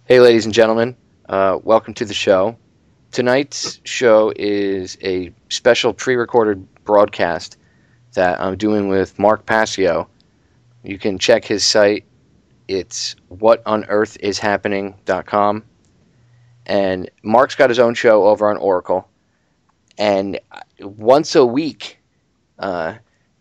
Hey, ladies and gentlemen, welcome to the show. Tonight's show is a special pre-recorded broadcast that I'm doing with Mark Passio. You can check his site. It's whatonearthishappening.com. And Mark's got his own show over on Oracle. And once a week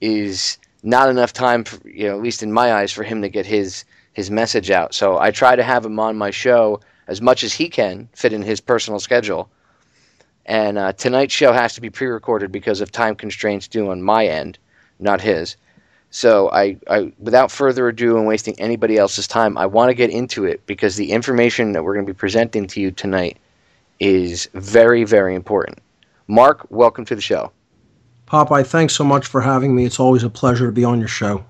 is not enough time, for, at least in my eyes, for him to get his message out. So I try to have him on my show as much as he can fit in his personal schedule. And tonight's show has to be pre-recorded because of time constraints due on my end, not his. So I without further ado and wasting anybody else's time, I want to get into it because the information that we're going to be presenting to you tonight is very, very important. Mark, welcome to the show. Popeye, thanks so much for having me. It's always a pleasure to be on your show.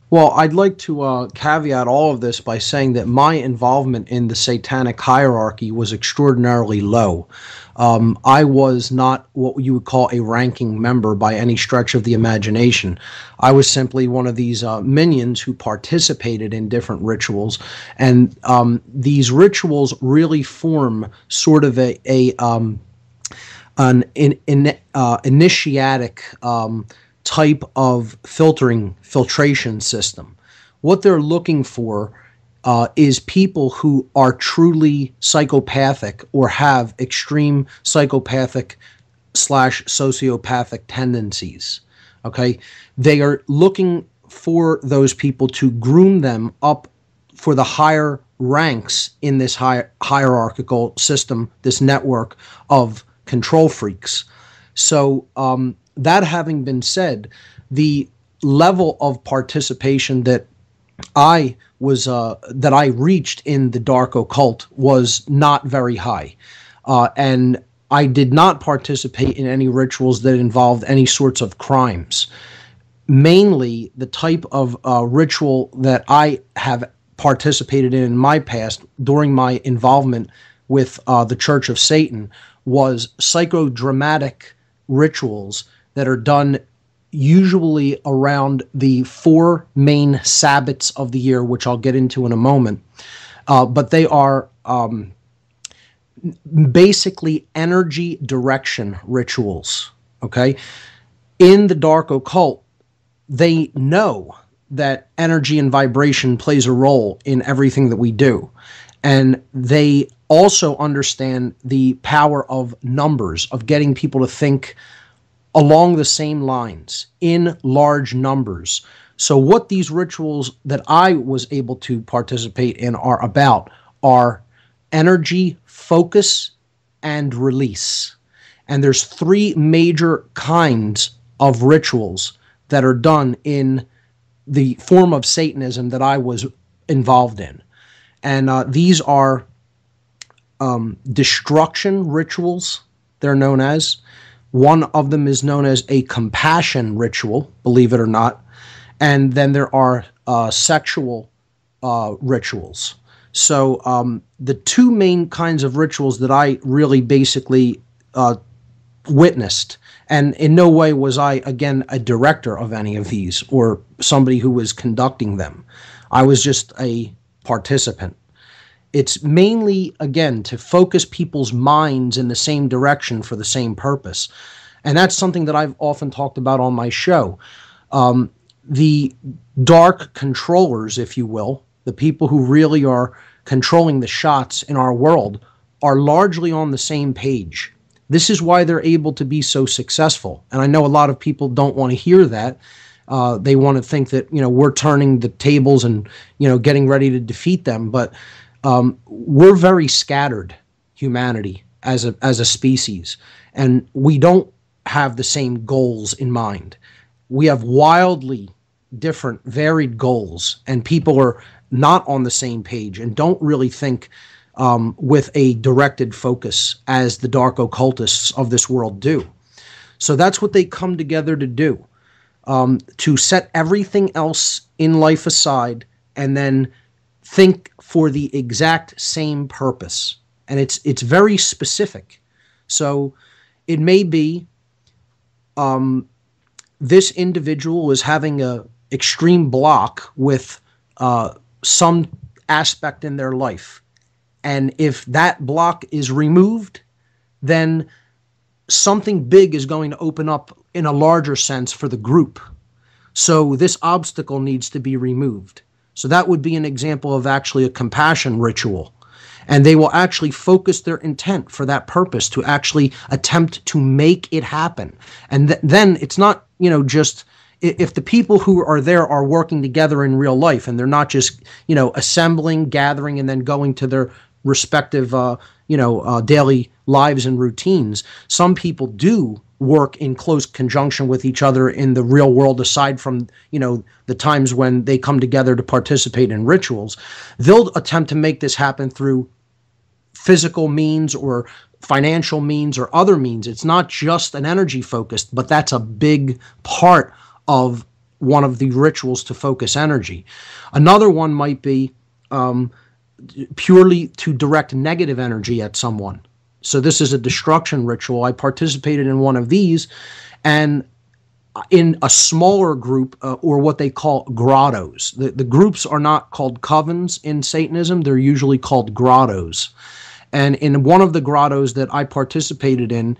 Well, I'd like to caveat all of this by saying that my involvement in the satanic hierarchy was extraordinarily low. I was not what you would call a ranking member by any stretch of the imagination. I was simply one of these minions who participated in different rituals, and these rituals really form sort of an initiatic type of filtration system. What they're looking for is people who are truly psychopathic or have extreme psychopathic / sociopathic tendencies. Okay, they are looking for those people to groom them up for the higher ranks in this hierarchical system, this network of control freaks. So that having been said, the level of participation that I reached in the dark occult was not very high, and I did not participate in any rituals that involved any sorts of crimes. Mainly, the type of ritual that I have participated in my past during my involvement with the Church of Satan was psychodramatic rituals that are done usually around the 4 main Sabbats of the year, which I'll get into in a moment. But they are basically energy direction rituals, okay? In the dark occult, they know that energy and vibration plays a role in everything that we do. And they also understand the power of numbers, of getting people to think along the same lines in large numbers. So what these rituals that I was able to participate in are about are energy, focus, and release. And there's 3 major kinds of rituals that are done in the form of Satanism that I was involved in. And these are destruction rituals, they're known as. One of them is known as a compassion ritual, believe it or not. And then there are sexual rituals. So the 2 main kinds of rituals that I really basically witnessed, and in no way was I, again, a director of any of these or somebody who was conducting them. I was just a participant. It's mainly, again, to focus people's minds in the same direction for the same purpose. And that's something that I've often talked about on my show. The dark controllers, if you will, the people who really are controlling the shots in our world, are largely on the same page. This is why they're able to be so successful. And I know a lot of people don't want to hear that. They want to think that, we're turning the tables and, getting ready to defeat them. But we're very scattered, humanity, as a species, and we don't have the same goals in mind. We have wildly different, varied goals, and people are not on the same page and don't really think with a directed focus as the dark occultists of this world do. So that's what they come together to do, to set everything else in life aside and then think for the exact same purpose. And it's very specific. So it may be this individual is having a extreme block with some aspect in their life. And if that block is removed, then something big is going to open up in a larger sense for the group. So this obstacle needs to be removed. So that would be an example of actually a compassion ritual. And they will actually focus their intent for that purpose to actually attempt to make it happen. And then it's not, just if the people who are there are working together in real life and they're not just, assembling, gathering, and then going to their respective, daily lives and routines. Some people do work in close conjunction with each other in the real world, aside from, the times when they come together to participate in rituals. They'll attempt to make this happen through physical means or financial means or other means. It's not just an energy focused, but that's a big part of one of the rituals to focus energy. Another one might be purely to direct negative energy at someone. So this is a destruction ritual. I participated in one of these, and in a smaller group, or what they call grottos. The groups are not called covens in Satanism. They're usually called grottos. And in one of the grottos that I participated in,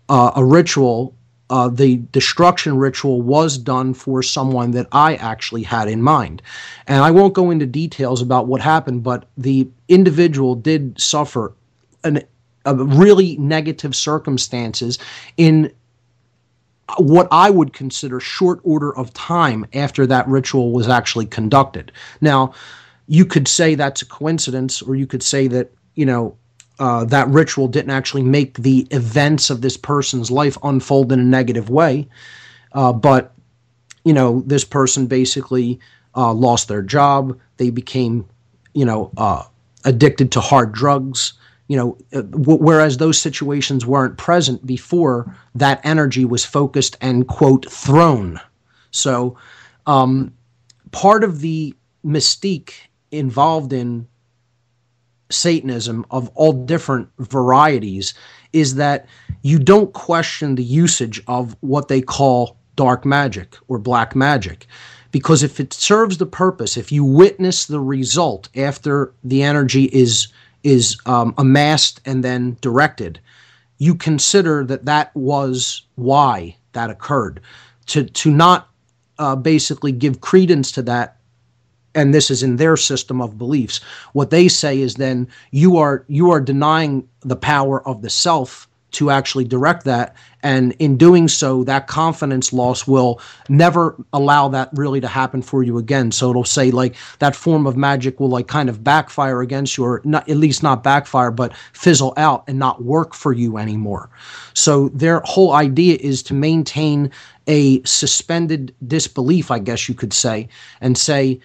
a ritual, the destruction ritual was done for someone that I actually had in mind. And I won't go into details about what happened, but the individual did suffer a really negative circumstances in what I would consider short order of time after that ritual was actually conducted. Now, you could say that's a coincidence, or you could say that, that ritual didn't actually make the events of this person's life unfold in a negative way. But, this person basically lost their job. They became, addicted to hard drugs. Whereas those situations weren't present before that energy was focused and, quote, thrown. So part of the mystique involved in Satanism of all different varieties is that you don't question the usage of what they call dark magic or black magic. Because if it serves the purpose, if you witness the result after the energy is amassed and then directed, you consider that was why that occurred. To not basically give credence to that, and this is in their system of beliefs, what they say is then you are denying the power of the self to actually direct that, and in doing so, that confidence loss will never allow that really to happen for you again. So it'll say like that form of magic will like kind of backfire against you, or not, at least not backfire, but fizzle out and not work for you anymore. So their whole idea is to maintain a suspended disbelief, I guess you could say, and say,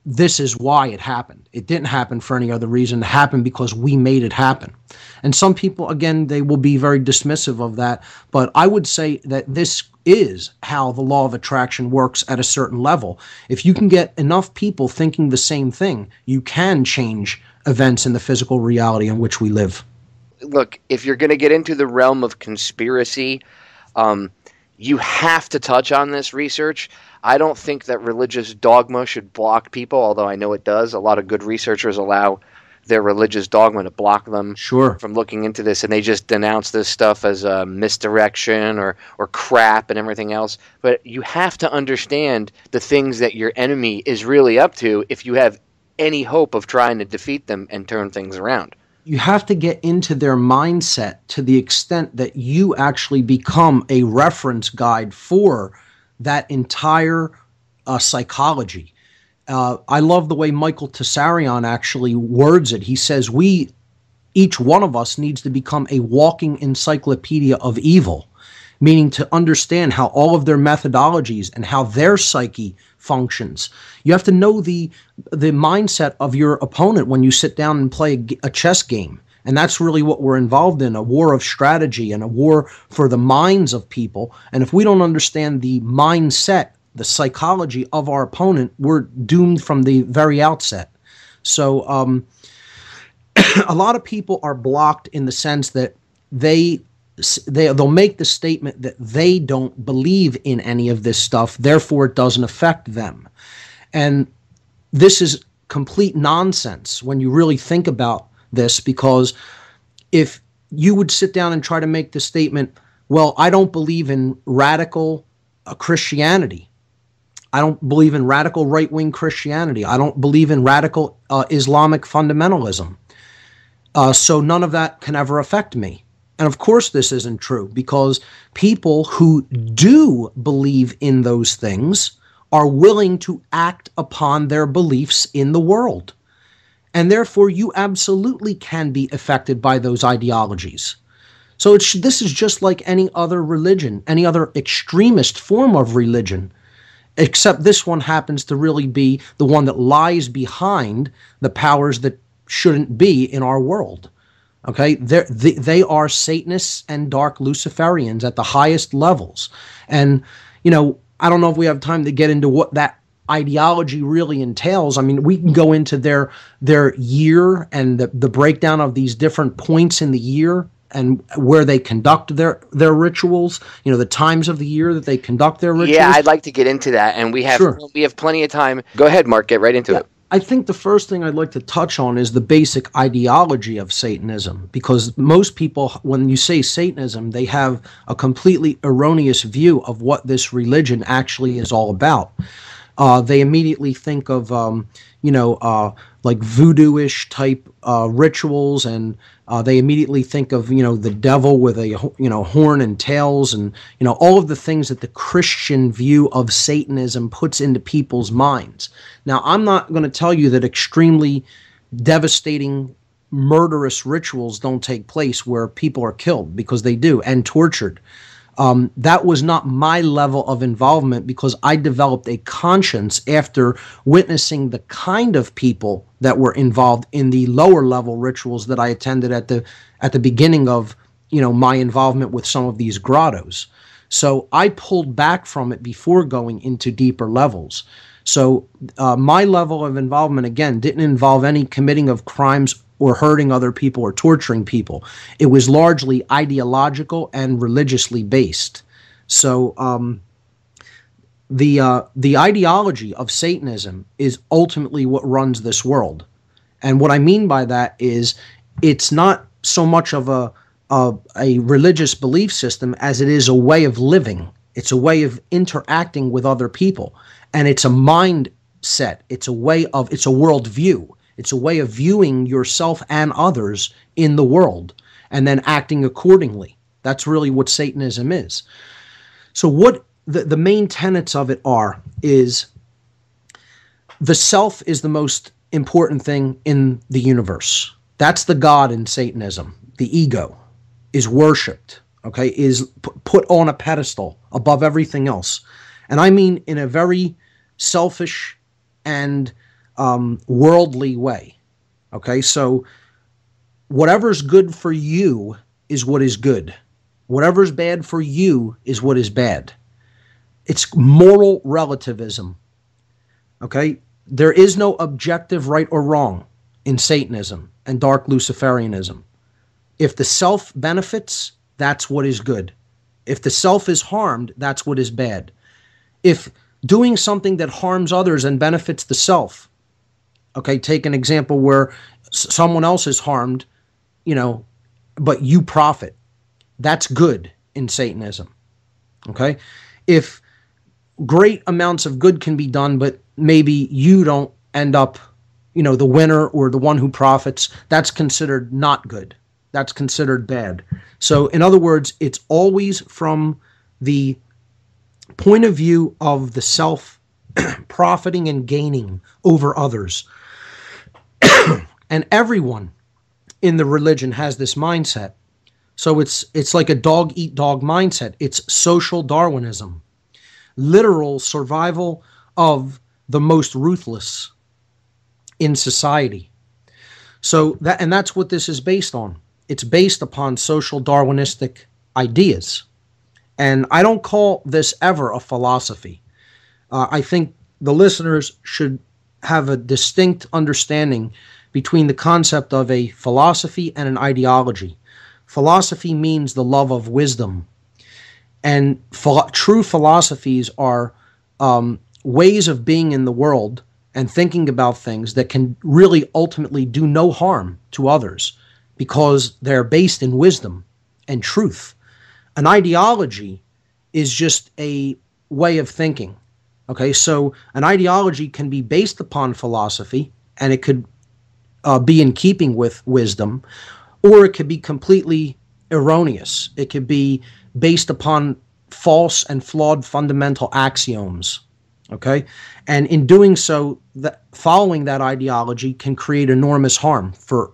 this is why it happened. It didn't happen for any other reason. It happened because we made it happen. And some people, again, they will be very dismissive of that. But I would say that this is how the law of attraction works at a certain level. If you can get enough people thinking the same thing, you can change events in the physical reality in which we live. Look, if you're going to get into the realm of conspiracy, you have to touch on this research. I don't think that religious dogma should block people, although I know it does. A lot of good researchers allow their religious dogma to block them from looking into this, and they just denounce this stuff as misdirection or crap and everything else. But you have to understand the things that your enemy is really up to if you have any hope of trying to defeat them and turn things around. You have to get into their mindset to the extent that you actually become a reference guide for that entire psychology. I love the way Michael Tessarion actually words it. He says, each one of us needs to become a walking encyclopedia of evil, meaning to understand how all of their methodologies and how their psyche functions. You have to know the mindset of your opponent when you sit down and play a chess game. And that's really what we're involved in, a war of strategy and a war for the minds of people. And if we don't understand the mindset, the psychology of our opponent, we're doomed from the very outset. So a lot of people are blocked in the sense that they'll make the statement that they don't believe in any of this stuff, therefore it doesn't affect them. And this is complete nonsense when you really think about this, because if you would sit down and try to make the statement, well, I don't believe in radical Christianity. I don't believe in radical right-wing Christianity. I don't believe in radical Islamic fundamentalism. So none of that can ever affect me. And of course this isn't true, because people who do believe in those things are willing to act upon their beliefs in the world. And therefore you absolutely can be affected by those ideologies. So this is just like any other religion, any other extremist form of religion, except this one happens to really be the one that lies behind the powers that shouldn't be in our world. Okay, they are Satanists and dark Luciferians at the highest levels. And, I don't know if we have time to get into what that ideology really entails. I mean, we can go into their year and the breakdown of these different points in the year and where they conduct their rituals, the times of the year that they conduct their rituals. Yeah, I'd like to get into that, and we have plenty of time. Go ahead, Mark, get right into it. I think the first thing I'd like to touch on is the basic ideology of Satanism, because most people, when you say Satanism, they have a completely erroneous view of what this religion actually is all about. They immediately think of, like voodoo-ish type rituals, and they immediately think of, the devil with a, horn and tails, and, all of the things that the Christian view of Satanism puts into people's minds. Now, I'm not going to tell you that extremely devastating, murderous rituals don't take place where people are killed, because they do, and tortured. That was not my level of involvement, because I developed a conscience after witnessing the kind of people that were involved in the lower level rituals that I attended at the beginning of, my involvement with some of these grottos. So I pulled back from it before going into deeper levels. So my level of involvement, again, didn't involve any committing of crimes or hurting other people or torturing people. It was largely ideological and religiously based. So the ideology of Satanism is ultimately what runs this world. And what I mean by that is it's not so much of a religious belief system as it is a way of living. It's a way of interacting with other people. And it's a mindset. It's a worldview. It's a way of viewing yourself and others in the world and then acting accordingly. That's really what Satanism is. So what the main tenets of it is the self is the most important thing in the universe. That's the God in Satanism. The ego is worshipped, okay, is put on a pedestal above everything else. And I mean in a very selfish and worldly way. Okay, so whatever's good for you is what is good. Whatever's bad for you is what is bad. It's moral relativism. Okay, there is no objective right or wrong in Satanism and dark Luciferianism. If the self benefits, that's what is good. If the self is harmed, that's what is bad. If doing something that harms others and benefits the self, okay, take an example where someone else is harmed, but you profit. That's good in Satanism, okay? If great amounts of good can be done, but maybe you don't end up, the winner or the one who profits, that's considered not good. That's considered bad. So, in other words, it's always from the point of view of the self profiting and gaining over others. And everyone in the religion has this mindset. So it's like a dog-eat-dog mindset. It's social Darwinism, literal survival of the most ruthless in society. So that's what this is based on. It's based upon social Darwinistic ideas. And I don't call this ever a philosophy. I think the listeners should have a distinct understanding between the concept of a philosophy and an ideology. Philosophy means the love of wisdom. And true philosophies are ways of being in the world and thinking about things that can really ultimately do no harm to others because they're based in wisdom and truth. An ideology is just a way of thinking. Okay, so an ideology can be based upon philosophy, and it could be in keeping with wisdom, or it could be completely erroneous. It could be based upon false and flawed fundamental axioms. Okay, and in doing so, following that ideology can create enormous harm for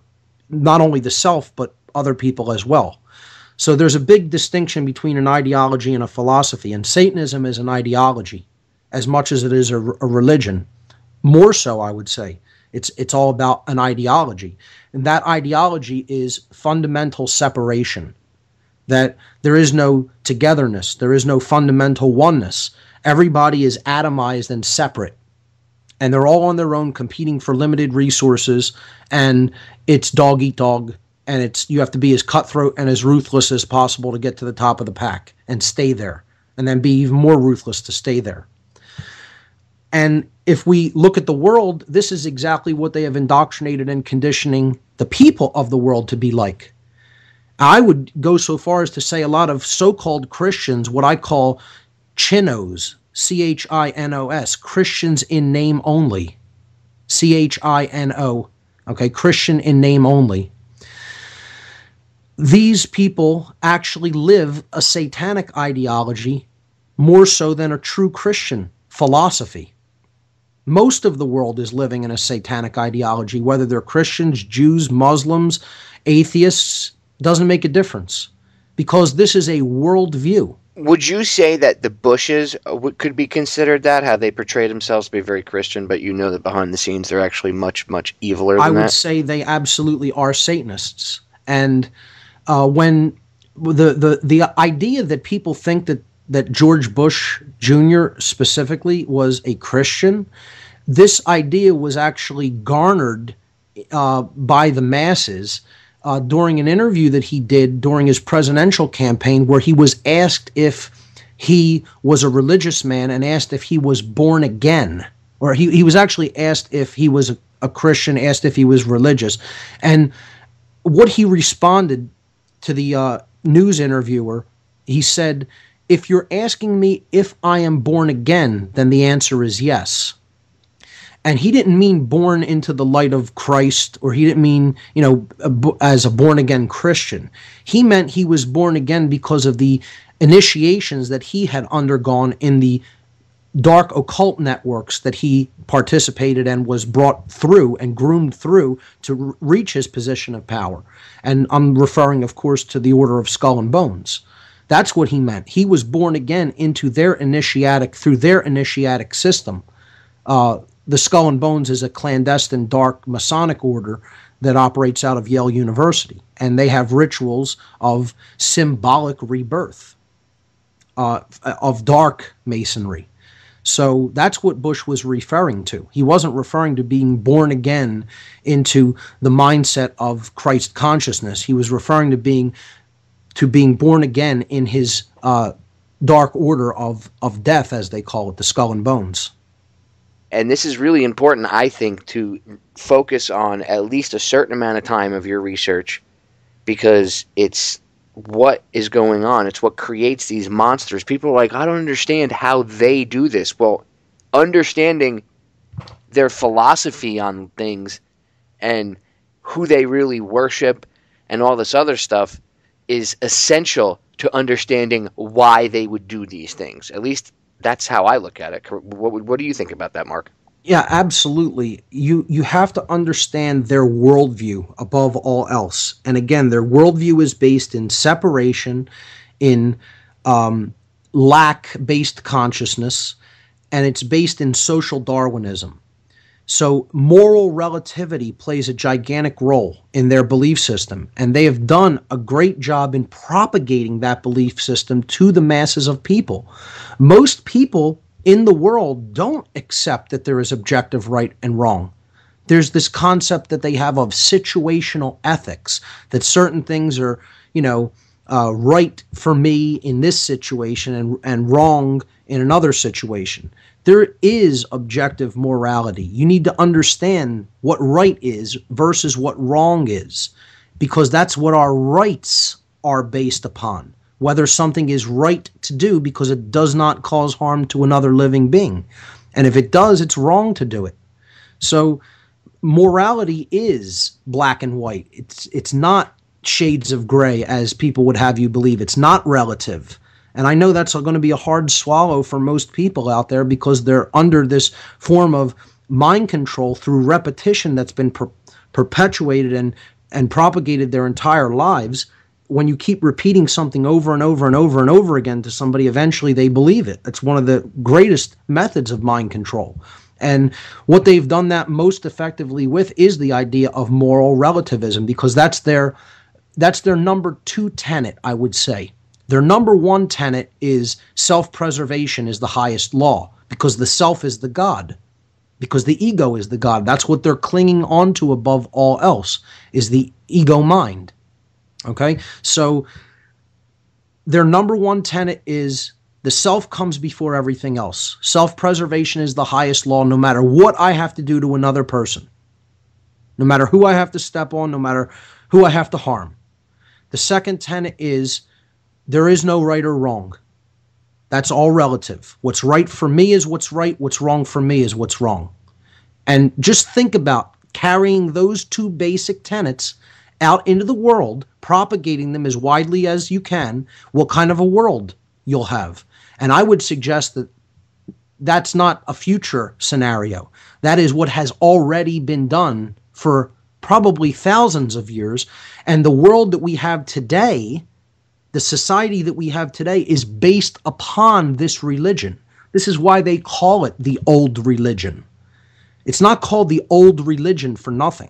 not only the self but other people as well. So there's a big distinction between an ideology and a philosophy, and Satanism is an ideology as much as it is a religion. More so, I would say. It's all about an ideology. And that ideology is fundamental separation, that there is no togetherness, there is no fundamental oneness. Everybody is atomized and separate, and they're all on their own competing for limited resources, and it's dog eat dog, and you have to be as cutthroat and as ruthless as possible to get to the top of the pack and stay there, and then be even more ruthless to stay there. And if we look at the world, this is exactly what they have indoctrinated and conditioning the people of the world to be like. I would go so far as to say a lot of so-called Christians, what I call chinos, Chinos, Christians in name only, Chino, okay, Christian in name only. These people actually live a satanic ideology more so than a true Christian philosophy. Most of the world is living in a satanic ideology, whether they're Christians, Jews, Muslims, atheists, doesn't make a difference, because this is a worldview. Would you say that the Bushes could be considered that, how they portray themselves to be very Christian, but you know that behind the scenes they're actually much, much eviler than that? I would say they absolutely are Satanists. And when the idea that people think that George Bush Jr. specifically was a Christian, this idea was actually garnered by the masses during an interview that he did during his presidential campaign, where he was asked if he was a religious man and asked if he was born again. Or he was actually asked if he was a Christian, asked if he was religious. And what he responded to the news interviewer, he said, "If you're asking me if I am born again, then the answer is yes." And he didn't mean born into the light of Christ, or he didn't mean, as a born-again Christian. He meant he was born again because of the initiations that he had undergone in the dark occult networks that he participated and was brought through and groomed through to reach his position of power. And I'm referring, of course, to the Order of Skull and Bones. That's what he meant. He was born again into through their initiatic system. The Skull and Bones is a clandestine dark Masonic order that operates out of Yale University, and they have rituals of symbolic rebirth, of dark masonry. So that's what Bush was referring to. He wasn't referring to being born again into the mindset of Christ consciousness. He was referring to being born again in his dark order of death, as they call it, the Skull and Bones. And this is really important, I think, to focus on at least a certain amount of time of your research, because it's what is going on. It's what creates these monsters. People are like, I don't understand how they do this. Well, understanding their philosophy on things and who they really worship and all this other stuff is essential to understanding why they would do these things. At least that's how I look at it. What do you think about that, Mark? Yeah, absolutely. You have to understand their worldview above all else. And again, their worldview is based in separation, in lack-based consciousness, and it's based in social Darwinism. So moral relativity plays a gigantic role in their belief system, and they have done a great job in propagating that belief system to the masses of people. Most people in the world don't accept that there is objective right and wrong. There's this concept that they have of situational ethics, that certain things are, right for me in this situation and wrong in another situation. There is objective morality. You need to understand what right is versus what wrong is, because that's what our rights are based upon. Whether something is right to do because it does not cause harm to another living being. And if it does, it's wrong to do it. So morality is black and white. It's not shades of gray as people would have you believe. It's not relative. And I know that's going to be a hard swallow for most people out there because they're under this form of mind control through repetition that's been perpetuated and propagated their entire lives. When you keep repeating something over and over and over and over again to somebody, eventually they believe it. That's one of the greatest methods of mind control. And what they've done that most effectively with is the idea of moral relativism, because that's their number 2 tenet, I would say. Their number 1 tenet is self-preservation is the highest law, because the self is the God, because the ego is the God. That's what they're clinging on to above all else, is the ego mind. Okay? So their number 1 tenet is the self comes before everything else. Self-preservation is the highest law, no matter what I have to do to another person, no matter who I have to step on, no matter who I have to harm. The second tenet is there is no right or wrong. That's all relative. What's right for me is what's right. What's wrong for me is what's wrong. And just think about carrying those 2 basic tenets out into the world, propagating them as widely as you can, what kind of a world you'll have. And I would suggest that that's not a future scenario. That is what has already been done for probably thousands of years. And the world that we have today, the society that we have today, is based upon this religion. This is why they call it the old religion. It's not called the old religion for nothing.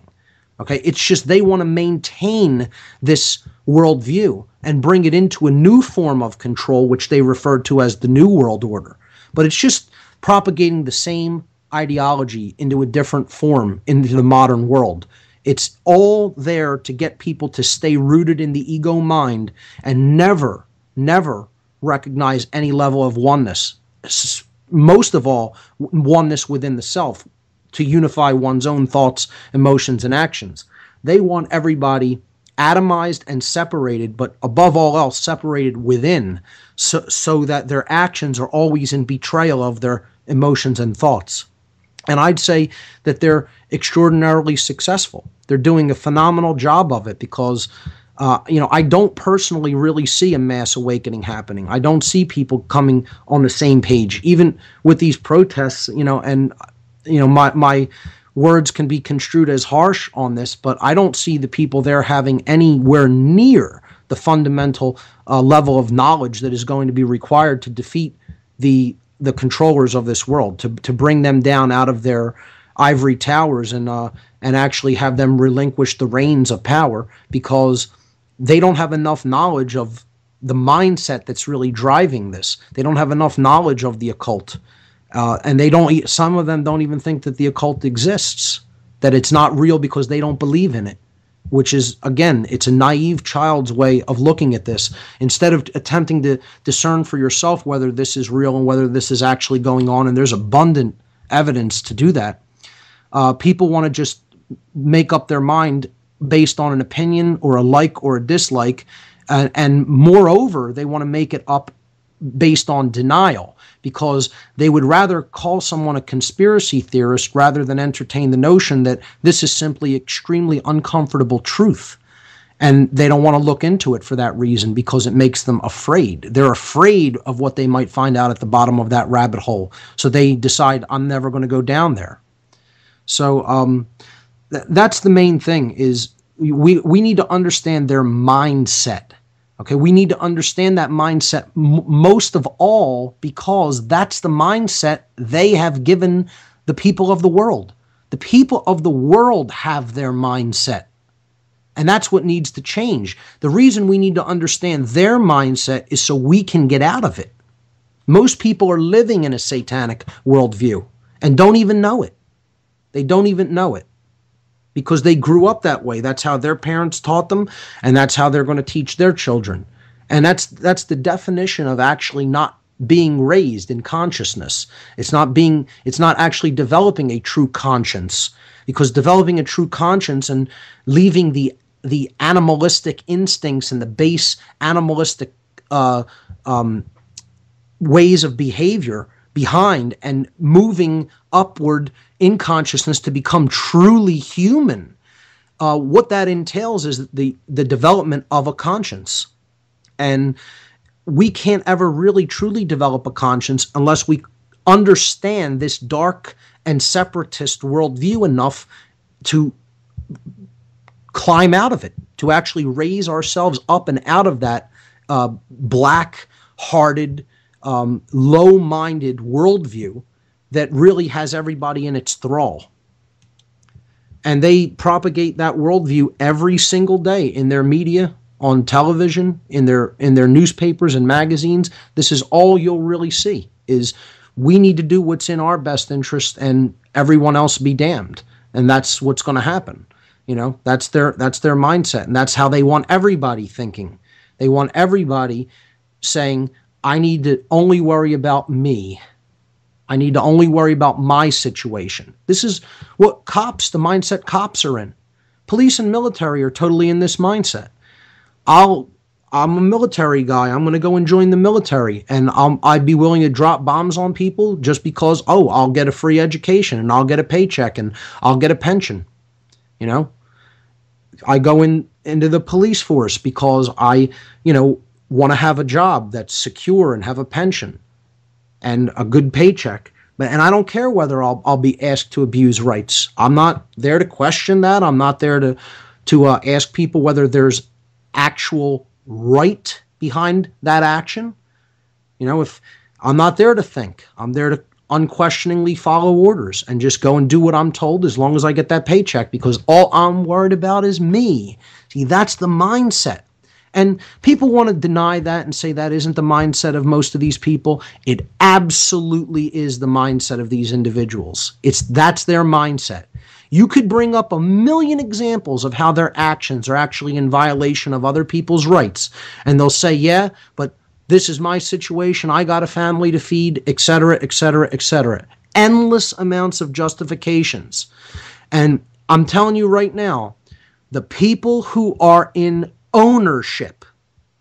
Okay, it's just they want to maintain this worldview and bring it into a new form of control, which they refer to as the New World Order. But it's just propagating the same ideology into a different form into the modern world. It's all there to get people to stay rooted in the ego mind and never, never recognize any level of oneness. Most of all, oneness within the self, to unify one's own thoughts, emotions, and actions. They want everybody atomized and separated, but above all else, separated within, so that their actions are always in betrayal of their emotions and thoughts. And I'd say that they're extraordinarily successful. They're doing a phenomenal job of it because, I don't personally really see a mass awakening happening. I don't see people coming on the same page, even with these protests, my words can be construed as harsh on this, but I don't see the people there having anywhere near the fundamental level of knowledge that is going to be required to defeat the controllers of this world, to bring them down out of their ivory towers and actually have them relinquish the reins of power, because they don't have enough knowledge of the mindset that's really driving this. They don't have enough knowledge of the occult. And some of them don't even think that the occult exists, that it's not real because they don't believe in it, which is, again, it's a naive child's way of looking at this. Instead of attempting to discern for yourself whether this is real and whether this is actually going on, and there's abundant evidence to do that, people want to just make up their mind based on an opinion or a like or a dislike, and moreover, they want to make it up based on denial, because they would rather call someone a conspiracy theorist rather than entertain the notion that this is simply extremely uncomfortable truth. And they don't want to look into it for that reason, because it makes them afraid. They're afraid of what they might find out at the bottom of that rabbit hole. So they decide, I'm never going to go down there. So that's the main thing, is we need to understand their mindset. Okay, we need to understand that mindset most of all, because that's the mindset they have given the people of the world. The people of the world have their mindset. And that's what needs to change. The reason we need to understand their mindset is so we can get out of it. Most people are living in a satanic worldview and don't even know it. They don't even know it, because they grew up that way. That's how their parents taught them, and that's how they're going to teach their children. And that's the definition of actually not being raised in consciousness. It's not actually developing a true conscience, because developing a true conscience and leaving the animalistic instincts and the base animalistic ways of behavior behind and moving upward in consciousness to become truly human. What that entails is the development of a conscience. And we can't ever really truly develop a conscience unless we understand this dark and separatist worldview enough to climb out of it, to actually raise ourselves up and out of that black-hearted, low-minded worldview that really has everybody in its thrall. And they propagate that worldview every single day in their media, on television, in their newspapers and magazines. This is all you'll really see, is we need to do what's in our best interest and everyone else be damned. And that's what's going to happen. You know, that's their mindset, and that's how they want everybody thinking. They want everybody saying, I need to only worry about me. I need to only worry about my situation. This is what the mindset cops are in. Police and military are totally in this mindset. I'm a military guy. I'm going to go and join the military, and I'd be willing to drop bombs on people just because, I'll get a free education, and I'll get a paycheck, and I'll get a pension. You know, I go into the police force because I, want to have a job that's secure and have a pension and a good paycheck. And I don't care whether I'll be asked to abuse rights. I'm not there to question that. I'm not there to ask people whether there's actual right behind that action. If I'm not there to think, I'm there to unquestioningly follow orders and just go and do what I'm told as long as I get that paycheck, because all I'm worried about is me. See, that's the mindset. And people want to deny that and say that isn't the mindset of most of these people. It absolutely is the mindset of these individuals. That's their mindset. You could bring up a million examples of how their actions are actually in violation of other people's rights, and they'll say, yeah, but this is my situation, I got a family to feed, etc., etc., etc. Endless amounts of justifications. And I'm telling you right now, the people who are in ownership,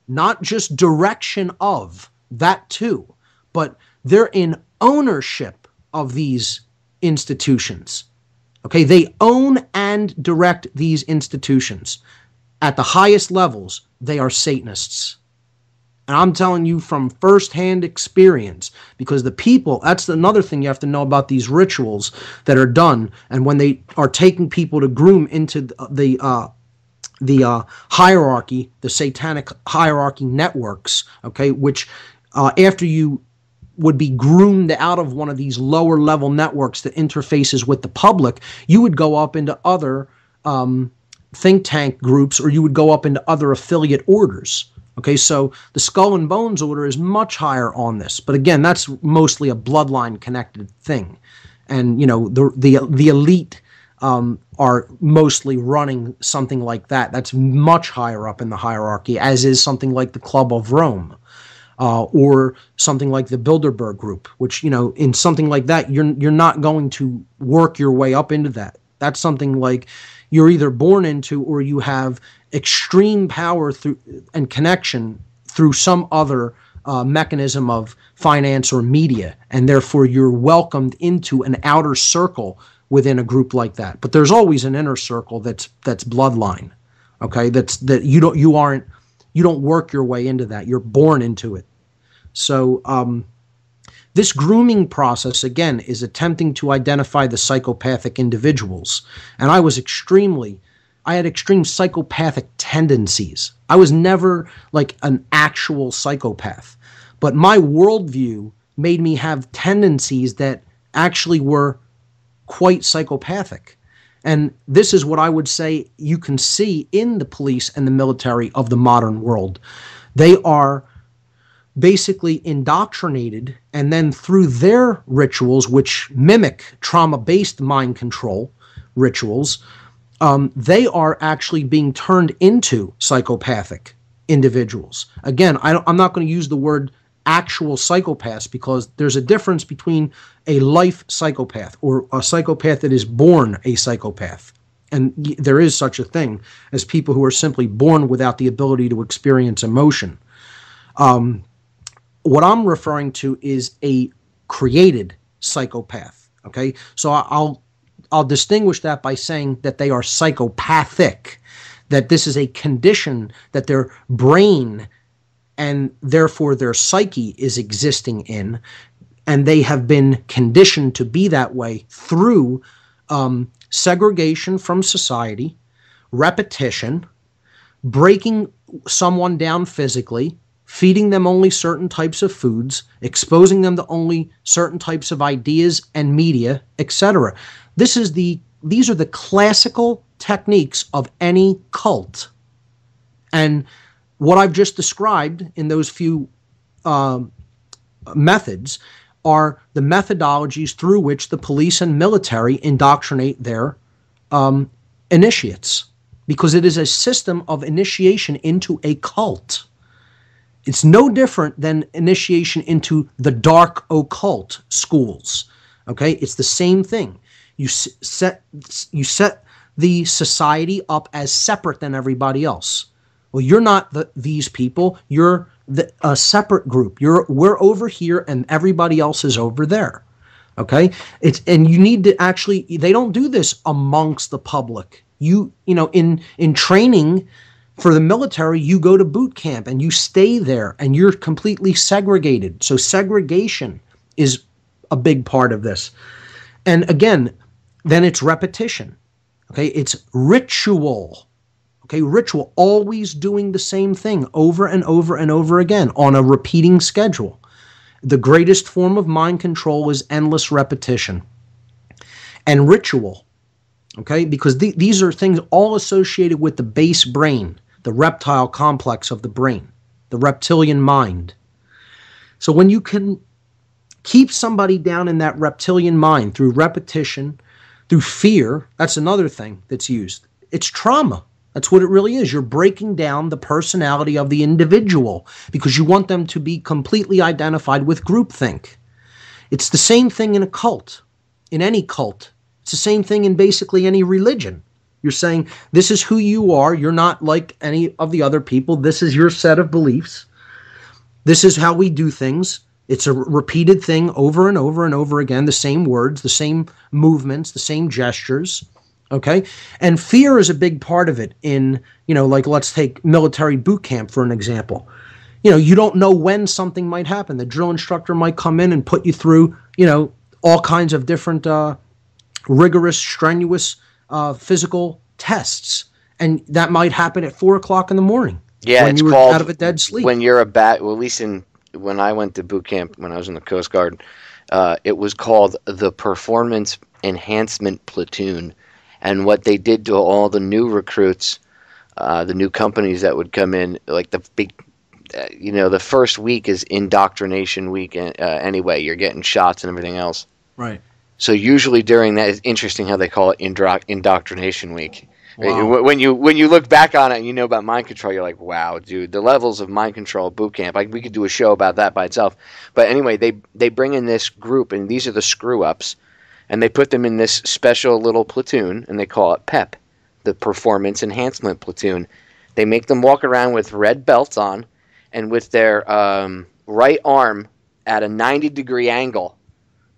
not just direction of, that too, but they're in ownership of these institutions. Okay, they own and direct these institutions. At the highest levels, they are Satanists. And I'm telling you from firsthand experience, because the people, that's another thing you have to know about these rituals that are done, and when they are taking people to groom into the hierarchy, the satanic hierarchy networks, okay, which after you would be groomed out of one of these lower level networks that interfaces with the public, you would go up into other think tank groups, or you would go up into other affiliate orders. Okay, so the Skull and Bones order is much higher on this, but again, that's mostly a bloodline connected thing, and the elite are mostly running something like that. That's much higher up in the hierarchy, as is something like the Club of Rome, or something like the Bilderberg Group, which, in something like that, you're not going to work your way up into that. That's something like you're either born into, or you have extreme power through and connection through some other mechanism of finance or media, and therefore you're welcomed into an outer circle within a group like that. But there's always an inner circle that's bloodline. Okay, you don't work your way into that. You're born into it. So this grooming process, again, is attempting to identify the psychopathic individuals. And I had extreme psychopathic tendencies. I was never like an actual psychopath, but my worldview made me have tendencies that actually were quite psychopathic. And this is what I would say you can see in the police and the military of the modern world. They are basically indoctrinated, and then through their rituals, which mimic trauma-based mind control rituals, they are actually being turned into psychopathic individuals. Again, I'm not going to use the word actual psychopaths, because there's a difference between a life psychopath or a psychopath that is born a psychopath. And there is such a thing as people who are simply born without the ability to experience emotion. What I'm referring to is a created psychopath. Okay, so I'll distinguish that by saying that they are psychopathic, that this is a condition that their brain and therefore their psyche is existing in, and they have been conditioned to be that way through segregation from society, repetition, breaking someone down physically, feeding them only certain types of foods, exposing them to only certain types of ideas and media, etc. These are the classical techniques of any cult. And what I've just described in those few methods are the methodologies through which the police and military indoctrinate their initiates, because it is a system of initiation into a cult. It's no different than initiation into the dark occult schools. Okay, it's the same thing. You set the society up as separate than everybody else. Well, you're not these people. You're a separate group. We're over here, and everybody else is over there. Okay, and you need to actually. They don't do this amongst the public. You know, in training for the military, you go to boot camp and you stay there, and you're completely segregated. So segregation is a big part of this. And again, then it's repetition. Okay, it's ritual. Okay, ritual, always doing the same thing over and over and over again on a repeating schedule. The greatest form of mind control is endless repetition. And ritual, okay, because these are things all associated with the base brain, the reptile complex of the brain, the reptilian mind. So when you can keep somebody down in that reptilian mind through repetition, through fear, that's another thing that's used. It's trauma. That's what it really is. You're breaking down the personality of the individual because you want them to be completely identified with groupthink. It's the same thing in a cult, in any cult. It's the same thing in basically any religion. You're saying, this is who you are. You're not like any of the other people. This is your set of beliefs. This is how we do things. It's a repeated thing over and over and over again, the same words, the same movements, the same gestures. Okay? And fear is a big part of it in, like let's take military boot camp for an example. You don't know when something might happen. The drill instructor might come in and put you through, all kinds of different rigorous, strenuous physical tests. And that might happen at 4 o'clock in the morning. Yeah, when it's you were called, out of a dead sleep. When you're at least when I went to boot camp when I was in the Coast Guard, it was called the Performance Enhancement Platoon. And what they did to all the new recruits, the new companies that would come in, like the big, the first week is indoctrination week anyway. You're getting shots and everything else. Right. So usually during that, it's interesting how they call it indoctrination week. Wow. When you look back on it and you know about mind control, you're like, wow, dude, the levels of mind control boot camp. Like we could do a show about that by itself. But anyway, they bring in this group, and these are the screw-ups. And they put them in this special little platoon, and they call it PEP, the Performance Enhancement Platoon. They make them walk around with red belts on, and with their right arm at a 90-degree angle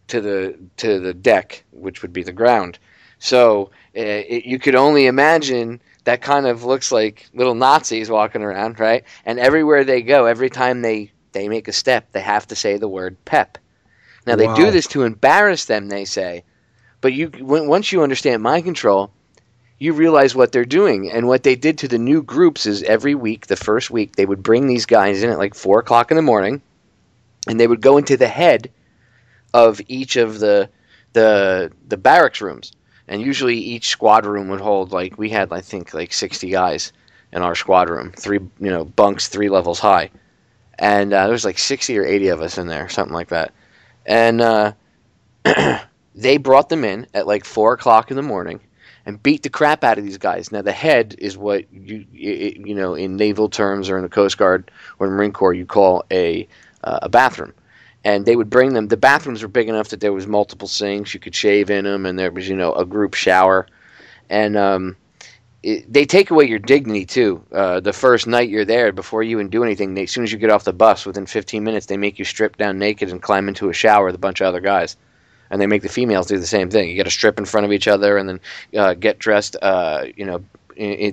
to the deck, which would be the ground. So you could only imagine that kind of looks like little Nazis walking around, right? And everywhere they go, every time they make a step, they have to say the word PEP. Now, they do this to embarrass them, they say. But once you understand mind control, you realize what they're doing. And what they did to the new groups is every week, the first week, they would bring these guys in at like 4 o'clock in the morning, and they would go into the head of each of the barracks rooms. And usually each squad room would hold, we had, I think, 60 guys in our squad room. 3, bunks, 3 levels high. And there was 60 or 80 of us in there, something like that. And they brought them in at 4 o'clock in the morning and beat the crap out of these guys. Now, the head is what in naval terms or in the Coast Guard or the Marine Corps you call a a bathroom. And they would bring them. The bathrooms were big enough that there was multiple sinks. You could shave in them, and there was, a group shower. And they take away your dignity too. The first night you're there, before you even do anything, as soon as you get off the bus, within 15 minutes, they make you strip down naked and climb into a shower with a bunch of other guys. And they make the females do the same thing. You got to strip in front of each other, and then get dressed. They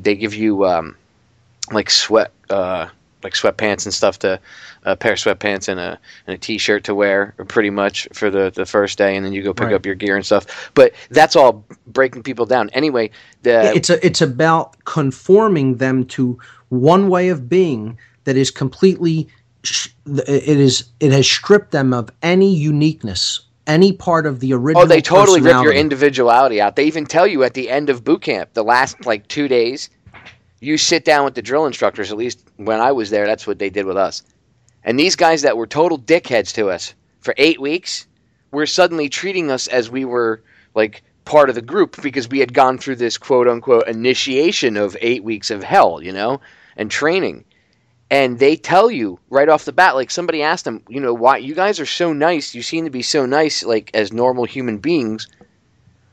give you like sweatpants and stuff, to a pair of sweatpants and a t-shirt to wear, pretty much, for the first day, and then you go pick up your gear and stuff. But that's all breaking people down. Anyway, it's about conforming them to one way of being that is completely it has stripped them of any uniqueness, any part of the original. Oh, they totally rip your individuality out. They even tell you at the end of boot camp, the last 2 days, you sit down with the drill instructors. At least when I was there, that's what they did with us. And these guys that were total dickheads to us for 8 weeks were suddenly treating us as we were part of the group, because we had gone through this quote unquote initiation of 8 weeks of hell, and training. And they tell you right off the bat, somebody asked them, why you guys are so nice. You seem to be so nice, as normal human beings.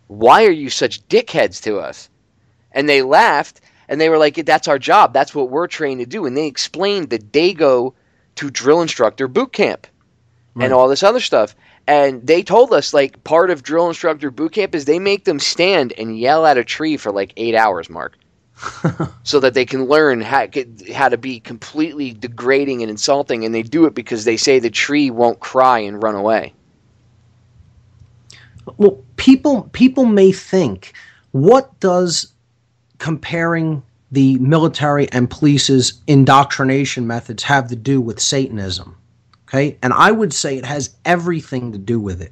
Why are you such dickheads to us? And they laughed. And they were like, that's our job. That's what we're trained to do. And they explained that they go to drill instructor boot camp and all this other stuff. And they told us, part of drill instructor boot camp is they make them stand and yell at a tree for 8 hours, Mark, so that they can learn how to be completely degrading and insulting. And they do it because they say the tree won't cry and run away. Well, people may think, what does comparing the military and police's indoctrination methods have to do with Satanism? Okay, and I would say it has everything to do with it,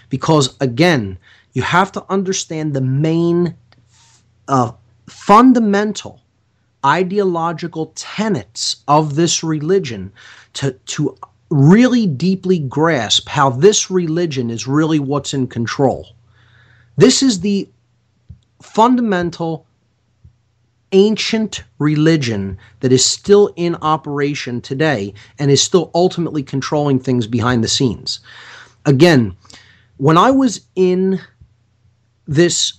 because again, you have to understand the main fundamental ideological tenets of this religion to really deeply grasp how this religion is really what's in control. This is the fundamental ancient religion that is still in operation today and is still ultimately controlling things behind the scenes. Again, when I was in this,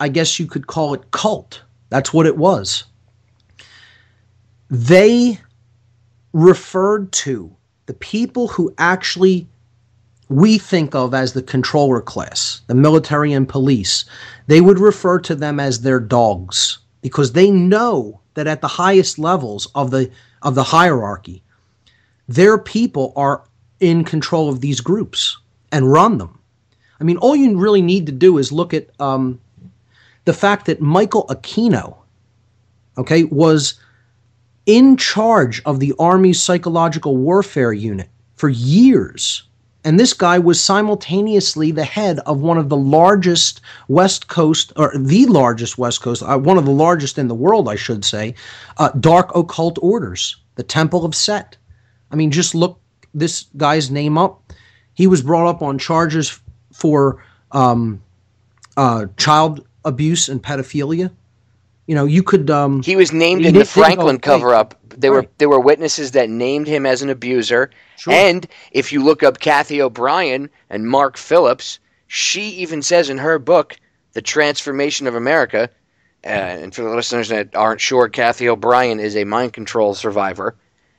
I guess you could call it cult, that's what it was, they referred to the people who actually we think of as the controller class, the military and police. They would refer to them as their dogs, because they know that at the highest levels of the hierarchy, their people are in control of these groups and run them. I mean, all you really need to do is look at the fact that Michael Aquino, was in charge of the Army's psychological warfare unit for years. And this guy was simultaneously the head of one of the largest West Coast, or the largest West Coast, one of the largest in the world, I should say, dark occult orders, the Temple of Set. I mean, just look this guy's name up. He was brought up on charges for child abuse and pedophilia. You could. He was named in the Franklin cover-up. There were witnesses that named him as an abuser. Sure. And if you look up Kathy O'Brien and Mark Phillips, she even says in her book, The Transformation of America, and for the listeners that aren't sure, Kathy O'Brien is a mind control survivor,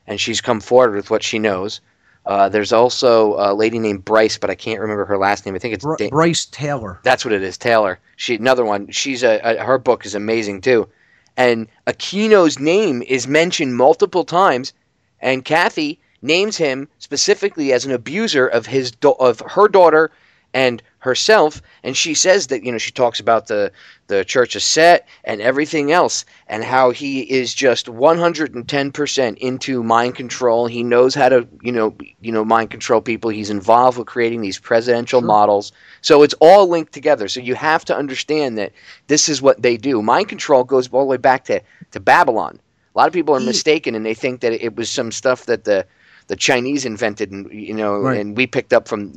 and she's come forward with what she knows. There's also a lady named Bryce, but I can't remember her last name. I think it's Bryce Taylor. That's what it is, Taylor. Another one. She's her book is amazing too. And Aquino's name is mentioned multiple times, and Kathy names him specifically as an abuser of of her daughter and herself. And she says that, she talks about the Church of Set and everything else, and how he is just 110% into mind control. He knows how to, mind control people. He's involved with creating these presidential models. So it's all linked together. So you have to understand that this is what they do. Mind control goes all the way back to Babylon. A lot of people are mistaken, and they think that it was some stuff that the Chinese invented, and and we picked up from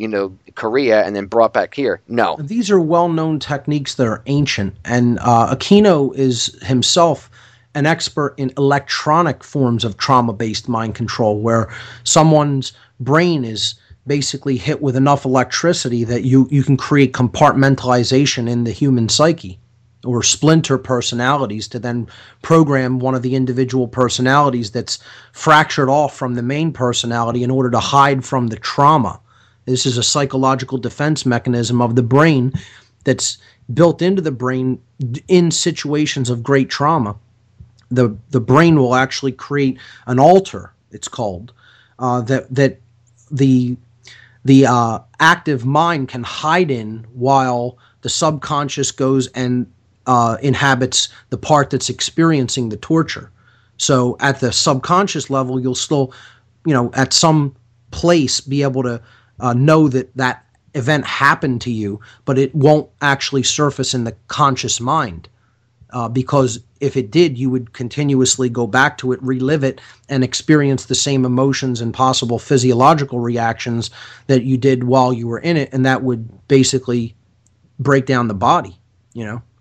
Korea and then brought back here. No, these are well-known techniques that are ancient, and Aquino is himself an expert in electronic forms of trauma-based mind control, where someone's brain is basically hit with enough electricity that you can create compartmentalization in the human psyche, or splinter personalities, to then program one of the individual personalities that's fractured off from the main personality in order to hide from the trauma. This is a psychological defense mechanism of the brain that's built into the brain in situations of great trauma. The brain will actually create an altar, it's called, that the active mind can hide in, while the subconscious goes and inhabits the part that's experiencing the torture. So at the subconscious level, you'll still, at some place be able to know that event happened to you, but it won't actually surface in the conscious mind. Because if it did, you would continuously go back to it, relive it, and experience the same emotions and possible physiological reactions that you did while you were in it, and that would basically break down the body.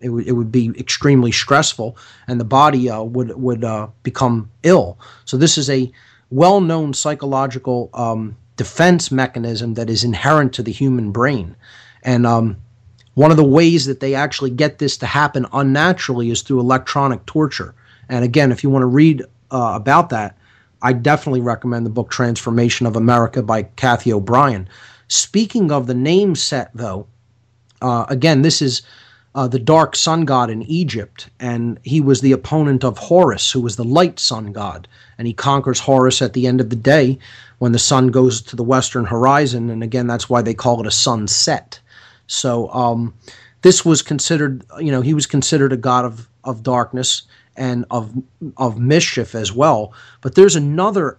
It would be extremely stressful, and the body would become ill. So this is a well-known psychological defense mechanism that is inherent to the human brain, and one of the ways that they actually get this to happen unnaturally is through electronic torture. And again, if you want to read about that, I definitely recommend the book Transformation of America by Kathy O'Brien. Speaking of the name set, though, again, this is the dark sun god in Egypt, and he was the opponent of Horus, who was the light sun god. And he conquers Horus at the end of the day when the sun goes to the western horizon, and again, that's why they call it a sunset. So this was considered, he was considered a god of darkness and of mischief as well. But there's another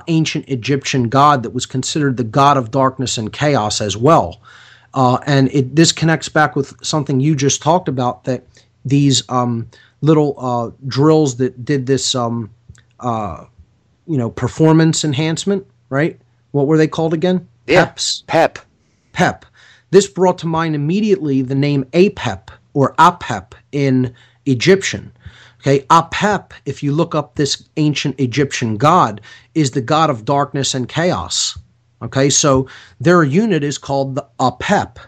ancient Egyptian god that was considered the god of darkness and chaos as well. And this connects back with something you just talked about, that these little drills that did this, performance enhancement, right? What were they called again? Yeah, PEPs. PEP. This brought to mind immediately the name Apep or Apep in Egyptian. Okay, Apep, if you look up this ancient Egyptian god, is the god of darkness and chaos. Okay, so their unit is called the Apep,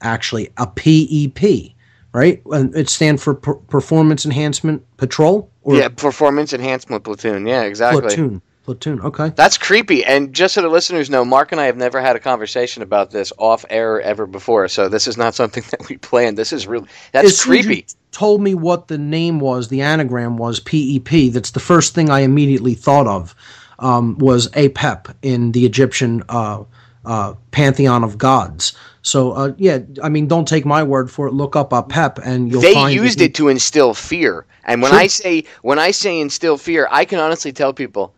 actually, a PEP, right? And it stands for Performance Enhancement Patrol? Or Performance Enhancement Platoon. Yeah, exactly. Platoon, okay. That's creepy. And just so the listeners know, Mark and I have never had a conversation about this off air ever before. So this is not something that we planned. This is really, that's creepy. You told me what the name was, the anagram was, PEP. That's the first thing I immediately thought of, was Apep in the Egyptian pantheon of gods. So, don't take my word for it. Look up Apep and you'll find... They used it to instill fear. And when I say instill fear, I can honestly tell people,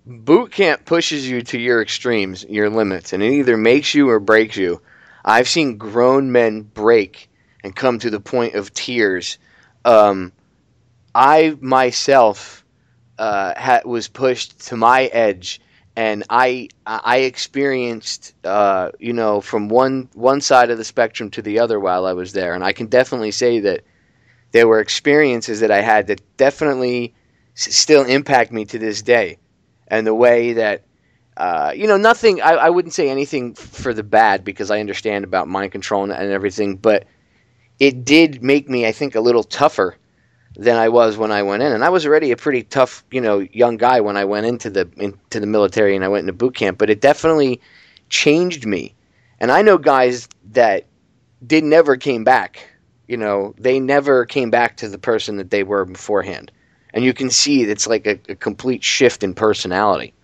boot camp pushes you to your extremes, your limits, and it either makes you or breaks you. I've seen grown men break and come to the point of tears. I myself was pushed to my edge, and I experienced from one side of the spectrum to the other while I was there, and I can definitely say that there were experiences that I had that definitely still impact me to this day. And the way that, nothing, I wouldn't say anything for the bad, because I understand about mind control and everything, but it did make me, I think, a little tougher than I was when I went in. And I was already a pretty tough, young guy when I went into the military and I went into boot camp, but it definitely changed me. And I know guys that never came back. They never came back to the person that they were beforehand. And you can see it's like a complete shift in personality.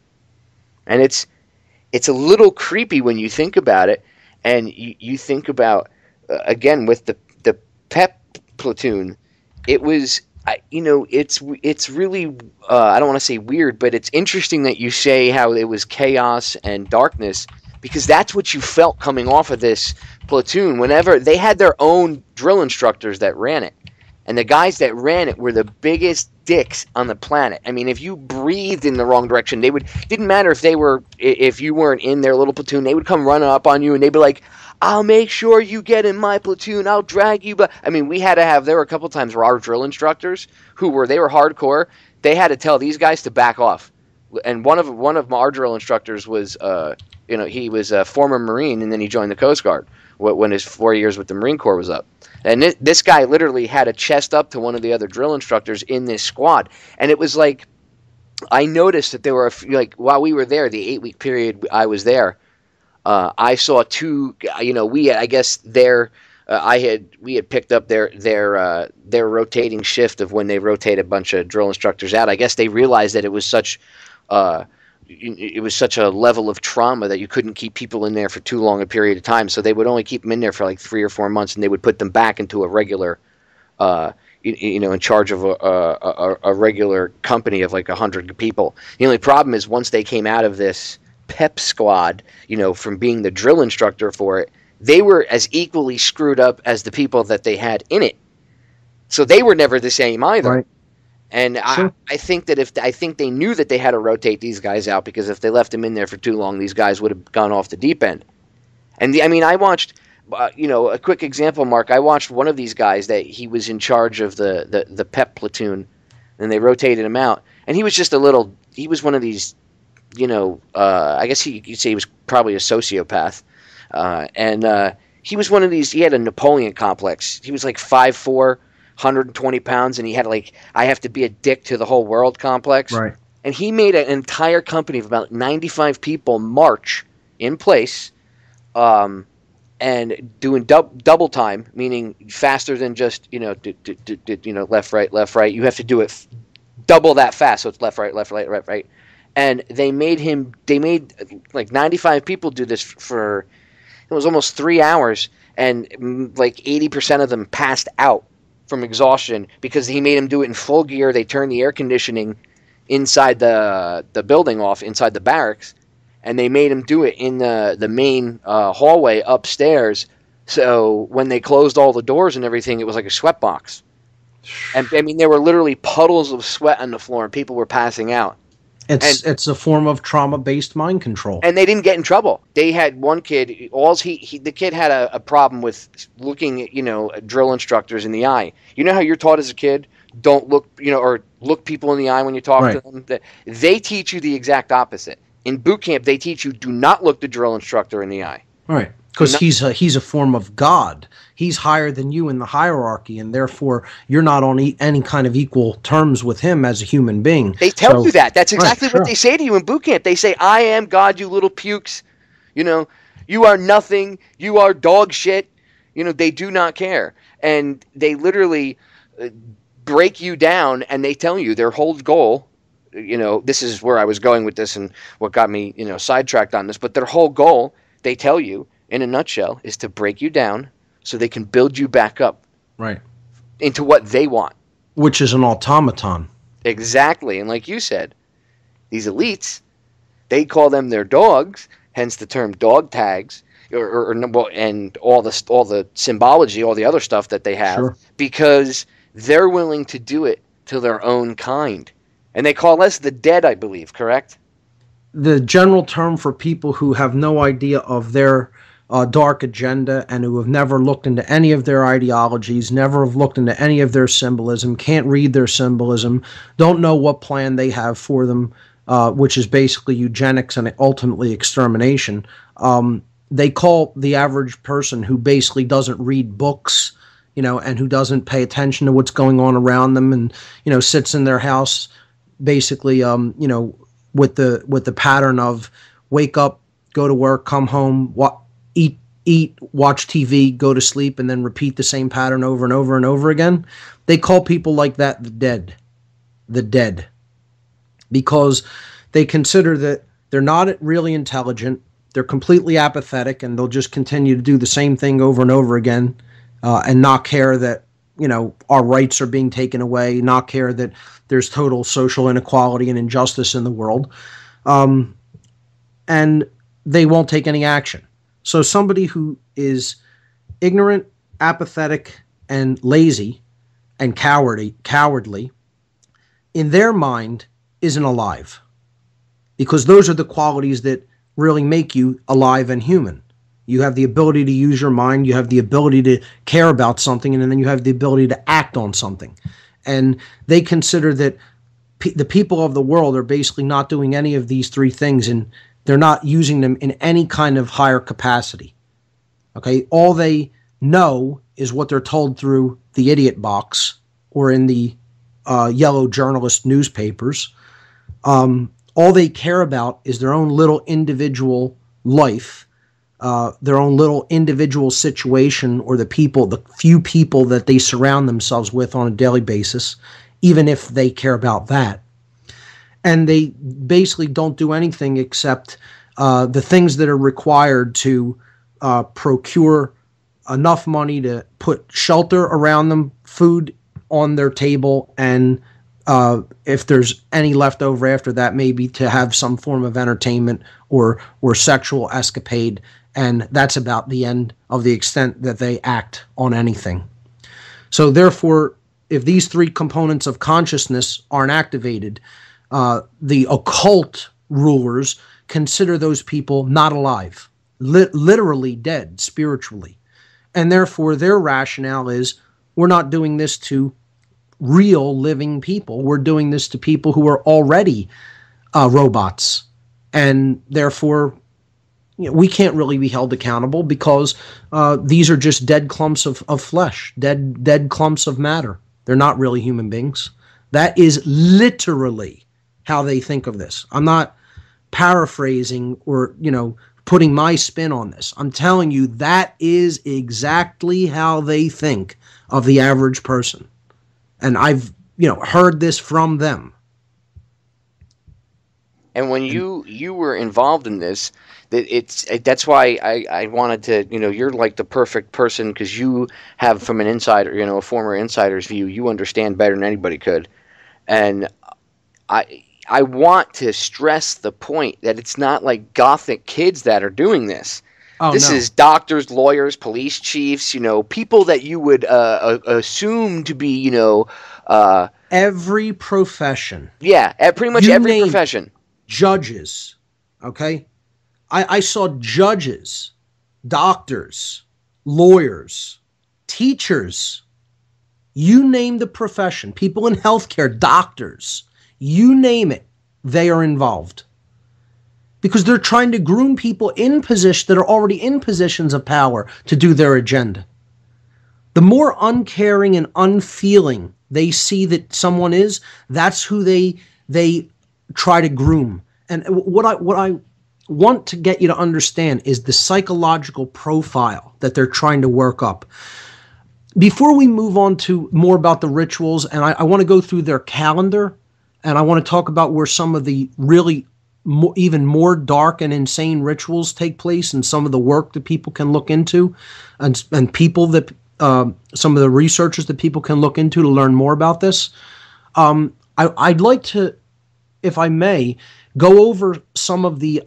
And it's a little creepy when you think about it. And you think about, again, with the PEP platoon, it was, it's really, I don't want to say weird, but it's interesting that you say how it was chaos and darkness, because that's what you felt coming off of this platoon. Whenever they had their own drill instructors that ran it. And the guys that ran it were the biggest dicks on the planet. I mean, if you breathed in the wrong direction, didn't matter if you weren't in their little platoon, they would come running up on you and they'd be like, I'll make sure you get in my platoon. I'll drag you. But I mean, there were a couple times where our drill instructors they were hardcore. They had to tell these guys to back off. And one of our drill instructors was, he was a former Marine, and then he joined the Coast Guard when his 4 years with the Marine Corps was up. And this guy literally had a chest up to one of the other drill instructors in this squad. And it was like, I noticed that there were, while we were there, the 8-week period I was there, I saw two, we had picked up their rotating shift of when they rotate a bunch of drill instructors out. I guess they realized that it was such a level of trauma that you couldn't keep people in there for too long a period of time. So they would only keep them in there for like 3 or 4 months, and they would put them back into a regular, in charge of a regular company of like 100 people. The only problem is once they came out of this pep squad, from being the drill instructor for it, they were as equally screwed up as the people that they had in it. So they were never the same either. Right. And sure. I think they knew that they had to rotate these guys out, because if they left them in there for too long, these guys would have gone off the deep end. And I watched, a quick example, Mark. I watched one of these guys that he was in charge of the PEP platoon, and they rotated him out. And he was just he was one of these, I guess you'd say he was probably a sociopath. And he was one of these, he had a Napoleon complex. He was like 5'4", 120 pounds, and he had I have to be a dick to the whole world complex. Right. And he made an entire company of about 95 people march in place, and doing double time, meaning faster than just left right. You have to do it double that fast, so it's left right, right. And they made like 95 people do this for, it was almost 3 hours, and like 80% of them passed out from exhaustion because he made them do it in full gear. They turned the air conditioning inside the building off, inside the barracks, and they made him do it in the main hallway upstairs. So when they closed all the doors and everything, it was like a sweat box. And there were literally puddles of sweat on the floor, and people were passing out. It's a form of trauma-based mind control. And they didn't get in trouble. They had one kid, the kid had a problem with looking at, drill instructors in the eye. You know how you're taught as a kid, don't look, or look people in the eye when you talk to them? They teach you the exact opposite. In boot camp, they teach you, do not look the drill instructor in the eye. Right. Because he's a form of God. He's higher than you in the hierarchy, and therefore you're not on any kind of equal terms with him as a human being. They tell you that. That's exactly what they say to you in boot camp. They say, I am God, you little pukes. You are nothing. You are dog shit. They do not care. And they literally break you down, and they tell you their whole goal, this is where I was going with this and what got me, sidetracked on this, but their whole goal, they tell you, in a nutshell, is to break you down so they can build you back up. Right. Into what they want. Which is an automaton. Exactly. And like you said, these elites, they call them their dogs, hence the term dog tags, and all the symbology, all the other stuff that they have, because they're willing to do it to their own kind. And they call us the dead, I believe, correct? The general term for people who have no idea of their dark agenda and who have never looked into any of their ideologies, never have looked into any of their symbolism, can't read their symbolism, don't know what plan they have for them, which is basically eugenics and ultimately extermination. They call the average person who basically doesn't read books, and who doesn't pay attention to what's going on around them, and sits in their house basically with the pattern of wake up, go to work, come home, eat, watch TV, go to sleep, and then repeat the same pattern over and over and over again. They call people like that the dead, because they consider that they're not really intelligent, they're completely apathetic, and they'll just continue to do the same thing over and over again, and not care that our rights are being taken away, not care that there's total social inequality and injustice in the world, and they won't take any action. So somebody who is ignorant, apathetic, and lazy, and cowardly, in their mind, isn't alive. Because those are the qualities that really make you alive and human. You have the ability to use your mind. You have the ability to care about something, and then you have the ability to act on something. And they consider that the people of the world are basically not doing any of these three things, and they're not using them in any kind of higher capacity. Okay, all they know is what they're told through the idiot box or in the yellow journalist newspapers. All they care about is their own little individual life, their own little individual situation, or the few people that they surround themselves with on a daily basis, even if they care about that. And they basically don't do anything except the things that are required to procure enough money to put shelter around them, food on their table, and if there's any left over after that, maybe to have some form of entertainment or sexual escapade. And that's about the end of the extent that they act on anything. So therefore, if these three components of consciousness aren't activated, the occult rulers consider those people not alive, literally dead spiritually. And therefore, their rationale is, we're not doing this to real living people. We're doing this to people who are already robots. And therefore, we can't really be held accountable because these are just dead clumps of flesh, dead clumps of matter. They're not really human beings. That is literally how they think of this. I'm not paraphrasing or, putting my spin on this. I'm telling you, that is exactly how they think of the average person. And I've, heard this from them. And when you were involved in this, that's why I wanted to, you're like the perfect person because you have, from an insider, a former insider's view, you understand better than anybody could. And I want to stress the point that it's not like gothic kids that are doing this. Oh, this is doctors, lawyers, police chiefs, people that you would assume to be, every profession. Yeah, pretty much every profession. Judges, okay? I saw judges, doctors, lawyers, teachers, you name the profession, people in healthcare, doctors, you name it, they are involved. Because they're trying to groom people in position that are already in positions of power to do their agenda. The more uncaring and unfeeling they see that someone is, that's who they try to groom. And what I want to get you to understand is the psychological profile that they're trying to work up. Before we move on to more about the rituals, and I want to go through their calendar, and I want to talk about where some of the really even more dark and insane rituals take place, and some of the work that people can look into, and people that some of the researchers that people can look into to learn more about this. I'd like to, if I may, go over some of the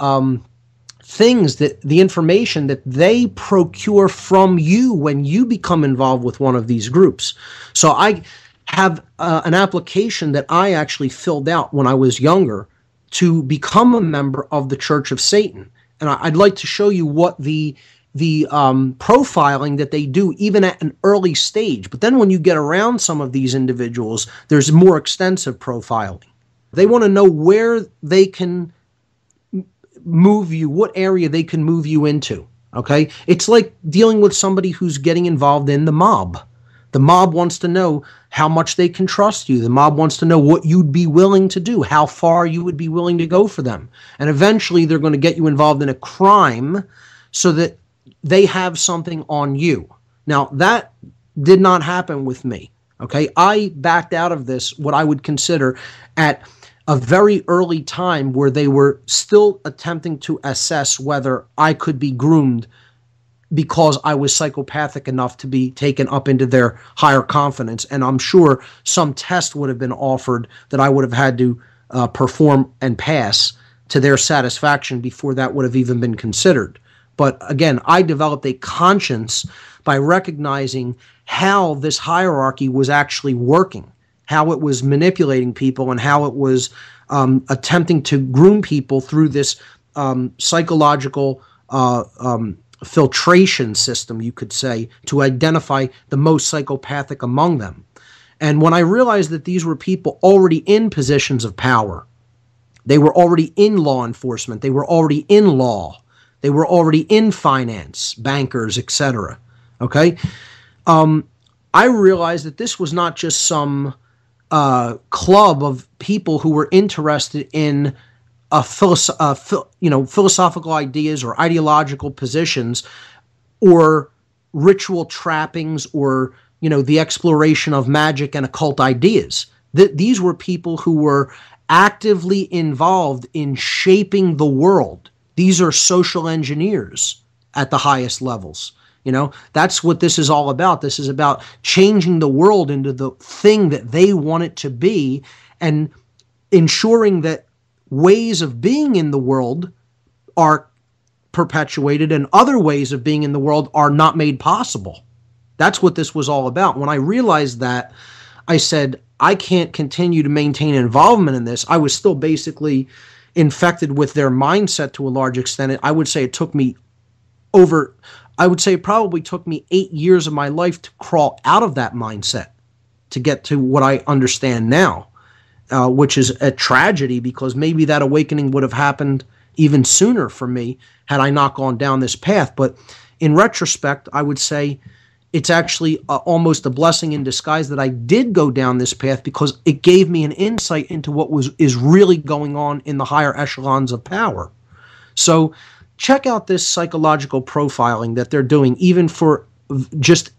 things that the information that they procure from you when you become involved with one of these groups. So I have an application that I actually filled out when I was younger to become a member of the Church of Satan. And I'd like to show you what the profiling that they do even at an early stage. But then when you get around some of these individuals, there's more extensive profiling. They want to know where they can move you, what area they can move you into. Okay? It's like dealing with somebody who's getting involved in the mob. The mob wants to know how much they can trust you. The mob wants to know what you'd be willing to do, how far you would be willing to go for them. And eventually they're going to get you involved in a crime so that they have something on you. Now, that did not happen with me. Okay? I backed out of this, what I would consider, at a very early time where they were still attempting to assess whether I could be groomed because I was psychopathic enough to be taken up into their higher confidence. And I'm sure some test would have been offered that I would have had to perform and pass to their satisfaction before that would have even been considered. But again, I developed a conscience by recognizing how this hierarchy was actually working, how it was manipulating people, and how it was attempting to groom people through this psychological filtration system, you could say, to identify the most psychopathic among them. And when I realized that these were people already in positions of power, they were already in law enforcement, they were already in law, they were already in finance, bankers, etc. Okay? I realized that this was not just some club of people who were interested in philosophical ideas or ideological positions or ritual trappings or the exploration of magic and occult ideas. These were people who were actively involved in shaping the world. These are social engineers at the highest levels. That's what this is all about. This is about changing the world into the thing that they want it to be and ensuring that ways of being in the world are perpetuated and other ways of being in the world are not made possible. That's what this was all about. When I realized that, I said, I can't continue to maintain involvement in this. I was still basically infected with their mindset to a large extent. I would say it probably took me 8 years of my life to crawl out of that mindset to get to what I understand now, which is a tragedy because maybe that awakening would have happened even sooner for me had I not gone down this path. But in retrospect, I would say it's actually almost a blessing in disguise that I did go down this path because it gave me an insight into what is really going on in the higher echelons of power. So check out this psychological profiling that they're doing, even for just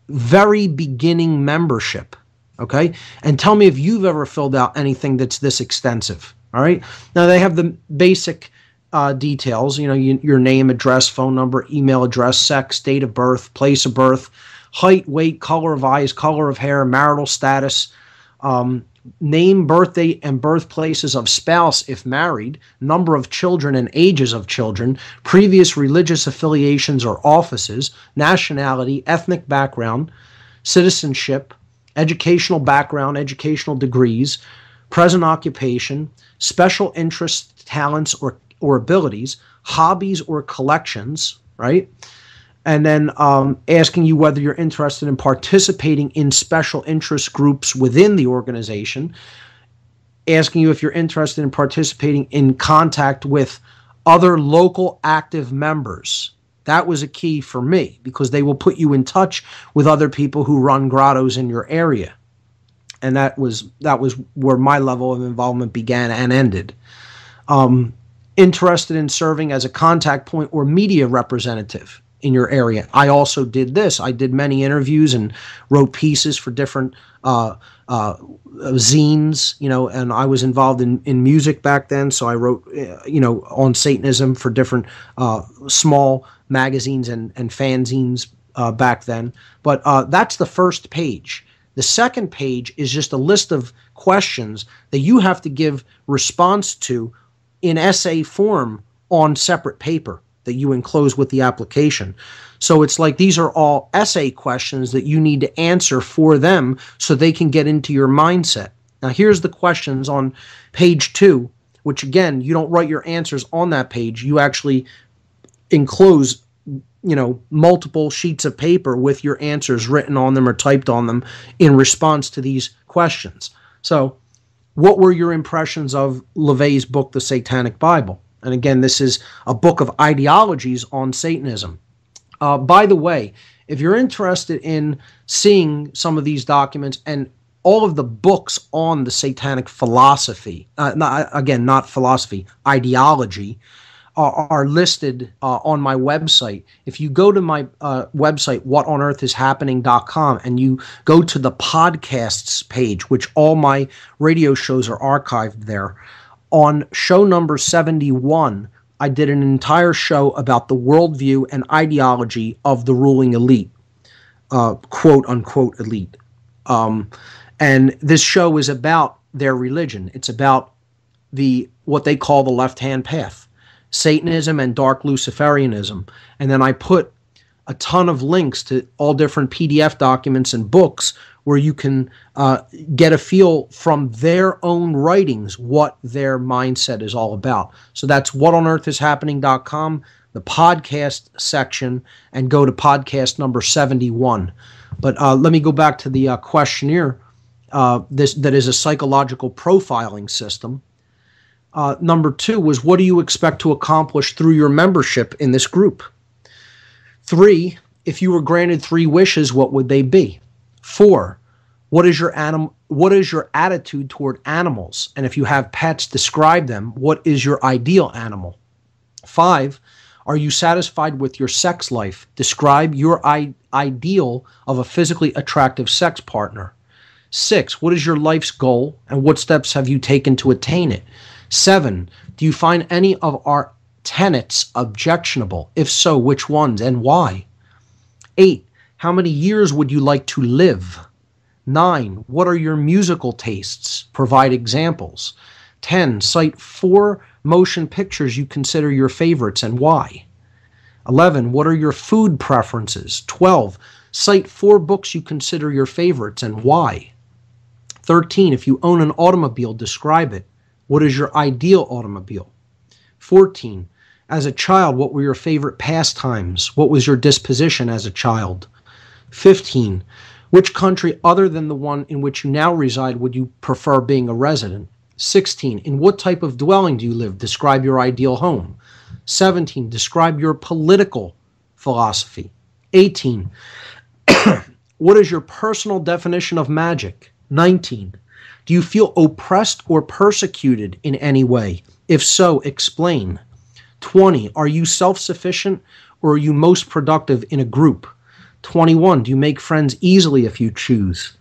very beginning membership, okay? And tell me if you've ever filled out anything that's this extensive, all right? Now, they have the basic details, your name, address, phone number, email address, sex, date of birth, place of birth, height, weight, color of eyes, color of hair, marital status, name, birthday, and birthplaces of spouse if married, number of children and ages of children, previous religious affiliations or offices, nationality, ethnic background, citizenship, educational background, educational degrees, present occupation, special interests, talents, or abilities, hobbies or collections, right? And then asking you whether you're interested in participating in special interest groups within the organization, asking you if you're interested in participating in contact with other local active members. That was a key for me because they will put you in touch with other people who run grottos in your area. And that was where my level of involvement began and ended. Interested in serving as a contact point or media representative in your area. I also did this. I did many interviews and wrote pieces for different zines, and I was involved in music back then. So I wrote, on Satanism for different small magazines and fanzines back then. But that's the first page. The second page is just a list of questions that you have to give response to in essay form on separate paper that you enclose with the application. So it's like these are all essay questions that you need to answer for them so they can get into your mindset. Now here's the questions on page 2, which again, you don't write your answers on that page. You actually enclose, multiple sheets of paper with your answers written on them or typed on them in response to these questions. So what were your impressions of LaVey's book, The Satanic Bible? And again, this is a book of ideologies on Satanism. By the way, if you're interested in seeing some of these documents and all of the books on the satanic philosophy, not philosophy, ideology, are listed on my website. If you go to my website, whatonearthishappening.com, and you go to the podcasts page, which all my radio shows are archived there, on show number 71, I did an entire show about the worldview and ideology of the ruling elite, quote unquote elite. And this show is about their religion. It's about what they call the left-hand path, Satanism and dark Luciferianism. And then I put a ton of links to all different PDF documents and books where you can get a feel from their own writings what their mindset is all about. So that's whatonearthishappening.com, the podcast section and go to podcast number 71. But let me go back to the questionnaire. That is a psychological profiling system. Number 2 was, what do you expect to accomplish through your membership in this group? 3, if you were granted 3 wishes, what would they be? 4, what is your attitude toward animals? And if you have pets, describe them. What is your ideal animal? 5, are you satisfied with your sex life? Describe your ideal of a physically attractive sex partner. 6, what is your life's goal and what steps have you taken to attain it? 7, do you find any of our tenets objectionable? If so, which ones and why? 8, how many years would you like to live? 9, what are your musical tastes? Provide examples. 10, cite 4 motion pictures you consider your favorites and why. 11, what are your food preferences? 12, cite 4 books you consider your favorites and why. 13, if you own an automobile, describe it. What is your ideal automobile? 14, as a child, what were your favorite pastimes? What was your disposition as a child? 15, which country other than the one in which you now reside would you prefer being a resident? 16, in what type of dwelling do you live? Describe your ideal home. 17, describe your political philosophy. 18, what is your personal definition of magic? 19, do you feel oppressed or persecuted in any way? If so, explain. 20, are you self-sufficient or are you most productive in a group? 21, do you make friends easily if you choose?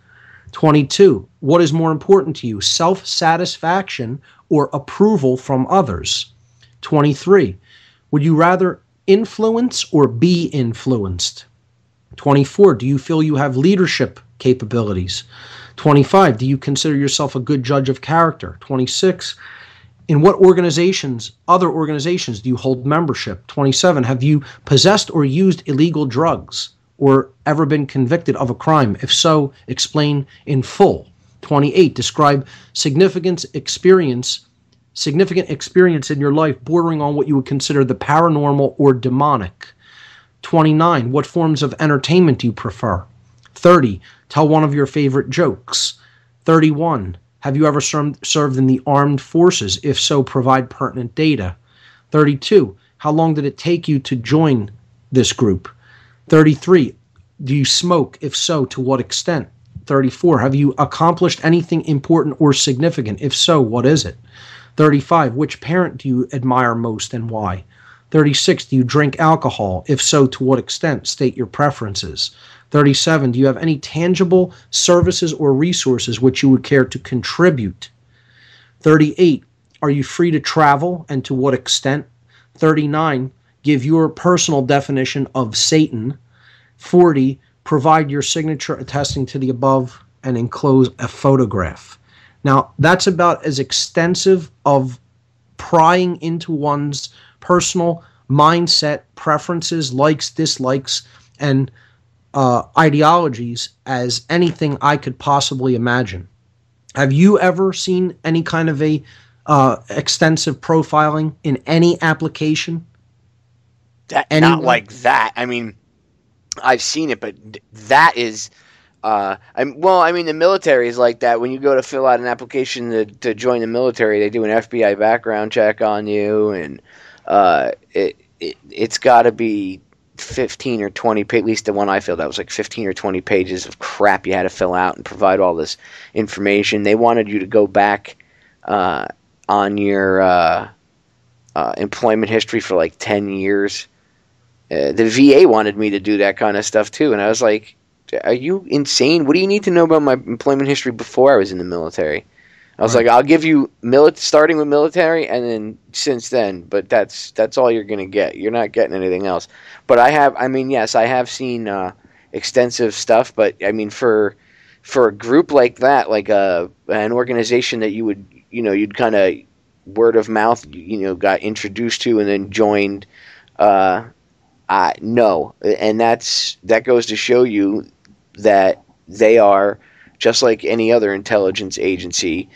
22, what is more important to you, self-satisfaction or approval from others? 23, would you rather influence or be influenced? 24, do you feel you have leadership capabilities? 25, do you consider yourself a good judge of character? 26, in what other organizations do you hold membership? 27, have you possessed or used illegal drugs or ever been convicted of a crime? If so, explain in full. 28, describe significant experience in your life bordering on what you would consider the paranormal or demonic. 29, what forms of entertainment do you prefer? 30, tell one of your favorite jokes. 31, have you ever served in the armed forces? If so, provide pertinent data. 32, how long did it take you to join this group? 33, do you smoke? If so, to what extent? 34, have you accomplished anything important or significant? If so, what is it? 35, which parent do you admire most and why? 36, do you drink alcohol? If so, to what extent? State your preferences. 37, do you have any tangible services or resources which you would care to contribute? 38, are you free to travel and to what extent? 39, give your personal definition of Satan. 40, provide your signature attesting to the above and enclose a photograph. Now, that's about as extensive of prying into one's personal mindset, preferences, likes, dislikes, and ideologies as anything I could possibly imagine. Have you ever seen any kind of a extensive profiling in any application? Not like that. I mean, I've seen it, but that is... the military is like that. When you go to fill out an application to join the military, they do an FBI background check on you, and it's got to be 15 or 20, at least the one I filled out was like 15 or 20 pages of crap you had to fill out and provide all this information. They wanted you to go back on your employment history for like 10 years. The VA wanted me to do that kind of stuff too, and I was like, are you insane? What do you need to know about my employment history before I was in the military? I was like, I'll give you starting with military and then since then, but that's all you're going to get. You're not getting anything else. But I have seen extensive stuff, but I mean, for a group like that, like an organization that you'd kind of word of mouth, got introduced to and then joined, no. And that goes to show you that they are, just like any other intelligence agency,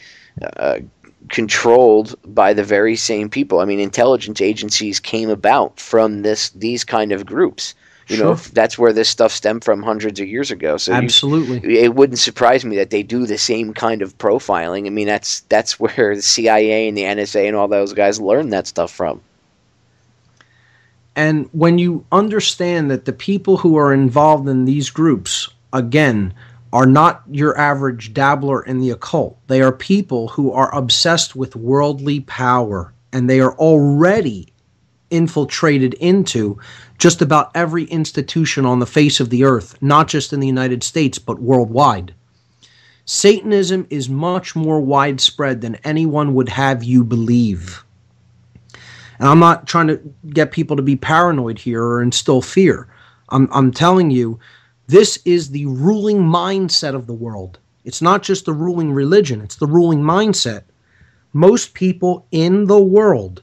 controlled by the very same people. I mean, intelligence agencies came about from these kind of groups. You know, Sure. that's where this stuff stemmed from hundreds of years ago. So Absolutely. it wouldn't surprise me that they do the same kind of profiling. I mean, that's where the CIA and the NSA and all those guys learned that stuff from. And when you understand that the people who are involved in these groups, again, are not your average dabbler in the occult. They are people who are obsessed with worldly power, and they are already infiltrated into just about every institution on the face of the earth, not just in the United States, but worldwide. Satanism is much more widespread than anyone would have you believe. And I'm not trying to get people to be paranoid here or instill fear. I'm telling you, this is the ruling mindset of the world. It's not just the ruling religion, it's the ruling mindset. Most people in the world,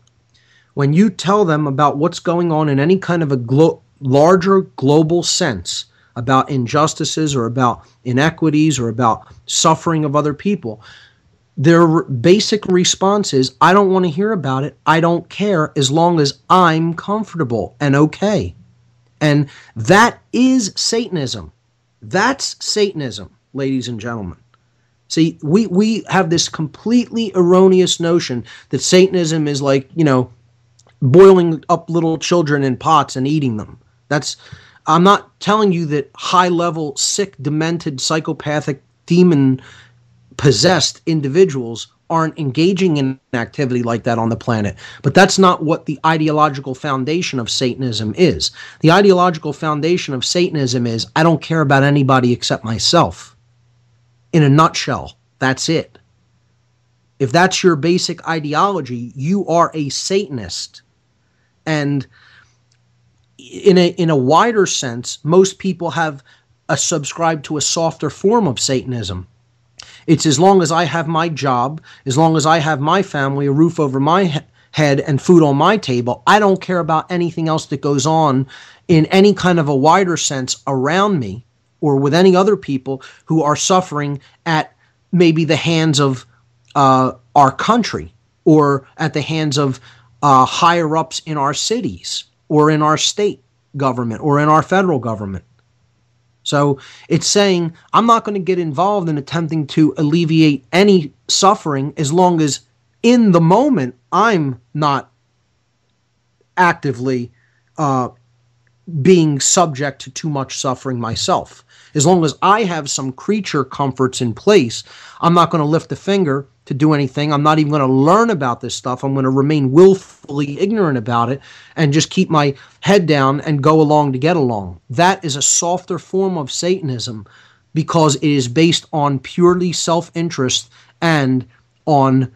when you tell them about what's going on in any kind of a larger global sense, about injustices or about inequities or about suffering of other people, their basic response is, I don't want to hear about it. I don't care as long as I'm comfortable and okay. And that is Satanism. That's Satanism, ladies and gentlemen. See, we have this completely erroneous notion that Satanism is like, boiling up little children in pots and eating them. I'm not telling you that high-level, sick, demented, psychopathic, demon-possessed individuals aren't engaging in activity like that on the planet. But that's not what the ideological foundation of Satanism is. The ideological foundation of Satanism is, I don't care about anybody except myself. In a nutshell, that's it. If that's your basic ideology, you are a Satanist. And in a wider sense, most people have subscribed to a softer form of Satanism. It's as long as I have my job, as long as I have my family, a roof over my head, and food on my table, I don't care about anything else that goes on in any kind of a wider sense around me or with any other people who are suffering at maybe the hands of our country or at the hands of higher-ups in our cities or in our state government or in our federal government. So it's saying, I'm not going to get involved in attempting to alleviate any suffering as long as in the moment I'm not actively being subject to too much suffering myself. As long as I have some creature comforts in place, I'm not going to lift a finger to do anything. I'm not even going to learn about this stuff. I'm going to remain willfully ignorant about it and just keep my head down and go along to get along. That is a softer form of Satanism because it is based on purely self-interest and on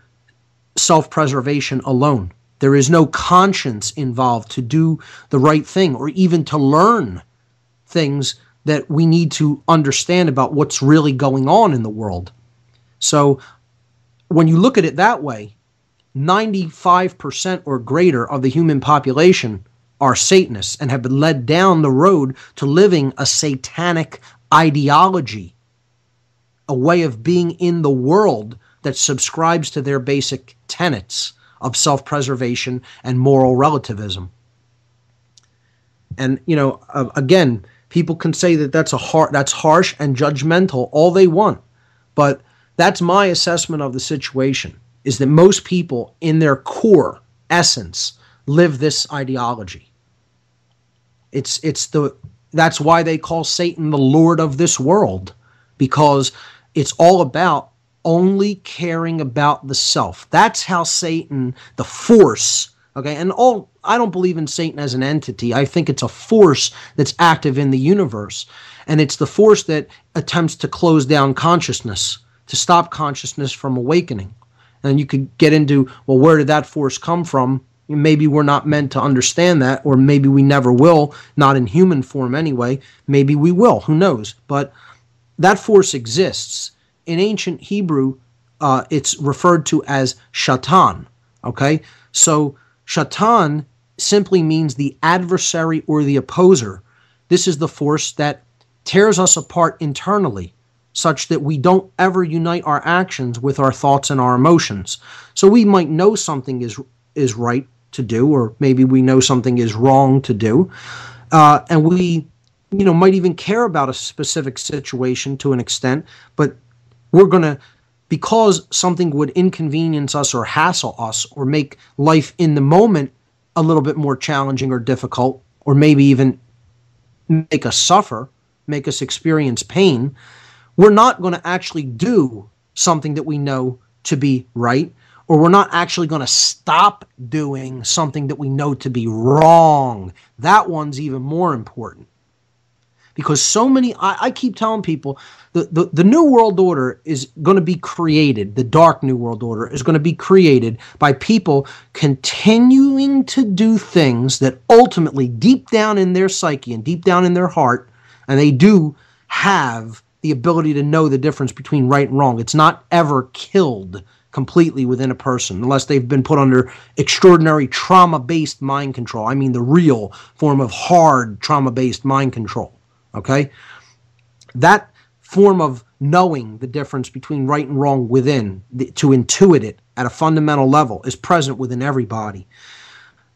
self-preservation alone. There is no conscience involved to do the right thing or even to learn things that we need to understand about what's really going on in the world. So when you look at it that way, 95% or greater of the human population are Satanists and have been led down the road to living a satanic ideology, a way of being in the world that subscribes to their basic tenets of self-preservation and moral relativism. And, again, people can say that that's harsh and judgmental all they want, but that's my assessment of the situation, is that most people in their core essence live this ideology. That's why they call Satan the Lord of this world, because it's all about only caring about the self. That's how Satan, the force, okay, I don't believe in Satan as an entity. I think it's a force that's active in the universe, and it's the force that attempts to close down consciousness, to stop consciousness from awakening. And you could get into, well, where did that force come from? Maybe we're not meant to understand that, or maybe we never will, not in human form anyway. Maybe we will, who knows? But that force exists. In ancient Hebrew, it's referred to as Shatan, okay? So Shatan simply means the adversary or the opposer. This is the force that tears us apart internally. such that we don't ever unite our actions with our thoughts and our emotions. So we might know something is right to do, or maybe we know something is wrong to do, and we, might even care about a specific situation to an extent, but we're going to, because something would inconvenience us or hassle us or make life in the moment a little bit more challenging or difficult, or maybe even make us suffer, make us experience pain, we're not going to actually do something that we know to be right, or we're not actually going to stop doing something that we know to be wrong. That one's even more important. Because so many, I keep telling people, the New World Order is going to be created, the Dark New World Order is going to be created by people continuing to do things that ultimately, deep down in their psyche and deep down in their heart, and they do have the ability to know the difference between right and wrong. It's not ever killed completely within a person unless they've been put under extraordinary trauma-based mind control. I mean the real form of hard trauma-based mind control. Okay? That form of knowing the difference between right and wrong within, to intuit it at a fundamental level, is present within everybody.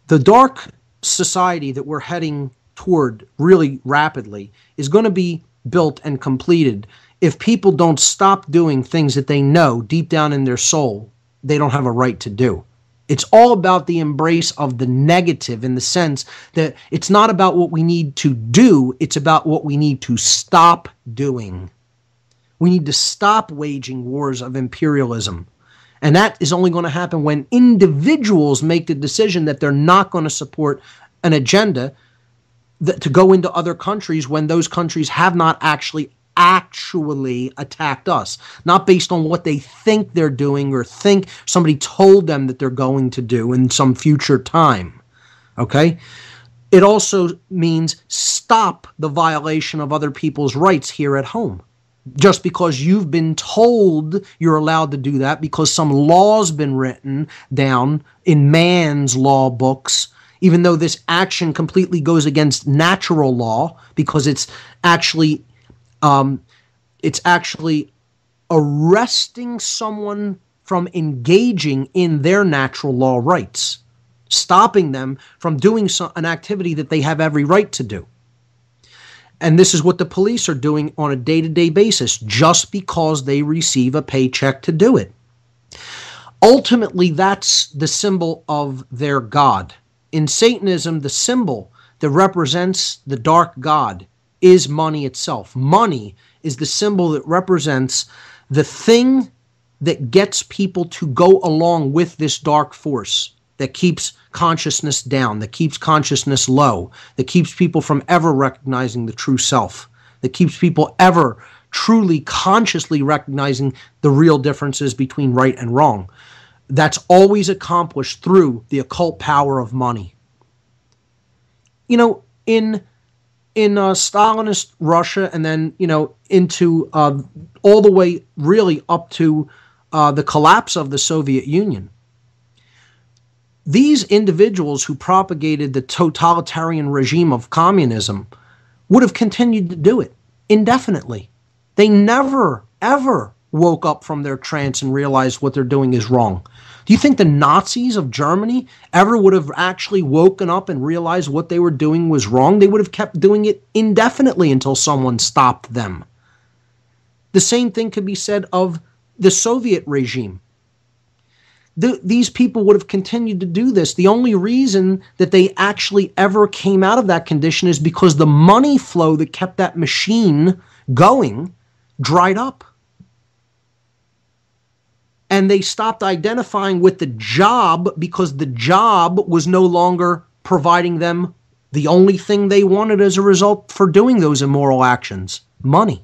The dark society that we're heading toward really rapidly is going to be built and completed if people don't stop doing things that they know deep down in their soul they don't have a right to do. It's all about the embrace of the negative, in the sense that it's not about what we need to do, it's about what we need to stop doing. We need to stop waging wars of imperialism. And that is only going to happen when individuals make the decision that they're not going to support an agenda to go into other countries when those countries have not actually attacked us, not based on what they think they're doing or think somebody told them that they're going to do in some future time. Okay? It also means stop the violation of other people's rights here at home. Just because you've been told you're allowed to do that, because some law's been written down in man's law books, even though this action completely goes against natural law, because it's actually arresting someone from engaging in their natural law rights, stopping them from doing an activity that they have every right to do. And this is what the police are doing on a day-to-day basis, just because they receive a paycheck to do it. Ultimately, that's the symbol of their God. In Satanism, the symbol that represents the dark god is money itself. Money is the symbol that represents the thing that gets people to go along with this dark force, that keeps consciousness down, that keeps consciousness low, that keeps people from ever recognizing the true self, that keeps people ever truly consciously recognizing the real differences between right and wrong. That's always accomplished through the occult power of money. In Stalinist Russia, and then, into all the way really up to the collapse of the Soviet Union, these individuals who propagated the totalitarian regime of communism would have continued to do it indefinitely. They never, ever woke up from their trance and realized what they're doing is wrong. Do you think the Nazis of Germany ever would have actually woken up and realized what they were doing was wrong? They would have kept doing it indefinitely until someone stopped them. The same thing could be said of the Soviet regime. These people would have continued to do this. The only reason that they actually ever came out of that condition is because the money flow that kept that machine going dried up. And they stopped identifying with the job because the job was no longer providing them the only thing they wanted as a result for doing those immoral actions: money.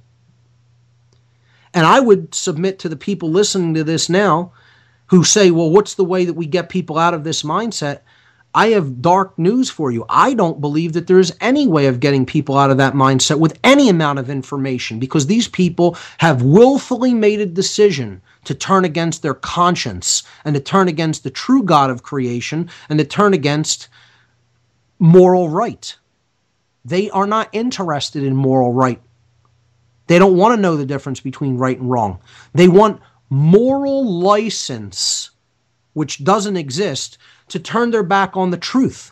And I would submit to the people listening to this now who say, well, what's the way that we get people out of this mindset? I have dark news for you. I don't believe that there is any way of getting people out of that mindset with any amount of information, because these people have willfully made a decision to turn against their conscience and to turn against the true God of creation and to turn against moral right. They are not interested in moral right. They don't want to know the difference between right and wrong. They want moral license, which doesn't exist, to turn their back on the truth.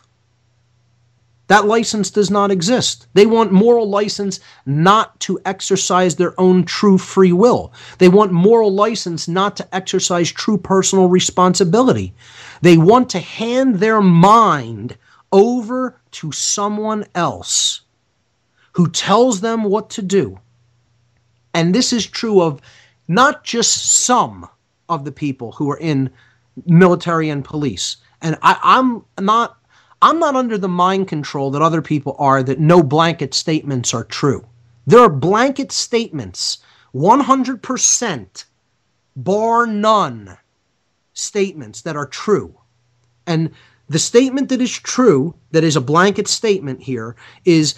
That license does not exist. They want moral license not to exercise their own true free will. They want moral license not to exercise true personal responsibility. They want to hand their mind over to someone else who tells them what to do. And this is true of not just some of the people who are in military and police. And I'm not under the mind control that other people are, that no blanket statements are true. There are blanket statements, 100%, bar none, statements that are true. And the statement that is true, that is a blanket statement here, is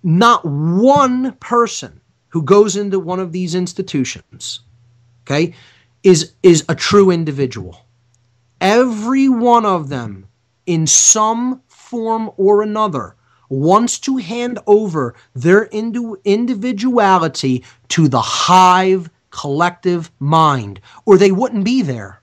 not one person who goes into one of these institutions, okay, is a true individual. Every one of them, in some form or another, wants to hand over their individuality to the hive collective mind, or they wouldn't be there.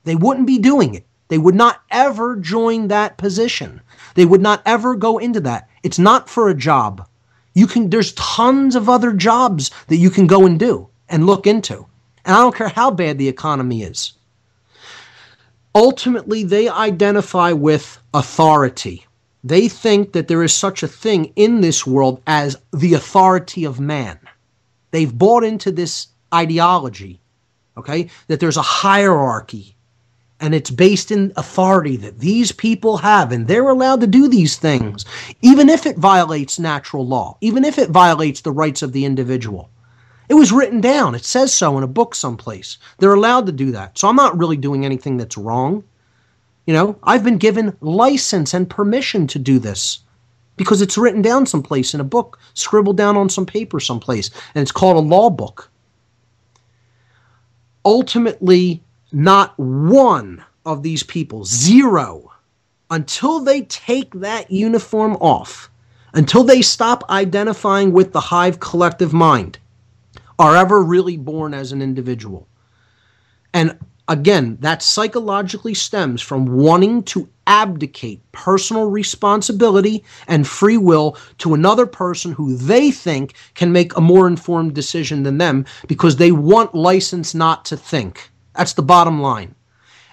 They wouldn't be doing it. They would not ever join that position. They would not ever go into that. It's not for a job. There's tons of other jobs that you can go and do and look into. And I don't care how bad the economy is. Ultimately, they identify with authority. They think that there is such a thing in this world as the authority of man. They've bought into this ideology, okay, that there's a hierarchy, and it's based in authority that these people have, and they're allowed to do these things, even if it violates natural law, even if it violates the rights of the individual. It was written down. It says so in a book someplace. They're allowed to do that. So I'm not really doing anything that's wrong. You know, I've been given license and permission to do this because it's written down someplace in a book, scribbled down on some paper someplace, and it's called a law book. Ultimately, not one of these people, zero, until they take that uniform off, until they stop identifying with the hive collective mind, are ever really born as an individual. And again, that psychologically stems from wanting to abdicate personal responsibility and free will to another person who they think can make a more informed decision than them because they want license not to think. That's the bottom line.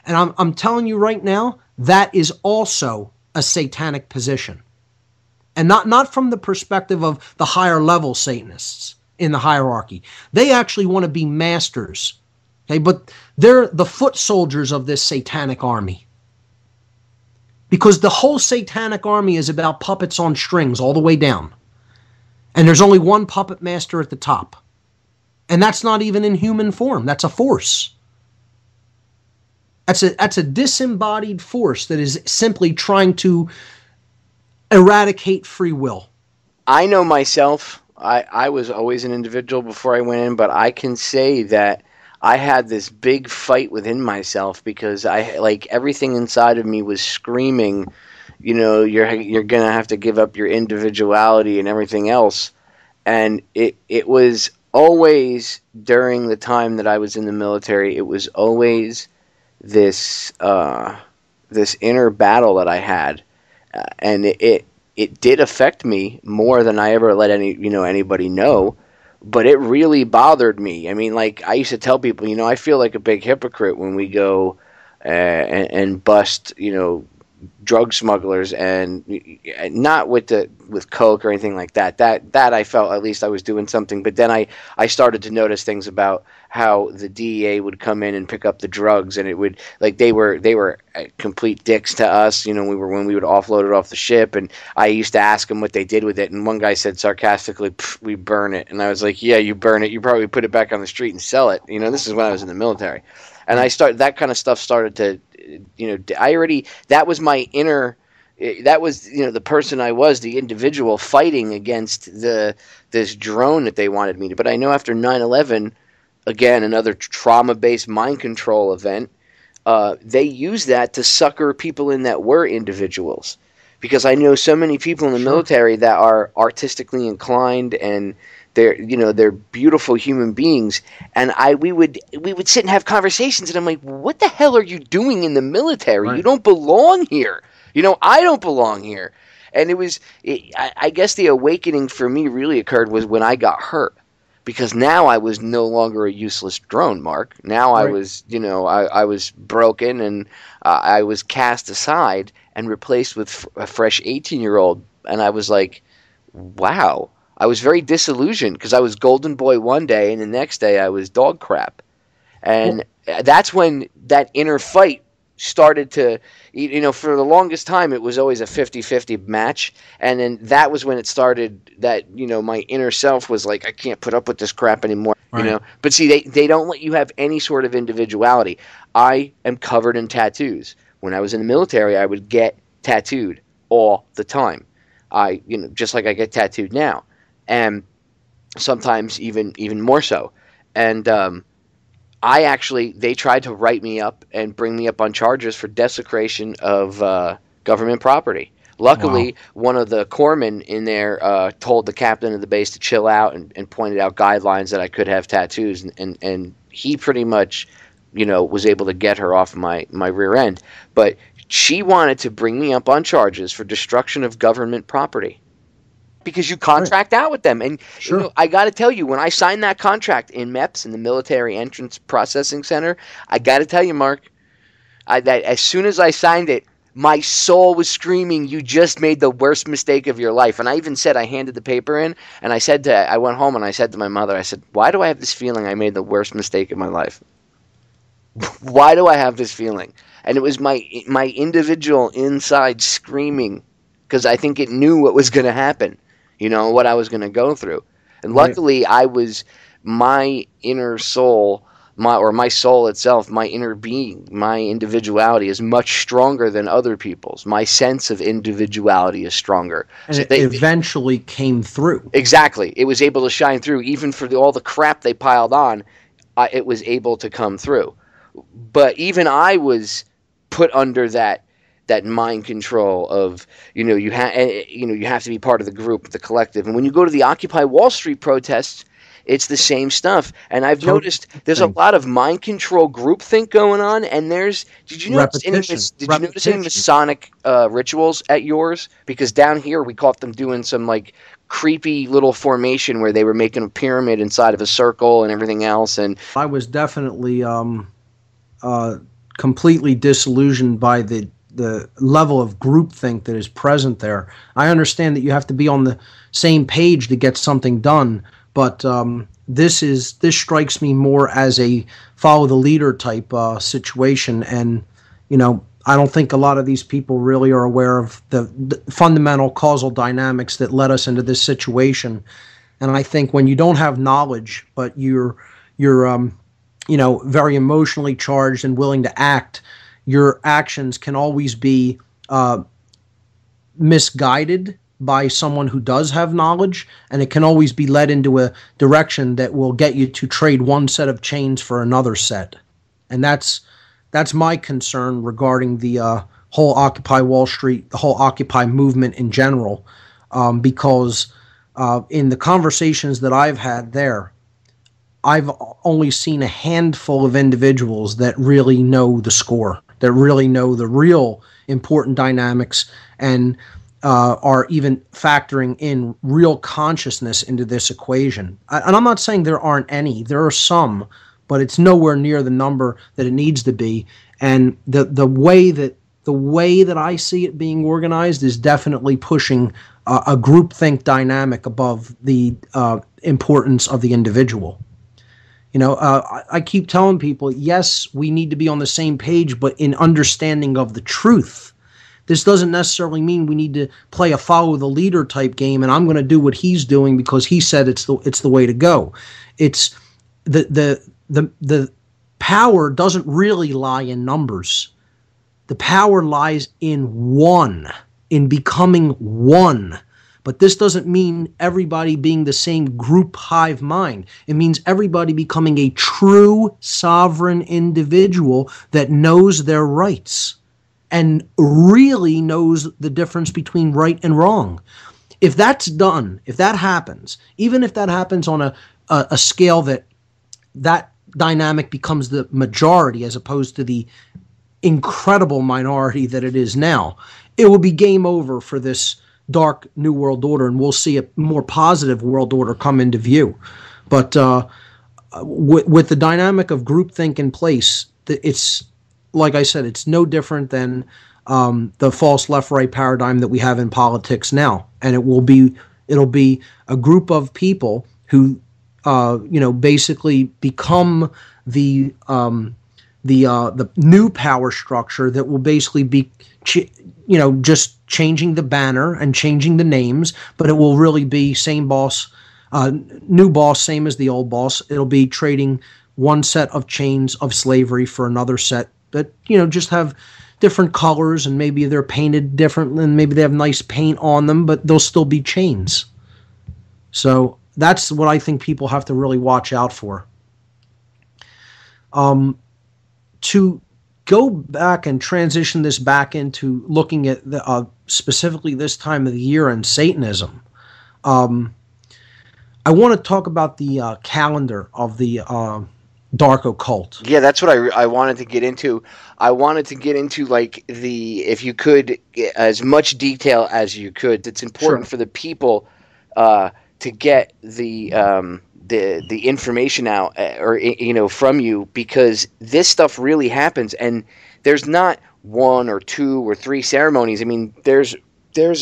And I'm telling you right now, that is also a satanic position. And not from the perspective of the higher level Satanists in the hierarchy. They actually want to be masters. Okay, but they're the foot soldiers of this satanic army. Because the whole satanic army is about puppets on strings all the way down. And there's only one puppet master at the top. And that's not even in human form. That's a force. That's a disembodied force that is simply trying to eradicate free will. I know myself. I was always an individual before I went in, but I can say that I had this big fight within myself because everything inside of me was screaming, you know, you're gonna have to give up your individuality and everything else. And it was always during the time that I was in the military, it was always this inner battle that I had, and it did affect me more than I ever let anybody know, but it really bothered me. I mean, like, I used to tell people, I feel like a big hypocrite when we go and bust, drug smugglers, and not with coke or anything like that. That I felt at least I was doing something. But then I started to notice things about how the DEA would come in and pick up the drugs, and it would, like, they were complete dicks to us. When we would offload it off the ship, and I used to ask them what they did with it, and one guy said sarcastically, "We burn it," and I was like, "Yeah, you burn it. You probably put it back on the street and sell it." This is when I was in the military, and that kind of stuff started to. That was my inner, that was, the person I was, the individual fighting against this drone that they wanted me to. But I know after 9/11, again, another trauma-based mind control event, they used that to sucker people in that were individuals. Because I know so many people in the military that are artistically inclined, and they're beautiful human beings. And we would sit and have conversations, and I'm like, what the hell are you doing in the military? Right. You don't belong here. I don't belong here. And I guess the awakening for me really occurred was when I got hurt. Because now I was no longer a useless drone, Mark. Now I Right. was, I was broken, and I was cast aside and replaced with a fresh 18-year-old. And I was like, wow. I was very disillusioned because I was golden boy one day, and the next day I was dog crap. And that's when that inner fight started to, for the longest time it was always a 50-50 match, and then that was when it started that, my inner self was like, I can't put up with this crap anymore. Right. But see, they don't let you have any sort of individuality. I am covered in tattoos. When I was in the military, I would get tattooed all the time. Just like I get tattooed now, and sometimes even more so. And they tried to write me up and bring me up on charges for desecration of government property. Luckily, one of the corpsmen in there told the captain of the base to chill out and pointed out guidelines that I could have tattoos, and he pretty much, was able to get her off my rear end. But she wanted to bring me up on charges for destruction of government property. Because you contract out with them. And Sure. I got to tell you, when I signed that contract in MEPS, in the Military Entrance Processing Center, I got to tell you, Mark, that as soon as I signed it, my soul was screaming, you just made the worst mistake of your life. And I even said, I handed the paper in, and I went home and I said to my mother, I said, why do I have this feeling I made the worst mistake of my life? Why do I have this feeling? And it was my individual inside screaming, because I think it knew what was going to happen. What I was going to go through. And luckily, my inner soul, my soul itself, my inner being, my individuality is much stronger than other people's. My sense of individuality is stronger. And So it eventually came through. Exactly. It was able to shine through. Even for all the crap they piled on, it was able to come through. But even I was put under that mind control of, you have to be part of the group, the collective. And when you go to the Occupy Wall Street protests, it's the same stuff. And I've noticed there's a lot of mind control groupthink going on. And did you notice any Masonic rituals at yours? Because down here we caught them doing some like creepy little formation where they were making a pyramid inside of a circle and everything else. And I was definitely completely disillusioned by the level of groupthink that is present there. I understand that you have to be on the same page to get something done, but this strikes me more as a follow the leader type situation, and I don't think a lot of these people really are aware of the fundamental causal dynamics that led us into this situation. And I think when you don't have knowledge, but you're very emotionally charged and willing to act, your actions can always be misguided by someone who does have knowledge, and it can always be led into a direction that will get you to trade one set of chains for another set. And that's my concern regarding the whole Occupy Wall Street, the whole Occupy movement in general, because in the conversations that I've had there, I've only seen a handful of individuals that really know the score, that really know the real important dynamics, and are even factoring in real consciousness into this equation. And I'm not saying there aren't any. There are some, but it's nowhere near the number that it needs to be. And the way that I see it being organized is definitely pushing a groupthink dynamic above the importance of the individual. I keep telling people, yes, we need to be on the same page, but in understanding of the truth. This doesn't necessarily mean we need to play a follow the leader type game, and I'm going to do what he's doing because he said it's the way to go. It's the power doesn't really lie in numbers. The power lies in becoming one. But this doesn't mean everybody being the same group hive mind. It means everybody becoming a true sovereign individual that knows their rights and really knows the difference between right and wrong. if that's done, if that happens, even if that happens on a scale that dynamic becomes the majority as opposed to the incredible minority that it is now, it will be game over for this dark new world order, and we'll see a more positive world order come into view. But with the dynamic of groupthink in place, it's, like I said, it's no different than the false left-right paradigm that we have in politics now, and it'll be a group of people who basically become the new power structure that will basically be just changing the banner and changing the names, but it will really be same boss, new boss, same as the old boss. It'll be trading one set of chains of slavery for another set that just have different colors, and maybe they're painted differently, and maybe they have nice paint on them, but they'll still be chains. So that's what I think people have to really watch out for. To go back and transition this back into looking at specifically this time of the year and Satanism, I want to talk about the calendar of the dark occult. Yeah, that's what I wanted to get into. I wanted to get into, like, if you could, as much detail as you could. It's important for the people to get the information out, or from you, because this stuff really happens, and there's not one or two or three ceremonies. I mean, there's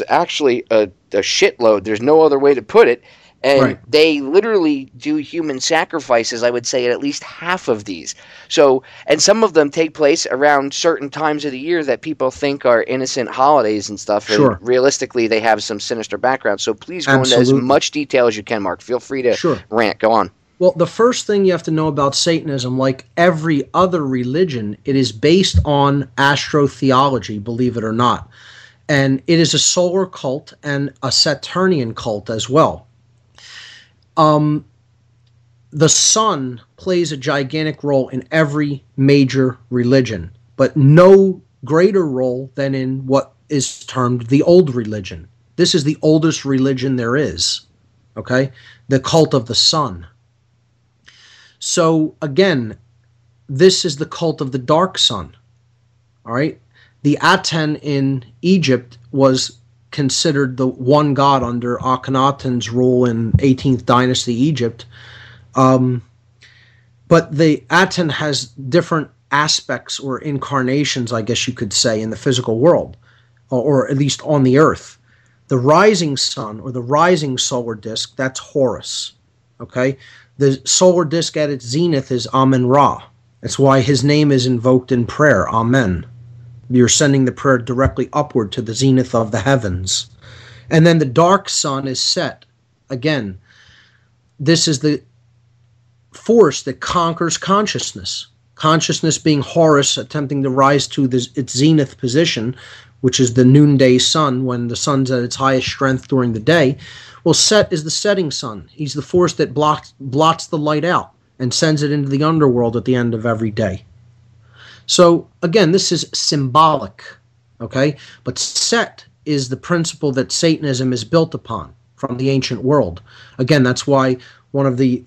actually a shitload. There's no other way to put it. And they literally do human sacrifices, I would say, at least half of these. So, and some of them take place around certain times of the year that people think are innocent holidays and stuff. Sure. And realistically, they have some sinister background. So please go into as much detail as you can, Mark. Feel free to rant. Go on. Well, the first thing you have to know about Satanism, like every other religion, it is based on astrotheology, believe it or not. And it is a solar cult and a Saturnian cult as well. The sun plays a gigantic role in every major religion, but no greater role than in what is termed the old religion. This is the oldest religion there is, okay? The cult of the sun. So, again, this is the cult of the dark sun, all right? The Aten in Egypt was considered the one god under Akhenaten's rule in 18th dynasty Egypt. But the Aten has different aspects or incarnations, I guess you could say, in the physical world, or at least on the earth. The rising sun, or the rising solar disk, that's Horus. Okay? The solar disk at its zenith is Amen-Ra. That's why his name is invoked in prayer, Amen. You're sending the prayer directly upward to the zenith of the heavens. And then the dark sun is Set. Again, this is the force that conquers consciousness. Consciousness being Horus attempting to rise to its zenith position, which is the noonday sun when the sun's at its highest strength during the day. Well, Set is the setting sun. He's the force that blots the light out and sends it into the underworld at the end of every day. So, again, this is symbolic, okay? But Set is the principle that Satanism is built upon from the ancient world. Again, that's why one of the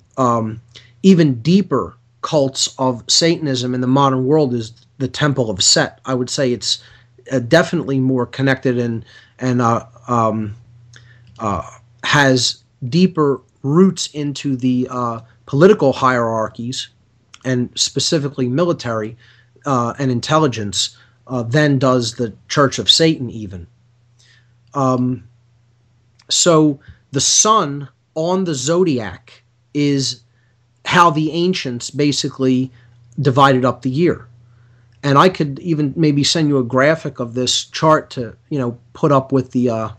even deeper cults of Satanism in the modern world is the Temple of Set. I would say it's definitely more connected and has deeper roots into the political hierarchies, and specifically military and intelligence, than does the Church of Satan even. So the sun on the zodiac is how the ancients basically divided up the year. And I could even maybe send you a graphic of this chart to, put up with the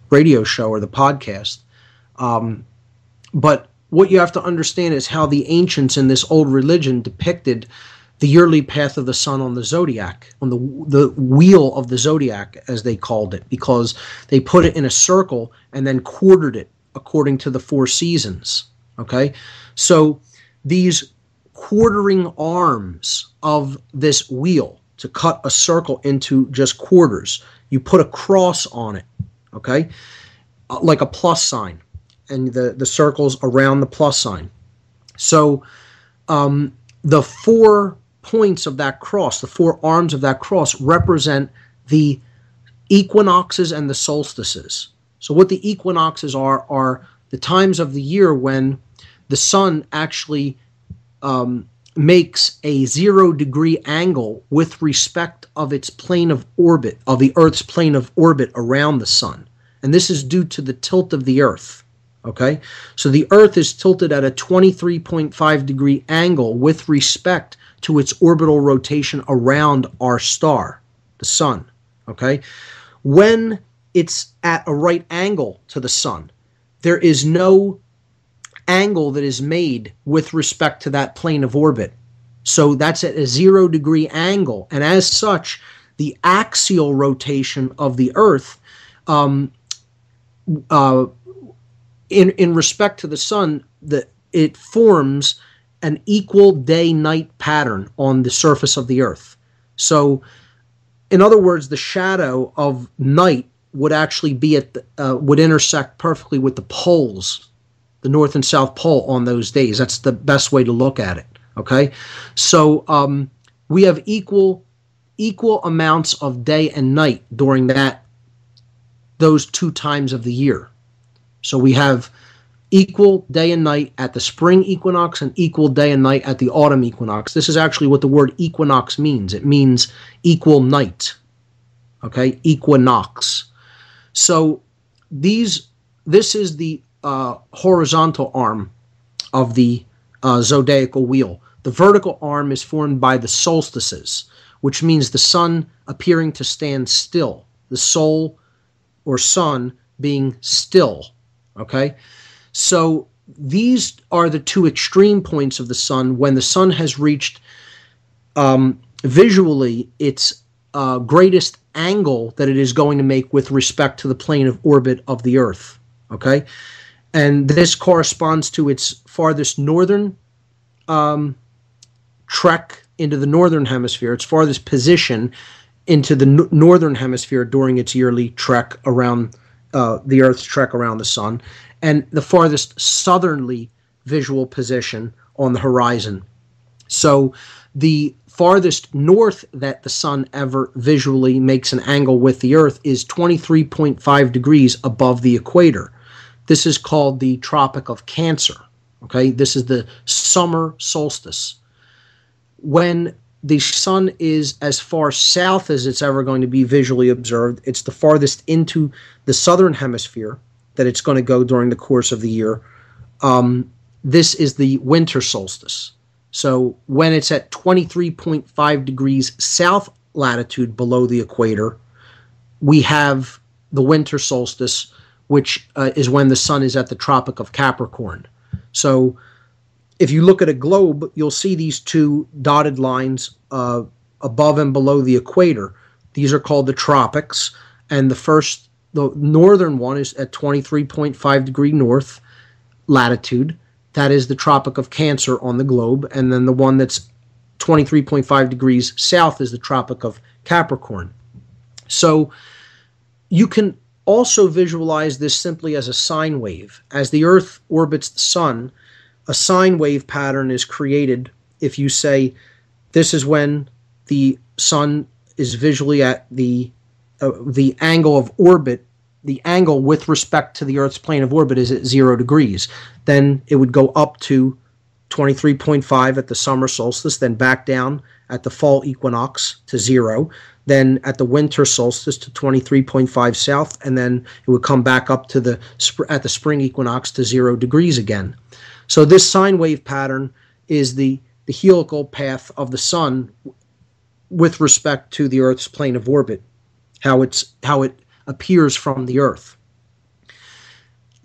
radio show or the podcast. But what you have to understand is how the ancients in this old religion depicted the yearly path of the sun on the zodiac, on the wheel of the zodiac, as they called it, because they put it in a circle and then quartered it according to the 4 seasons. Okay? So these quartering arms of this wheel to cut a circle into just quarters, you put a cross on it. okay? Like a plus sign, and the circles around the plus sign. So the 4 points of that cross, the 4 arms of that cross, represent the equinoxes and the solstices. So what the equinoxes are the times of the year when the sun actually makes a 0-degree angle with respect of its plane of orbit, of the Earth's plane of orbit around the sun. And this is due to the tilt of the Earth. Okay? So the Earth is tilted at a 23.5-degree angle with respect to its orbital rotation around our star, the sun. Okay? When it's at a right angle to the sun, there is no angle that is made with respect to that plane of orbit. So that's at a 0-degree angle. And as such, the axial rotation of the Earth in respect to the sun, it forms an equal day-night pattern on the surface of the Earth. So, in other words, the shadow of night would actually be would intersect perfectly with the poles, the North and South Pole on those days. That's the best way to look at it. Okay, so we have equal amounts of day and night during those 2 times of the year. So we have equal day and night at the spring equinox and equal day and night at the autumn equinox. This is actually what the word equinox means. It means equal night. Okay, equinox. So this is the horizontal arm of the zodiacal wheel. The vertical arm is formed by the solstices, which means the sun appearing to stand still, the sol or sun being still. Okay, so these are the 2 extreme points of the sun when the sun has reached visually its greatest angle that it is going to make with respect to the plane of orbit of the Earth. Okay, and this corresponds to its farthest northern trek into the northern hemisphere, its farthest position into the northern hemisphere during its yearly trek around the Earth's trek around the sun, and the farthest southerly visual position on the horizon. So the farthest north that the sun ever visually makes an angle with the Earth is 23.5 degrees above the equator. This is called the Tropic of Cancer. Okay, this is the summer solstice. When the sun is as far south as it's ever going to be visually observed, it's the farthest into the southern hemisphere that it's going to go during the course of the year. This is the winter solstice. So when it's at 23.5 degrees south latitude below the equator, we have the winter solstice, which is when the sun is at the Tropic of Capricorn. So if you look at a globe, you'll see these 2 dotted lines above and below the equator. These are called the tropics, and the northern one is at 23.5 degree north latitude. That is the Tropic of Cancer on the globe, and then the one that's 23.5 degrees south is the Tropic of Capricorn. So you can also visualize this simply as a sine wave. As the Earth orbits the sun, a sine wave pattern is created if you say this is when the sun is visually at the angle of orbit, the angle with respect to the Earth's plane of orbit is at 0 degrees. Then it would go up to 23.5 at the summer solstice, then back down at the fall equinox to 0, then at the winter solstice to 23.5 south, and then it would come back up to at the spring equinox to 0 degrees again. So this sine wave pattern is the helical path of the sun with respect to the Earth's plane of orbit, how it appears from the Earth.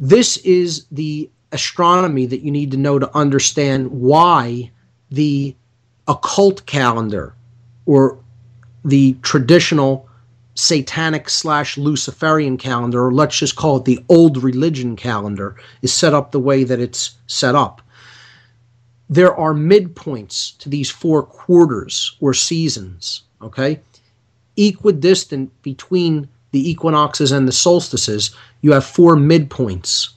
This is the astronomy that you need to know to understand why the occult calendar, or the traditional satanic / Luciferian calendar, or let's just call it the old religion calendar, is set up the way that it's set up. There are midpoints to these 4 quarters or seasons, okay, equidistant between the equinoxes and the solstices, you have 4 midpoints.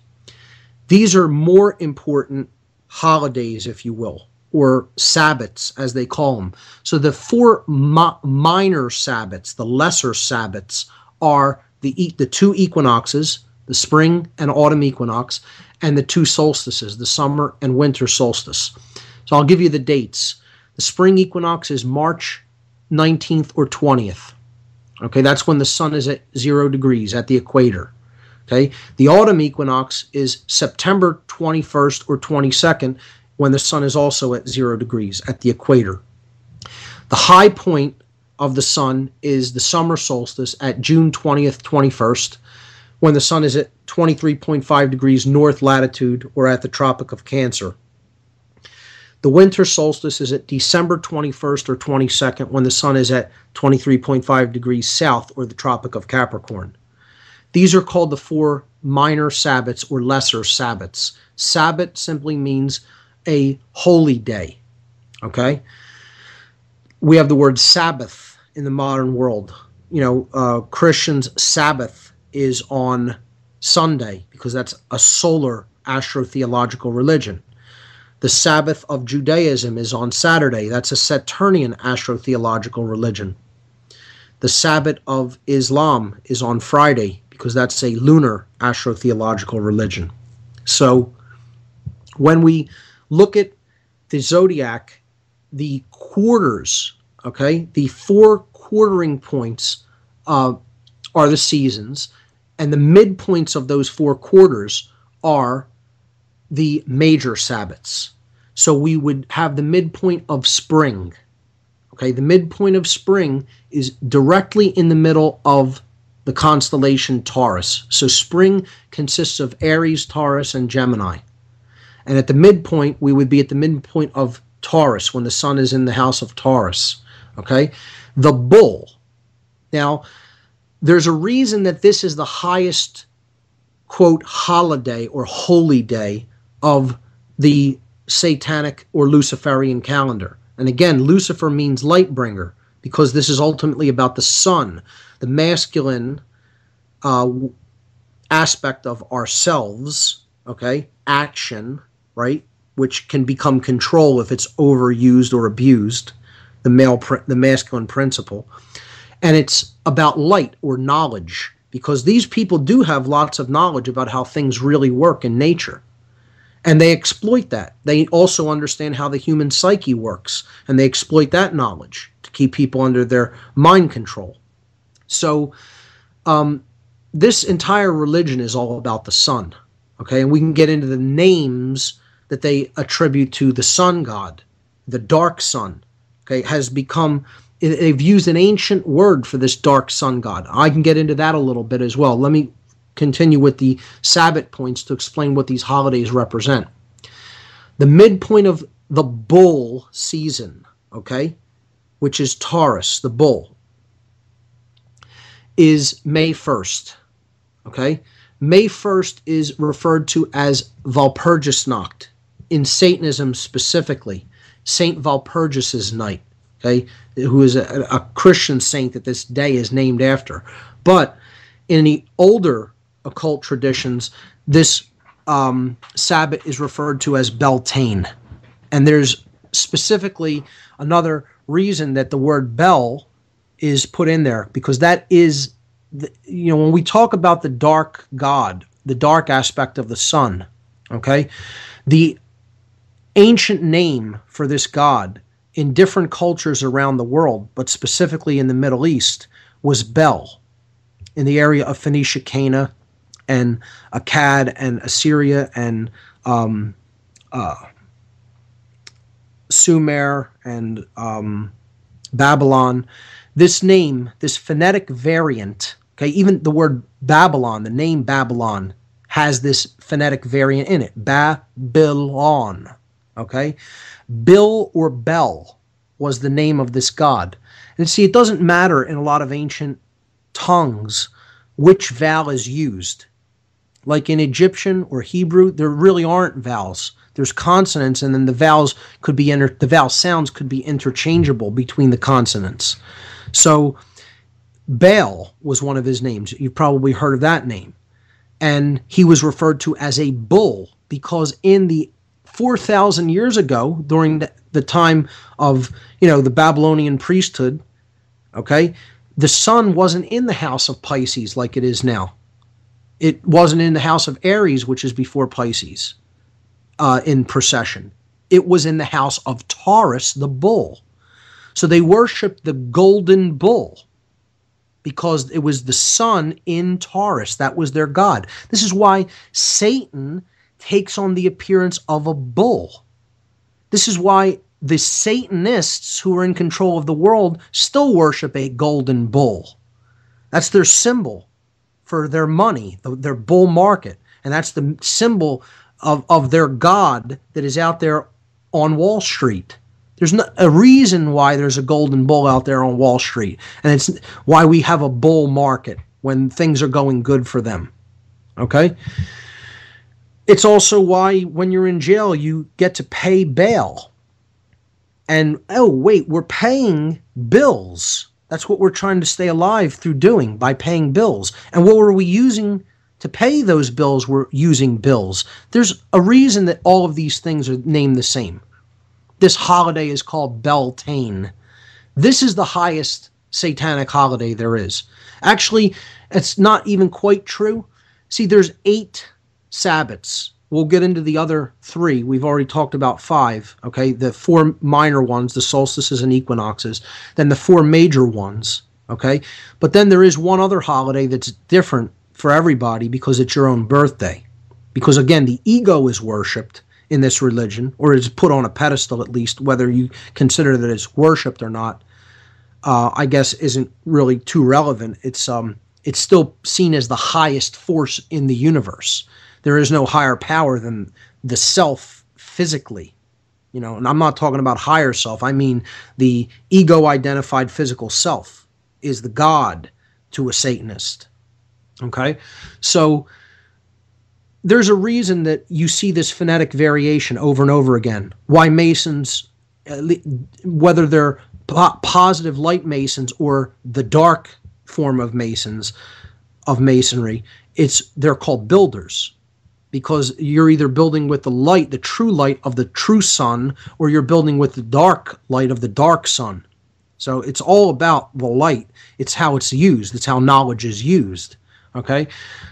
These are more important holidays, if you will, or Sabbats, as they call them. So the 4 minor Sabbats, the lesser Sabbats, are the 2 equinoxes, the spring and autumn equinox, and the 2 solstices, the summer and winter solstice. So I'll give you the dates. The spring equinox is March 19th or 20th. Okay, that's when the sun is at 0 degrees at the equator. Okay, the autumn equinox is September 21st or 22nd, when the sun is also at 0 degrees at the equator. The high point of the sun is the summer solstice at June 20th, 21st, when the sun is at 23.5 degrees north latitude or at the Tropic of Cancer. The winter solstice is at December 21st or 22nd, when the sun is at 23.5 degrees south or the Tropic of Capricorn. These are called the 4 minor Sabbats or lesser Sabbats. Sabbat simply means a holy day. Okay? We have the word Sabbath in the modern world. Christians' Sabbath is on Sunday because that's a solar astrotheological religion. The Sabbath of Judaism is on Saturday. That's a Saturnian astrotheological religion. The Sabbath of Islam is on Friday because that's a lunar astrotheological religion. So when we look at the zodiac, the quarters, okay, the 4 quartering points are the seasons, and the midpoints of those 4 quarters are the major Sabbats. So we would have the midpoint of spring. Okay, the midpoint of spring is directly in the middle of the constellation Taurus. So spring consists of Aries, Taurus, and Gemini. And at the midpoint, we would be at the midpoint of Taurus when the sun is in the house of Taurus. Okay, the bull. Now, there's a reason that this is the highest, quote, holiday or holy day of the Satanic or Luciferian calendar. And again, Lucifer means light bringer because this is ultimately about the sun, the masculine aspect of ourselves, okay, action, right, which can become control if it's overused or abused, the masculine principle. And it's about light or knowledge because these people do have lots of knowledge about how things really work in nature. And they exploit that. They also understand how the human psyche works, and they exploit that knowledge to keep people under their mind control. So this entire religion is all about the sun, okay? And we can get into the names that they attribute to the sun god. The dark sun, okay, has become, they've used an ancient word for this dark sun god. I can get into that a little bit as well. Let me continue with the Sabbath points to explain what these holidays represent. The midpoint of the bull season, okay, which is Taurus, the bull, is May 1st, okay? May 1st is referred to as Walpurgisnacht, in Satanism specifically, Saint Walpurgis's night, okay, who is a Christian saint that this day is named after. But in the older occult traditions, this Sabbath is referred to as Beltane. And there's specifically another reason that the word Bel is put in there, because that is, when we talk about the dark god, the dark aspect of the sun, okay, the ancient name for this god in different cultures around the world, but specifically in the Middle East, was Bel. In the area of Phoenicia, Cana, and Akkad, and Assyria, and Sumer, and Babylon, this name, this phonetic variant, okay, even the word Babylon, the name Babylon, has this phonetic variant in it, Babylon, okay? Bil or Bel was the name of this god. And see, it doesn't matter in a lot of ancient tongues which vowel is used. Like in Egyptian or Hebrew, there really aren't vowels. There's consonants, and then the vowels could be the vowel sounds could be interchangeable between the consonants. So Baal was one of his names. You've probably heard of that name. And he was referred to as a bull because in the 4,000 years ago, during the time of, the Babylonian priesthood, okay, the sun wasn't in the house of Pisces like it is now. It wasn't in the house of Aries, which is before Pisces, in precession. It was in the house of Taurus, the bull. So they worshiped the golden bull because it was the sun in Taurus. That was their god. This is why Satan takes on the appearance of a bull. This is why the Satanists who are in control of the world still worship a golden bull. That's their symbol for their money, their bull market. And that's the symbol of their god that is out there on Wall Street. There's not a reason why there's a golden bull out there on Wall Street. And it's why we have a bull market when things are going good for them. Okay? It's also why when you're in jail, you get to pay bail. And, oh, wait, we're paying bills. That's what we're trying to stay alive through doing, by paying bills. And what were we using to pay those bills? We're using bills. There's a reason that all of these things are named the same. This holiday is called Beltane. This is the highest satanic holiday there is. Actually, it's not even quite true. See, there's 8 Sabbats. We'll get into the other 3. We've already talked about 5, okay? The 4 minor ones, the solstices and equinoxes, then the 4 major ones, okay? But then there is one other holiday that's different for everybody because it's your own birthday. Because, again, the ego is worshipped in this religion, or is put on a pedestal at least, whether you consider that it's worshipped or not, I guess isn't really too relevant. It's still seen as the highest force in the universe. There is no higher power than the self physically, and I'm not talking about higher self. I mean the ego-identified physical self is the God to a Satanist. Okay? So there's a reason that you see this phonetic variation over and over again. Why Masons, whether they're positive light Masons or the dark form of Masons, of Masonry, they're called builders. Because you're either building with the light, the true light of the true sun, or you're building with the dark light of the dark sun. So it's all about the light. It's how it's used. It's how knowledge is used. Okay?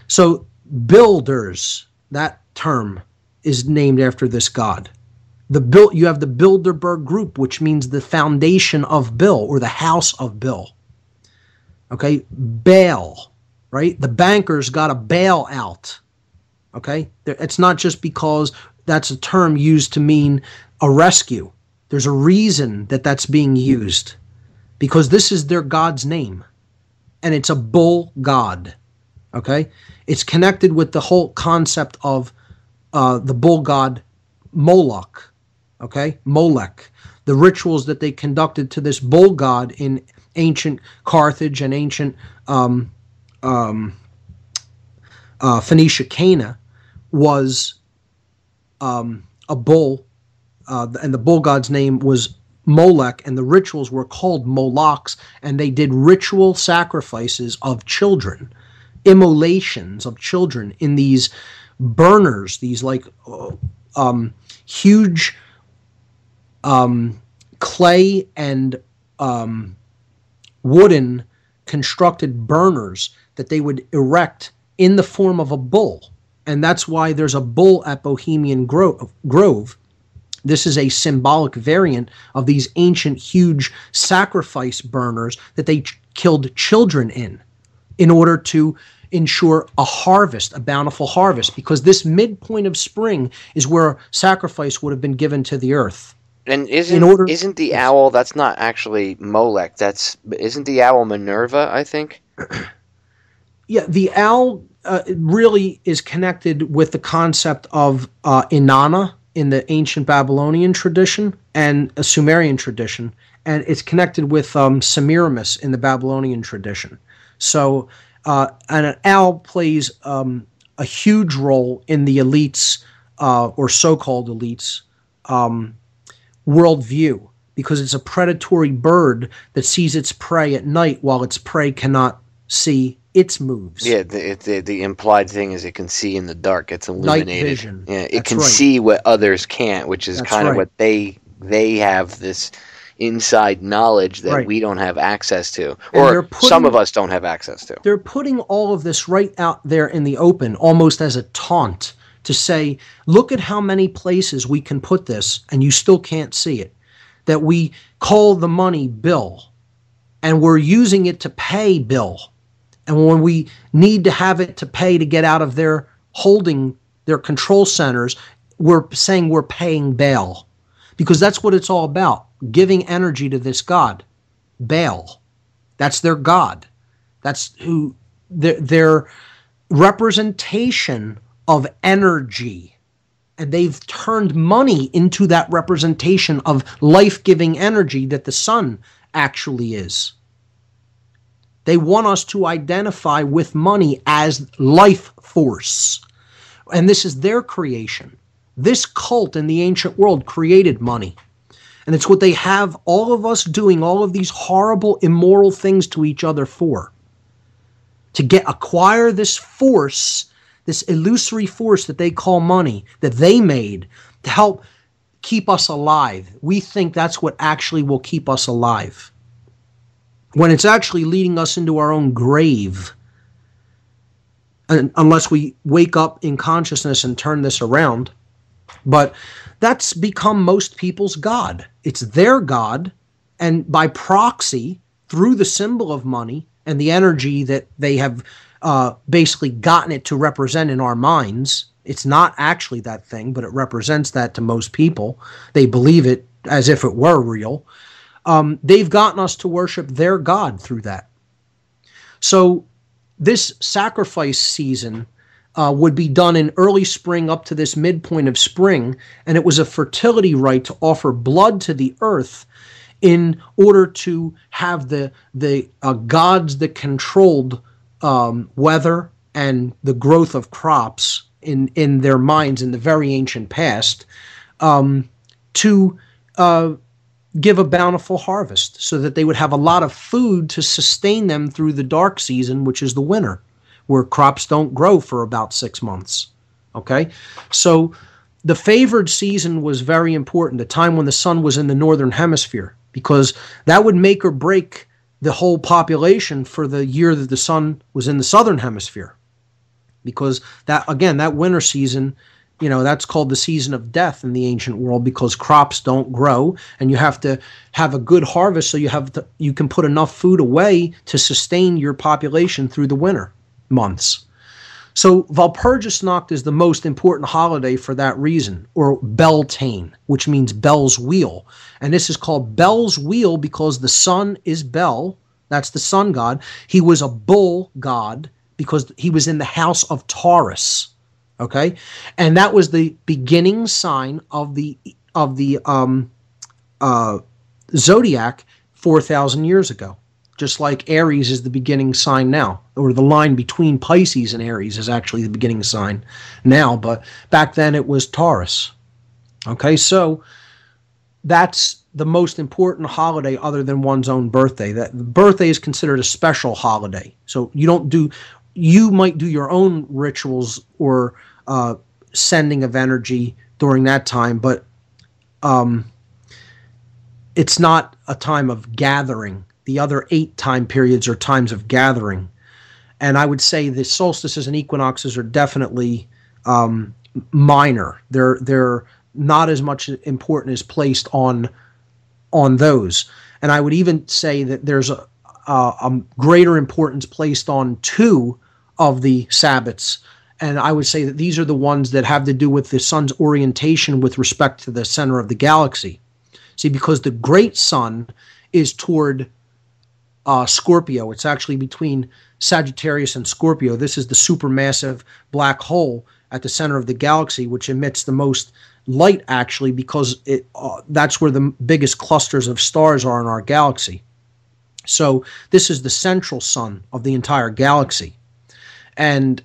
So builders, that term is named after this god. You have the Bilderberg group, which means the foundation of Bill, or the house of Bill. Okay? Bail, right? The bankers got a bailout. Okay? It's not just because that's a term used to mean a rescue. There's a reason that that's being used. Because this is their god's name. And it's a bull god. Okay? It's connected with the whole concept of the bull god Moloch. Okay? Molech. The rituals that they conducted to this bull god in ancient Carthage and ancient Phoenicia Cana was a bull, and the bull god's name was Molech, and the rituals were called Molochs, and they did ritual sacrifices of children, immolations of children in these burners, these like huge clay and wooden constructed burners that they would erect in the form of a bull. And that's why there's a bull at Bohemian Grove. This is a symbolic variant of these ancient, huge sacrifice burners that they killed children in order to ensure a harvest, a bountiful harvest, because this midpoint of spring is where sacrifice would have been given to the earth. And isn't the owl, that's not actually Molech, isn't the owl Minerva, I think? Yeah, the owl really is connected with the concept of Inanna in the ancient Babylonian tradition and a Sumerian tradition, and it's connected with Semiramis in the Babylonian tradition. So, and an owl plays a huge role in the elites, or so-called elites, worldview, because it's a predatory bird that sees its prey at night while its prey cannot see its moves. Yeah, the implied thing is it can see in the dark. It's Night illuminated. vision. Yeah, it That's can right. see what others can't, which is That's kind of right. what they have, this inside knowledge that Right. we don't have access to, And or some of us don't have access to. They're putting all of this right out there in the open, almost as a taunt, to say, look at how many places we can put this and you still can't see it. That we call the money Bill, and we're using it to pay Bill. And when we need to have it to pay to get out of their holding, their control centers, we're saying we're paying Baal. Because that's what it's all about, giving energy to this god, Baal. That's their god. That's who their representation of energy. And they've turned money into that representation of life-giving energy that the sun actually is. They want us to identify with money as life force. And this is their creation. This cult in the ancient world created money. And it's what they have all of us doing all of these horrible, immoral things to each other for. To acquire this force, this illusory force that they call money, that they made to help keep us alive. We think that's what actually will keep us alive, when it's actually leading us into our own grave. And unless we wake up in consciousness and turn this around. But that's become most people's God. It's their God, and by proxy, through the symbol of money and the energy that they have basically gotten it to represent in our minds. It's not actually that thing, but it represents that to most people. They believe it as if it were real. They've gotten us to worship their God through that. So this sacrifice season would be done in early spring up to this midpoint of spring, and it was a fertility rite to offer blood to the earth in order to have the gods that controlled weather and the growth of crops in their minds in the very ancient past to give a bountiful harvest so that they would have a lot of food to sustain them through the dark season, which is the winter, where crops don't grow for about 6 months. Okay? So the favored season was very important, the time when the sun was in the northern hemisphere, because that would make or break the whole population for the year that the sun was in the southern hemisphere. Because that, again, that winter season, that's called the season of death in the ancient world, because crops don't grow and you have to have a good harvest so you can put enough food away to sustain your population through the winter months. So Walpurgisnacht is the most important holiday for that reason, or Beltane, which means Bel's wheel. And this is called Bel's wheel because the sun is Bel, that's the sun god. He was a bull god because he was in the house of Taurus. Okay, and that was the beginning sign of the zodiac 4,000 years ago. Just like Aries is the beginning sign now, or the line between Pisces and Aries is actually the beginning sign now, but back then it was Taurus. Okay, so that's the most important holiday other than one's own birthday. That birthday is considered a special holiday. So you might do your own rituals or sending of energy during that time, but it's not a time of gathering. The other 8 time periods are times of gathering. And I would say the solstices and equinoxes are definitely minor. They're not as much important as placed on those. And I would even say that there's a greater importance placed on 2 of the Sabbats. And I would say that these are the ones that have to do with the sun's orientation with respect to the center of the galaxy. See, because the great sun is toward Scorpio. It's actually between Sagittarius and Scorpio. This is the supermassive black hole at the center of the galaxy, which emits the most light, actually, because that's where the biggest clusters of stars are in our galaxy. So this is the central sun of the entire galaxy. And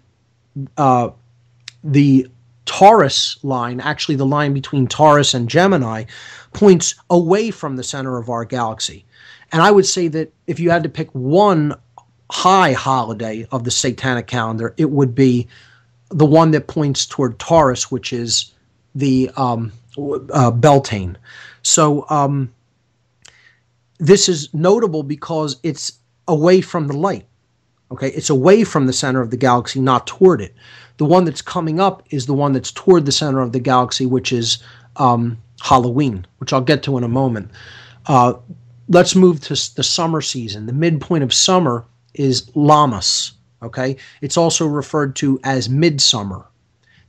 the Taurus line, actually the line between Taurus and Gemini, points away from the center of our galaxy. And I would say that if you had to pick one high holiday of the satanic calendar, it would be the one that points toward Taurus, which is the Beltane. So this is notable because it's away from the light. Okay, it's away from the center of the galaxy, not toward it. The one that's coming up is the one that's toward the center of the galaxy, which is Halloween, which I'll get to in a moment. Let's move to the summer season. The midpoint of summer is Lammas. Okay, it's also referred to as midsummer.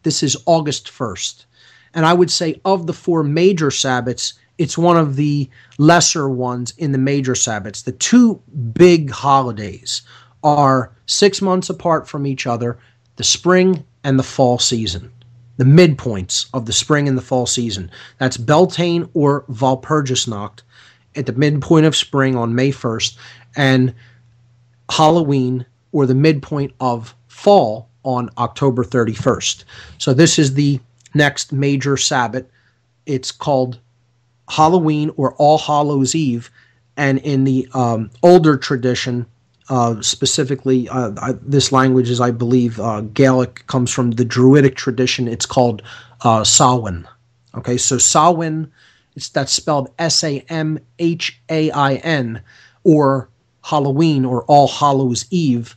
This is August 1st. And I would say of the four major Sabbats, it's one of the lesser ones in the major Sabbats. The two big holidays are 6 months apart from each other, the spring and the fall season, the midpoints of the spring and the fall season. That's Beltane or Walpurgisnacht at the midpoint of spring on May 1st, and Halloween or the midpoint of fall on October 31st. So this is the next major Sabbat. It's called Halloween or All Hallows Eve, and in the older tradition, specifically, this language is, I believe, Gaelic, comes from the Druidic tradition. It's called Samhain. Okay, so Samhain, that's spelled Samhain, or Halloween or All Hallows Eve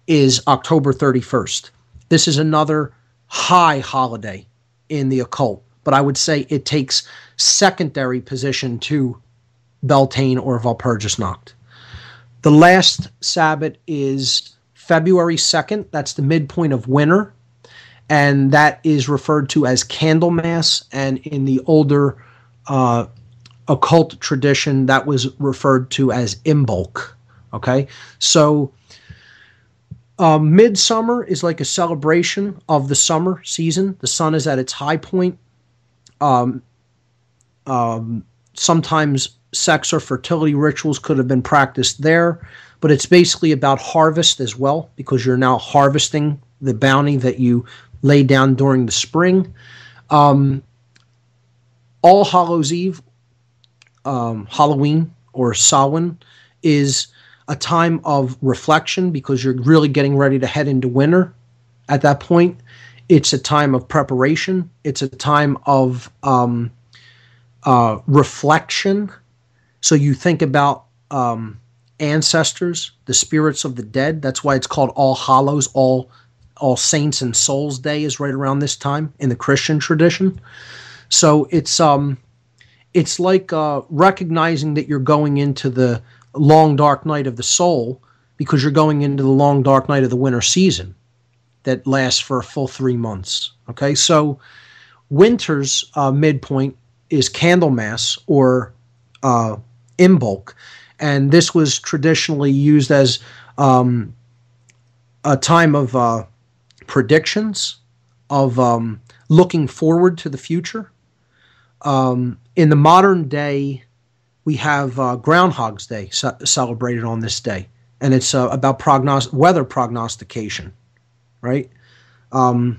is October 31st. This is another high holiday in the occult, but I would say it takes secondary position to Beltane or Walpurgisnacht. The last Sabbat is February 2nd. That's the midpoint of winter, and that is referred to as Candlemas, and in the older occult tradition, that was referred to as Imbolc. Okay, so midsummer is like a celebration of the summer season. The sun is at its high point. Sometimes sex or fertility rituals could have been practiced there, but it's basically about harvest as well, because you're now harvesting the bounty that you laid down during the spring. All Hallows Eve, Halloween or Samhain, is a time of reflection because you're really getting ready to head into winter at that point. It's a time of preparation. It's a time of reflection. So you think about ancestors, the spirits of the dead. That's why it's called All Hallows. All Saints and Souls Day is right around this time in the Christian tradition. So it's like recognizing that you're going into the long dark night of the soul, because you're going into the long dark night of the winter season that lasts for a full 3 months. Okay, so winter's midpoint is Candlemas or Imbolc, and this was traditionally used as a time of predictions, of looking forward to the future. In the modern day, we have Groundhog's Day celebrated on this day, and it's about weather prognostication, right? The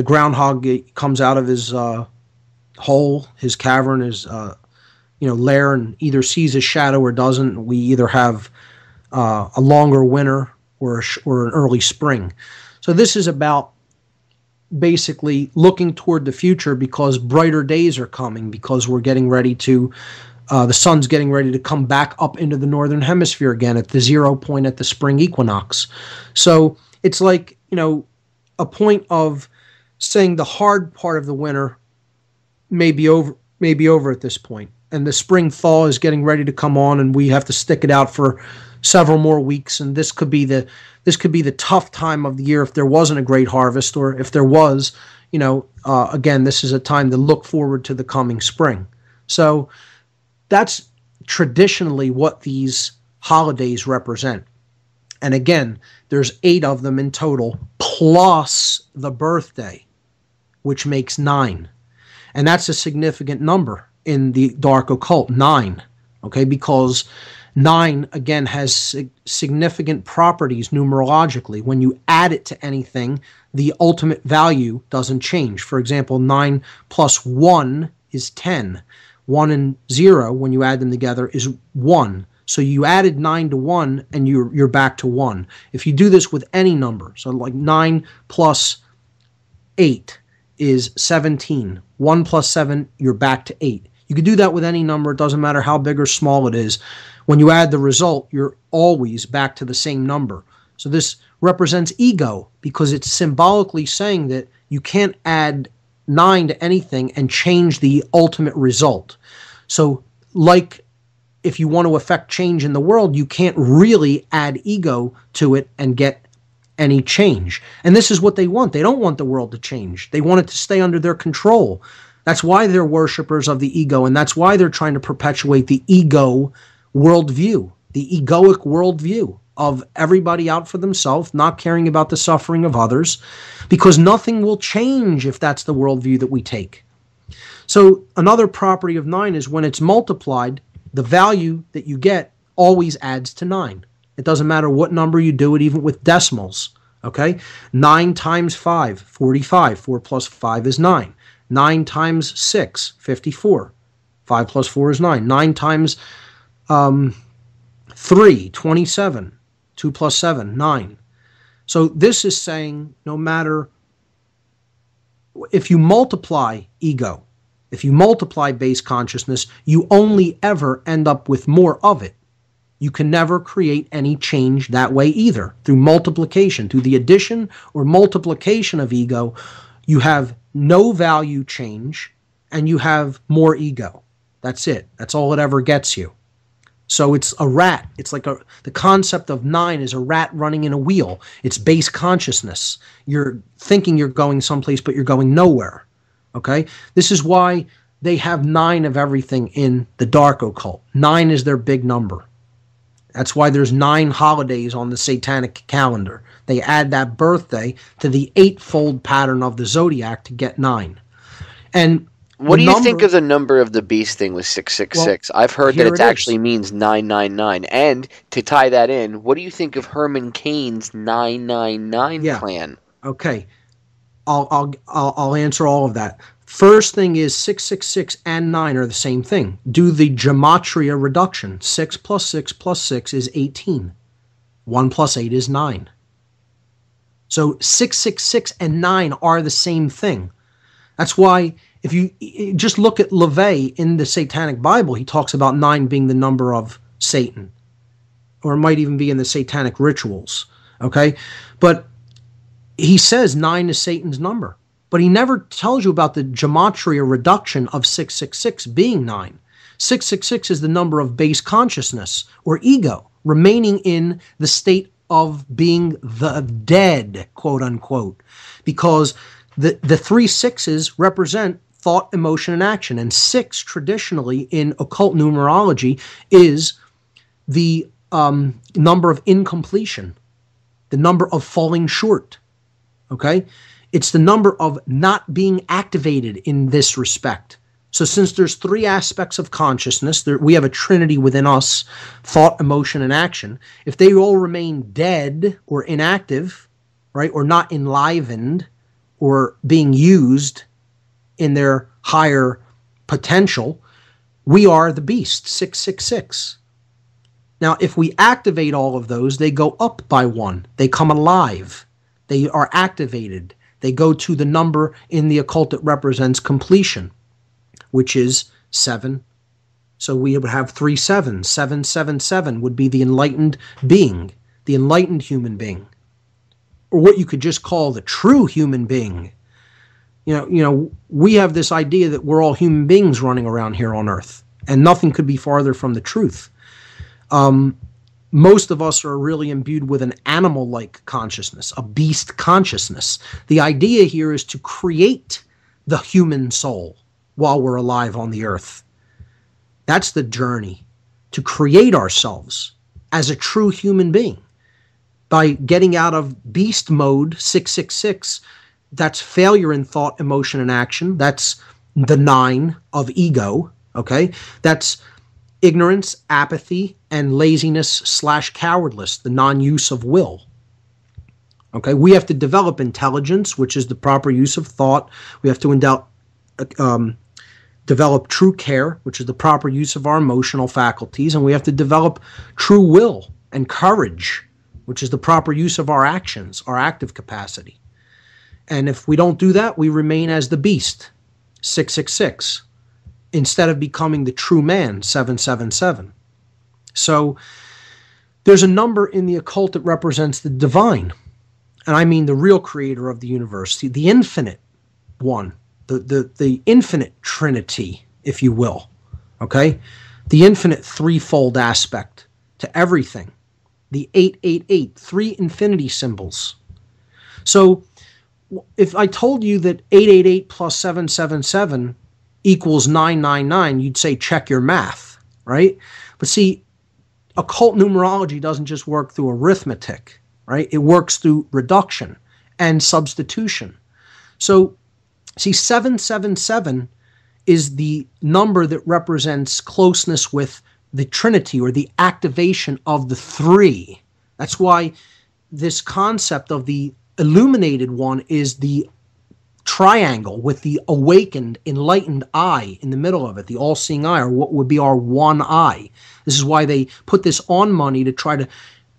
groundhog comes out of his hole, his cavern, his lair, and either sees his shadow or doesn't. We either have a longer winter or an early spring. So this is about basically looking toward the future, because brighter days are coming, because we're getting ready to the sun's getting ready to come back up into the northern hemisphere again at the 0 point at the spring equinox. So it's like, a point of saying the hard part of the winter may be over at this point, and the spring thaw is getting ready to come on, and we have to stick it out for several more weeks. And this could be the tough time of the year if there wasn't a great harvest, or if there was, again, this is a time to look forward to the coming spring. So that's traditionally what these holidays represent. And again, there's 8 of them in total, plus the birthday, which makes 9. And that's a significant number in the dark occult, 9. Okay, because 9, again, has significant properties numerologically. When you add it to anything, the ultimate value doesn't change. For example, 9 plus 1 is 10. 1 and 0, when you add them together, is 1. So you added 9 to 1, and you're back to 1. If you do this with any number, so like 9 plus 8 is 17. 1 plus 7, you're back to 8. You could do that with any number. It doesn't matter how big or small it is. When you add the result, you're always back to the same number. So this represents ego, because it's symbolically saying that you can't add 9 to anything and change the ultimate result. So like if you want to affect change in the world, you can't really add ego to it and get any change. And this is what they want. They don't want the world to change. They want it to stay under their control. That's why they're worshipers of the ego, and that's why they're trying to perpetuate the ego worldview, the egoic worldview of everybody out for themselves, not caring about the suffering of others, because nothing will change if that's the worldview that we take. So another property of 9 is when it's multiplied, the value that you get always adds to 9. It doesn't matter what number you do it, even with decimals. Okay? 9 times 5, 45. 4 plus 5 is 9. 9 times 6, 54. 5 plus 4 is 9. 9 times 3, 27. 2 plus 7, 9. So this is saying no matter, if you multiply ego, if you multiply base consciousness, you only ever end up with more of it. You can never create any change that way either. Through multiplication, through the addition or multiplication of ego, you have no value change and you have more ego. That's it. That's all it ever gets you. So it's a rat. It's like the concept of 9 is a rat running in a wheel. It's base consciousness. You're thinking you're going someplace, but you're going nowhere. Okay? This is why they have 9 of everything in the dark occult. 9 is their big number. That's why there's 9 holidays on the satanic calendar. They add that birthday to the 8-fold pattern of the zodiac to get 9. And what do you think of the number of the beast thing with 666? Well, I've heard that it actually means 999. And to tie that in, what do you think of Herman Cain's 999 plan? Okay, I'll answer all of that. First thing is 666 and 9 are the same thing. Do the gematria reduction. 6 plus 6 plus 6 is 18. 1 plus 8 is 9. So 666 and 9 are the same thing. That's why if you just look at LaVey in the Satanic Bible, he talks about 9 being the number of Satan. Or it might even be in the Satanic rituals. Okay? But he says 9 is Satan's number. But he never tells you about the gematria reduction of 666 being 9. 666 is the number of base consciousness, or ego, remaining in the state of being the dead, quote unquote. Because the 3 6s represent thought, emotion, and action. And 6 traditionally in occult numerology is the number of incompletion, the number of falling short. Okay? It's the number of not being activated in this respect. So since there's 3 aspects of consciousness, we have a trinity within us, thought, emotion, and action. If they all remain dead or inactive, right, or not enlivened or being used in their higher potential, we are the beast, 666. Now, if we activate all of those, they go up by 1. They come alive. They are activated. They go to the number in the occult that represents completion, which is 7. So we would have 3 7s. 777 would be the enlightened being, the enlightened human being, or what you could just call the true human being. You know, we have this idea that we're all human beings running around here on Earth, and nothing could be farther from the truth. Most of us are really imbued with an animal-like consciousness, a beast consciousness. The idea here is to create the human soul while we're alive on the earth. That's the journey, to create ourselves as a true human being. By getting out of beast mode, 666, that's failure in thought, emotion, and action. That's the 9 of ego, okay? That's ignorance, apathy, and laziness/cowardless, the non-use of will. Okay, we have to develop intelligence, which is the proper use of thought. We have to develop true care, which is the proper use of our emotional faculties, and we have to develop true will and courage, which is the proper use of our actions, our active capacity. And if we don't do that, we remain as the beast, 666, instead of becoming the true man, 777. So there's a number in the occult that represents the divine, and I mean the real creator of the universe, the infinite one, the infinite trinity, if you will, okay? The infinite threefold aspect to everything. The 888, three infinity symbols. So if I told you that 888 plus 777 equals 999, you'd say check your math, right? But see, occult numerology doesn't just work through arithmetic, right? It works through reduction and substitution. So see, 777 is the number that represents closeness with the Trinity, or the activation of the three. That's why this concept of the illuminated one is the triangle with the awakened, enlightened eye in the middle of it, the all-seeing eye, or what would be our one eye. This is why they put this on money, to try to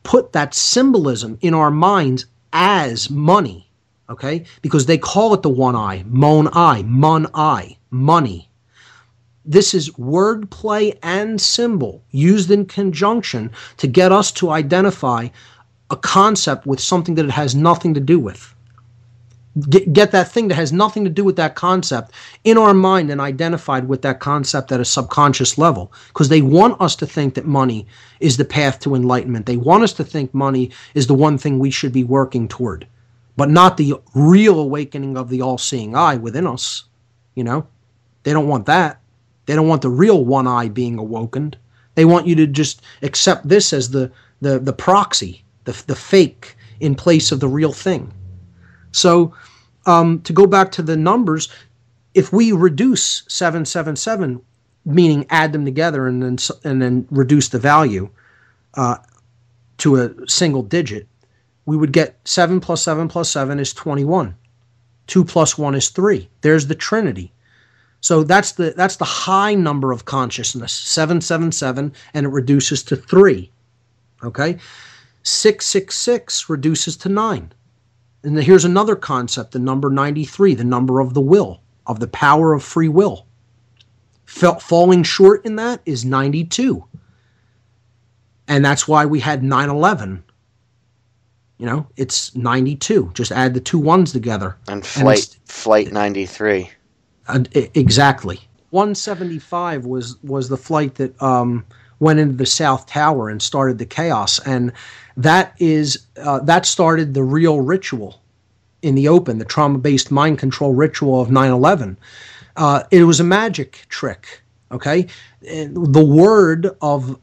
put that symbolism in our minds as money, okay? Because they call it the one eye, mon eye, money. This is wordplay and symbol used in conjunction to get us to identify a concept with something that it has nothing to do with. Get that thing that has nothing to do with that concept in our mind and identified with that concept at a subconscious level, because they want us to think that money is the path to enlightenment. They want us to think money is the one thing we should be working toward, but not the real awakening of the all-seeing eye within us. You know, they don't want that. They don't want the real one eye being awokened. They want you to just accept this as the proxy, the fake in place of the real thing. So to go back to the numbers, if we reduce 777, meaning add them together and then reduce the value to a single digit, we would get 7 plus 7 plus 7 is 21. 2 plus 1 is 3. There's the Trinity. So that's the high number of consciousness, 777, and it reduces to 3. Okay? 666 reduces to 9. And here's another concept, the number 93, the number of the will, of the power of free will. Falling short in that is 92. And that's why we had 9/11. You know, it's 92. Just add the two ones together. And flight 93. Exactly. 175 was the flight that went into the South Tower and started the chaos, and that started the real ritual in the open, the trauma-based mind control ritual of 9/11. It was a magic trick. Okay, the word of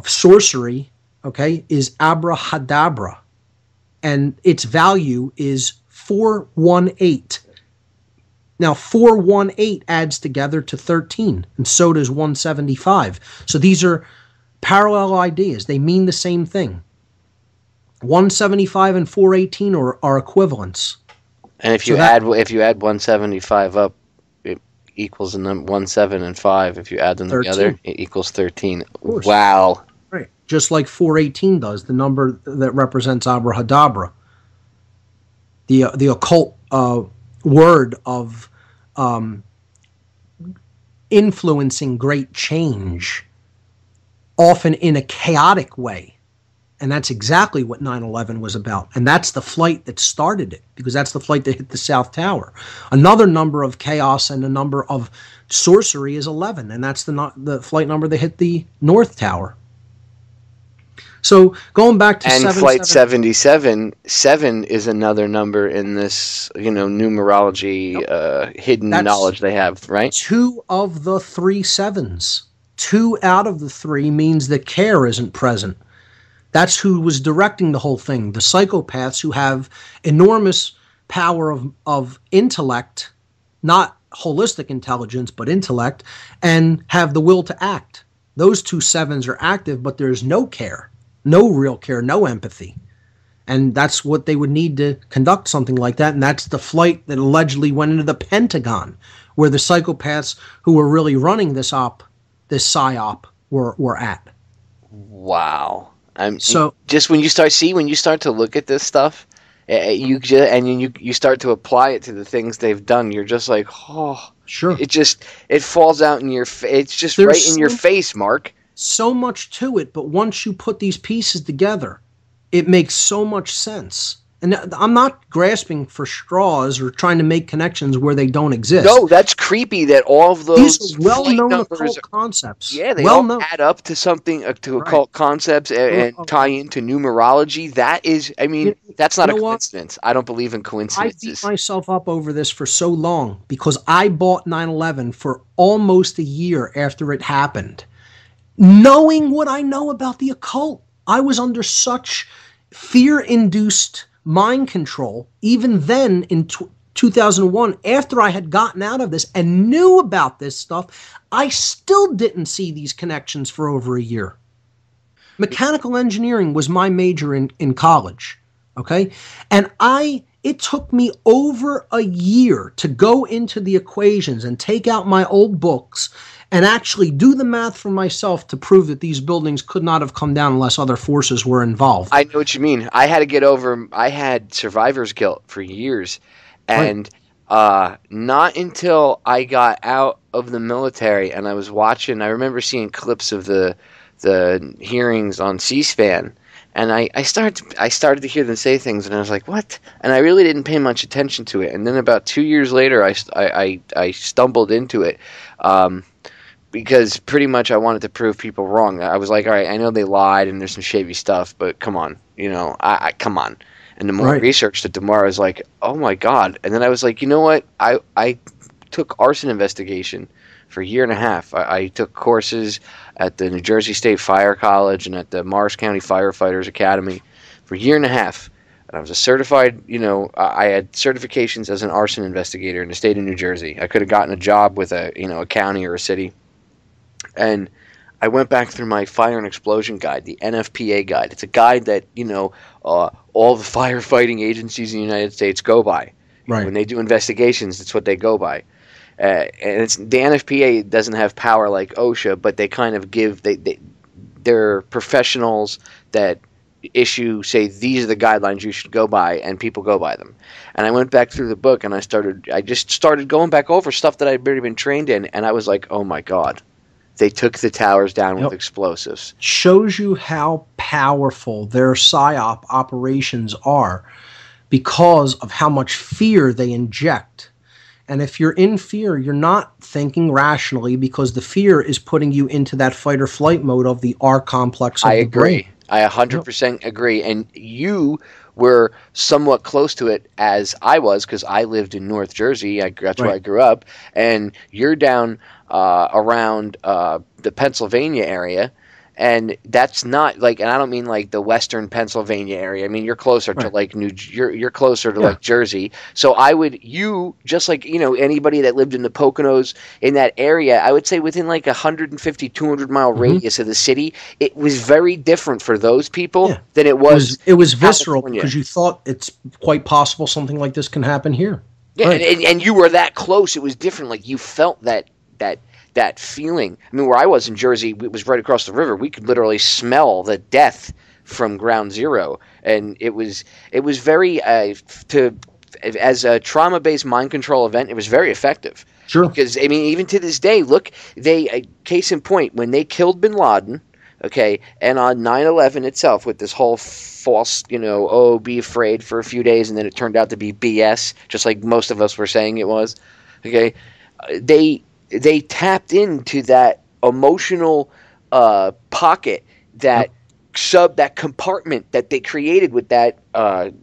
sorcery, okay, is abrahadabra, and its value is 418. Now, 418 adds together to 13, and so does 175. So these are parallel ideas. They mean the same thing. 175 and 418 are equivalents. And if you add 175 up, it equals the number 17 and 5. If you add them 13. Together, it equals 13. Wow. Right. Just like 418 does, the number that represents abrahadabra. The occult word of influencing great change, often in a chaotic way. And that's exactly what 9/11 was about. And that's the flight that started it, because that's the flight that hit the South Tower. Another number of chaos and a number of sorcery is 11, and that's the flight number that hit the North Tower. So going back to Flight 77, 7 is another number in this, numerology hidden knowledge they have, right? 2 of the 3 sevens. 2 out of the 3 means that care isn't present. That's who was directing the whole thing. The psychopaths who have enormous power of intellect, not holistic intelligence, but intellect, and have the will to act. Those two sevens are active, but there's no care, no real care, no empathy. And that's what they would need to conduct something like that. And that's the flight that allegedly went into the Pentagon, where the psychopaths who were really running this psyop were at. Wow. So just when you start to look at this stuff, you start to apply it to the things they've done, you're just like, oh, sure. It falls out in your it's just There's right in your face, Mark. So much to it, but once you put these pieces together, it makes so much sense. And I'm not grasping for straws or trying to make connections where they don't exist. No, that's creepy that all of those these are well-known occult concepts. Yeah, they all add up to something, to occult concepts and tie into numerology. That is, I mean, that's not a coincidence. I don't believe in coincidences. I beat myself up over this for so long because I bought 9/11 for almost a year after it happened. Knowing what I know about the occult, I was under such fear-induced mind control, even then in 2001, after I had gotten out of this and knew about this stuff, I still didn't see these connections for over a year. Mechanical engineering was my major in college, okay? And it took me over a year to go into the equations and take out my old books and actually do the math for myself to prove that these buildings could not have come down unless other forces were involved. I know what you mean. I had survivor's guilt for years. And not until I got out of the military and I was watching, I remember seeing clips of the hearings on C-SPAN. And I started to hear them say things, and I was like, "What?" And I really didn't pay much attention to it. And then about 2 years later, I stumbled into it, because pretty much I wanted to prove people wrong. I was like, "All right, I know they lied, and there's some shady stuff, but come on, I come on." And the more I researched it, the more I was like, "Oh my God!" And then I was like, "You know what? I took arson investigation for a year and a half. I took courses at the New Jersey State Fire College and at the Morris County Firefighters Academy for a year and a half. And I was a certified, I had certifications as an arson investigator in the state of New Jersey. I could have gotten a job with a county or a city. And I went back through my fire and explosion guide, the NFPA guide. It's a guide that, all the firefighting agencies in the United States go by. Right. When they do investigations, that's what they go by. And the NFPA doesn't have power like OSHA, but they kind of they're professionals that issue, say, these are the guidelines you should go by, and people go by them. And I went back through the book, and I just started going back over stuff that I'd already been trained in, and I was like, oh my God, they took the towers down with explosives. Shows you how powerful their PSYOP operations are because of how much fear they inject. And if you're in fear, you're not thinking rationally because the fear is putting you into that fight or flight mode of the R complex of the brain. I 100% agree. And you were somewhat close to it as I was, because I lived in North Jersey. That's where I grew up. And you're down around the Pennsylvania area. And that's not like, and I don't mean like the Western Pennsylvania area. I mean, you're closer to like you're closer to like Jersey. So you just like, anybody that lived in the Poconos in that area, I would say within like 150, 200 mile radius of the city, it was very different for those people than it was. It was visceral because you thought it's quite possible something like this can happen here. Yeah, and you were that close. It was different. Like you felt that feeling. I mean, where I was in Jersey, it was right across the river. We could literally smell the death from ground zero, and it was very as a trauma-based mind control event, it was very effective. Sure. Because I mean, even to this day, look, case in point, when they killed Bin Laden, okay, and on 9/11 itself, with this whole false, be afraid for a few days, and then it turned out to be BS, just like most of us were saying it was. Okay, they tapped into that emotional pocket, that that compartment that they created with that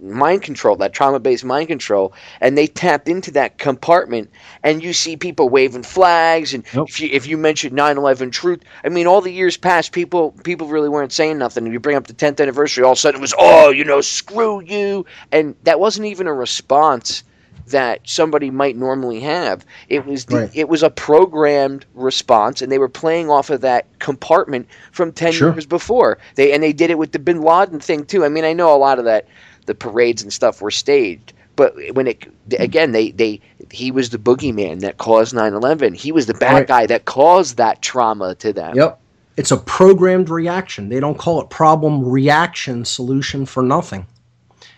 mind control, that trauma-based mind control, and they tapped into that compartment. And you see people waving flags, and if you mention 9/11 truth, I mean, all the years past, people really weren't saying nothing. And you bring up the 10th anniversary, all of a sudden it was, screw you, and that wasn't even a response that somebody might normally have. Right. It was a programmed response, and they were playing off of that compartment from 10 Sure. years before. They did it with the Bin Laden thing too. I mean, I know a lot of that, the parades and stuff were staged, but when it again, he was the boogeyman that caused 9/11. He was the bad Right. guy that caused that trauma to them. Yep. It's a programmed reaction. They don't call it problem reaction solution for nothing.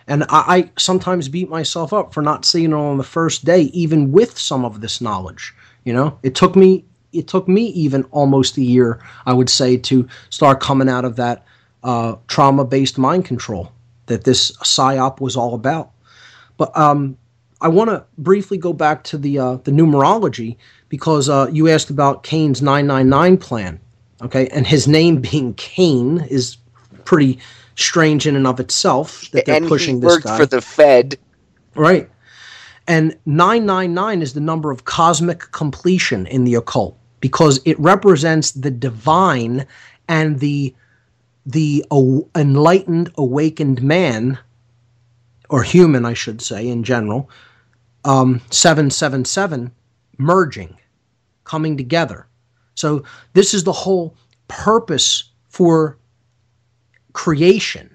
And I sometimes beat myself up for not seeing it on the first day, even with some of this knowledge. You know, it took me even almost a year, I would say, to start coming out of that trauma-based mind control that this psyop was all about. But I want to briefly go back to the numerology, because you asked about Cain's 999 plan. Okay, and his name being Cain is pretty strange in and of itself, that they're pushing this guy. And he worked for the Fed. Right. And 999 is the number of cosmic completion in the occult, because it represents the divine and the enlightened, awakened man, or human, I should say, in general, 777, merging, coming together. So this is the whole purpose for creation,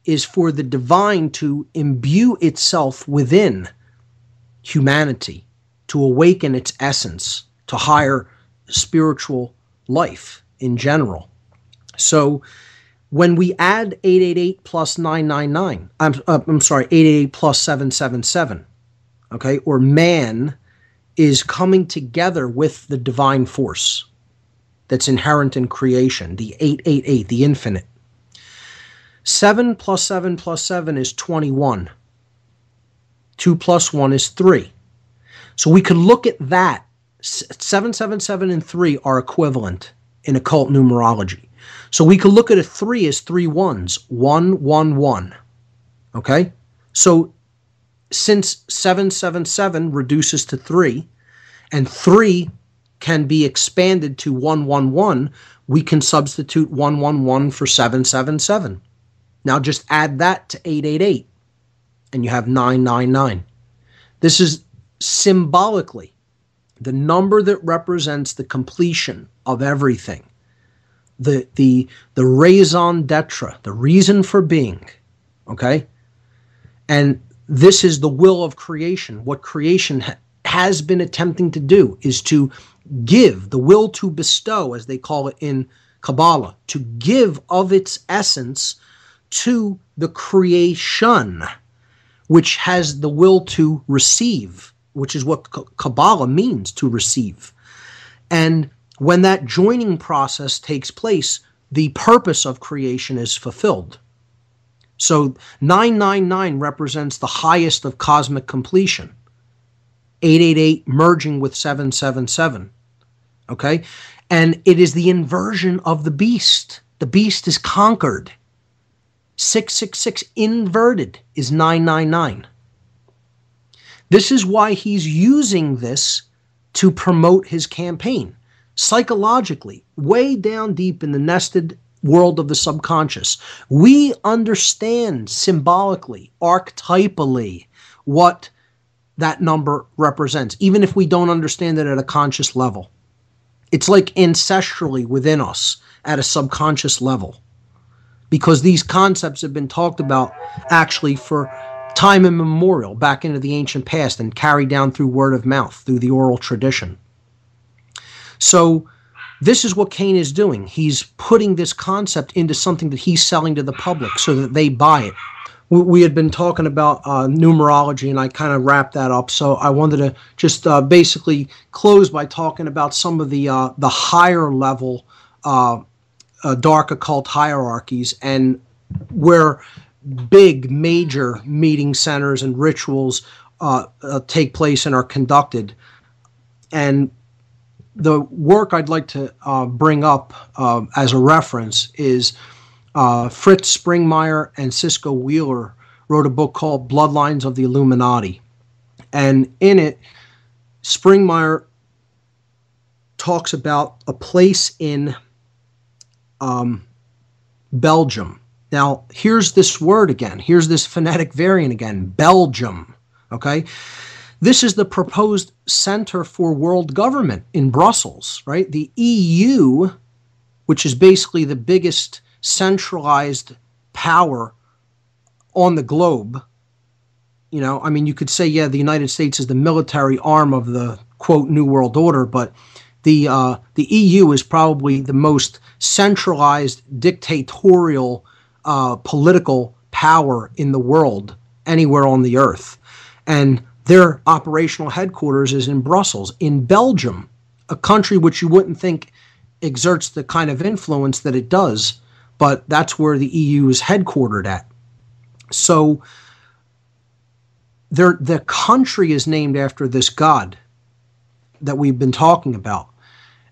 is for the divine to imbue itself within humanity, to awaken its essence to higher spiritual life in general. So when we add 888 plus 999, I'm sorry, 888 plus 777, okay, or man is coming together with the divine force that's inherent in creation, the 888, the infinite. 7 plus 7 plus 7 is 21. 2 plus 1 is 3. So we could look at that. 777 and 3 are equivalent in occult numerology. So we could look at a 3 as 3 ones, 1, 1, 1. Okay? So since 777 reduces to 3, and 3 can be expanded to 111, we can substitute 111 for 777. Now just add that to 888, and you have 999. This is symbolically the number that represents the completion of everything, the raison d'etre, the reason for being. Okay, and this is the will of creation. What creation has been attempting to do is to give, the will to bestow, as they call it in Kabbalah, to give of its essence to the creation, which has the will to receive, which is what Kabbalah means, to receive. And when that joining process takes place, the purpose of creation is fulfilled. So 999 represents the highest of cosmic completion. 888 merging with 777. Okay? And it is the inversion of the beast. The beast is conquered. 666 inverted is 999. This is why he's using this to promote his campaign. Psychologically, way down deep in the nested world of the subconscious, we understand symbolically, archetypally, what that number represents, even if we don't understand it at a conscious level. It's like ancestrally within us at a subconscious level, because these concepts have been talked about actually for time immemorial, back into the ancient past, and carried down through word of mouth, through the oral tradition. So this is what Cain is doing. He's putting this concept into something that he's selling to the public so that they buy it. We had been talking about numerology, and I kind of wrapped that up. So I wanted to just basically close by talking about some of the higher level dark occult hierarchies, and where big major meeting centers and rituals take place and are conducted. And the work I'd like to bring up as a reference is Fritz Springmeier and Cisco Wheeler wrote a book called Bloodlines of the Illuminati. And in it, Springmeier talks about a place in Belgium. Now, here's this word again. Here's this phonetic variant again, Belgium. Okay? this is the proposed center for world government in Brussels, right? The EU, which is basically the biggest centralized power on the globe. You know, I mean, you could say, yeah, the United States is the military arm of the, quote, New World Order, but the EU is probably the most centralized dictatorial political power in the world, anywhere on the earth. And their operational headquarters is in Brussels, in Belgium, a country which you wouldn't think exerts the kind of influence that it does, but that's where the EU is headquartered at. So the country is named after this god that we've been talking about.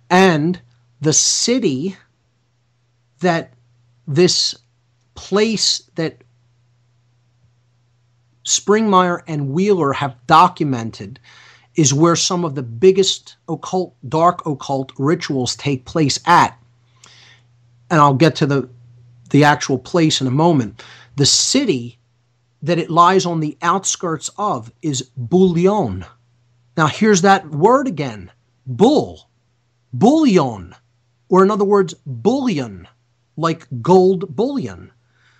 And the city that this place that Springmeier and Wheeler have documented is where some of the biggest occult, dark occult rituals take place at. And I'll get to the actual place in a moment. The city that it lies on the outskirts of is Bouillon. Now here's that word again, bullion, or in other words, bullion, like gold bullion.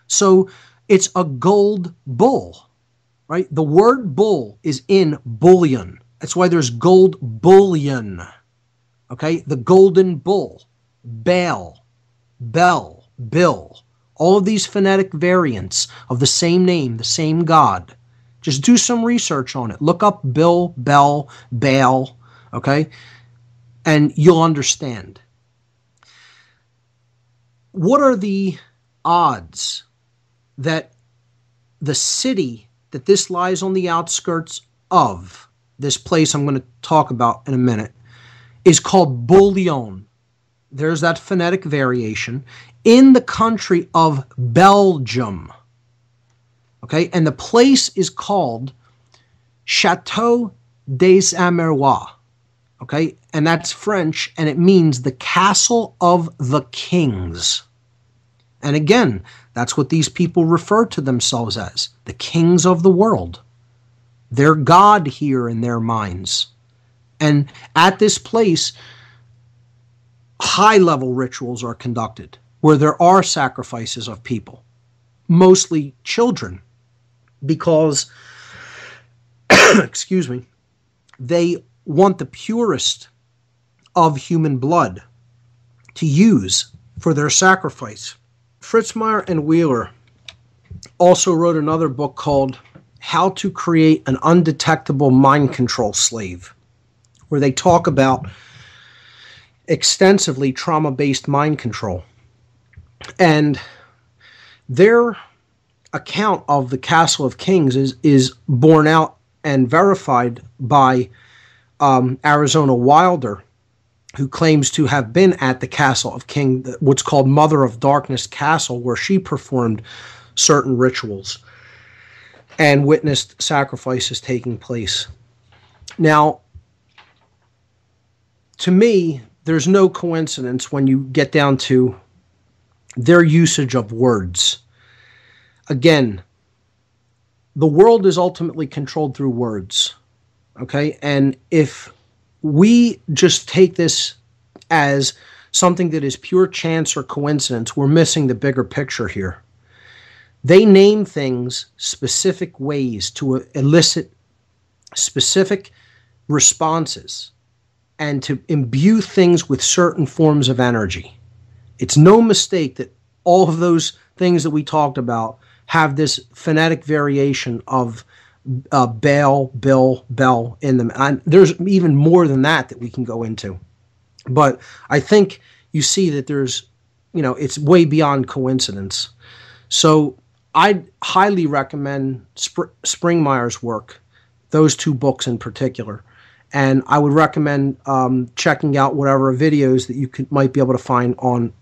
So it's a gold bull, right? The word bull is in bullion. That's why there's gold bullion, okay? The golden bull, Baal, Bel, Bill, all of these phonetic variants of the same name, the same god. Just do some research on it. Look up Bill, Bell, Baal, okay? And you'll understand. What are the odds that the city that this lies on the outskirts of, this place I'm going to talk about in a minute, is called Bouillon? There's that phonetic variation in the country of Belgium. Okay, and the place is called Chateau des Amérois. Okay, and that's French, and it means the castle of the kings. And again, that's what these people refer to themselves as, the kings of the world. They're God here in their minds. And at this place, high-level rituals are conducted, where there are sacrifices of people, mostly children, because, excuse me, they want the purest of human blood to use for their sacrifice. Fritzmeier and Wheeler also wrote another book called How to Create an Undetectable Mind Control Slave, where they talk about extensively trauma-based mind control. And their account of the Castle of Kings is borne out and verified by Arizona Wilder, who claims to have been at the Castle of King, what's called Mother of Darkness Castle, where she performed certain rituals and witnessed sacrifices taking place. Now, to me, there's no coincidence when you get down to their usage of words. Again, the world is ultimately controlled through words, okay? And if we just take this as something that is pure chance or coincidence, we're missing the bigger picture here. They name things specific ways to elicit specific responses and to imbue things with certain forms of energy. It's no mistake that all of those things that we talked about have this phonetic variation of Baal, Bill, Bell in them. And there's even more than that we can go into. But I think you see that there's, it's way beyond coincidence. So I'd highly recommend Springmeier's work, those two books in particular. And I would recommend checking out whatever videos that you might be able to find on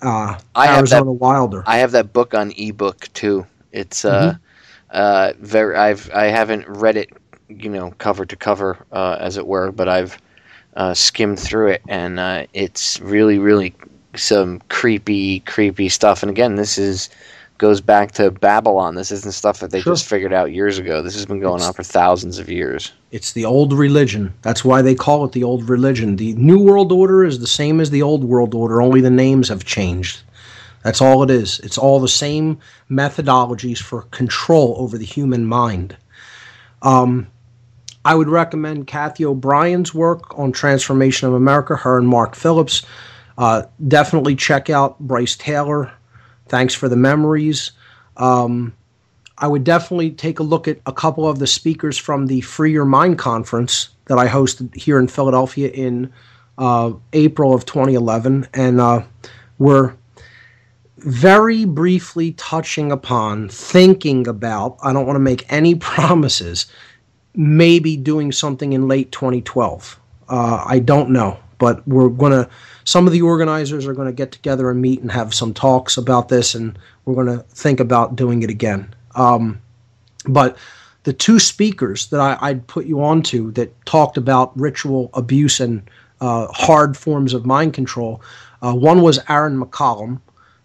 Arizona Wilder. I have that book on ebook too. It's I haven't read it, cover to cover, as it were, but I've skimmed through it, and it's really, really some creepy stuff. And again, this is goes back to Babylon. This isn't stuff that they Sure. just figured out years ago. This has been going on for thousands of years. It's the old religion. That's why they call it the old religion. The New World Order is the same as the Old World Order, only the names have changed. That's all it is. It's all the same methodologies for control over the human mind. I would recommend Kathy O'Brien's work on Transformation of America, her and Mark Phillips. Definitely check out Bryce Taylor. Thanks for the memories. I would definitely take a look at a couple of the speakers from the Free Your Mind conference that I hosted here in Philadelphia in April of 2011. And we're very briefly touching upon, thinking about, I don't want to make any promises, maybe doing something in late 2012. I don't know, but we're going to, some of the organizers are going to get together and meet and have some talks about this, and we're going to think about doing it again. But the two speakers that I'd put you on to that talked about ritual abuse and hard forms of mind control, one was Aaron McCollum,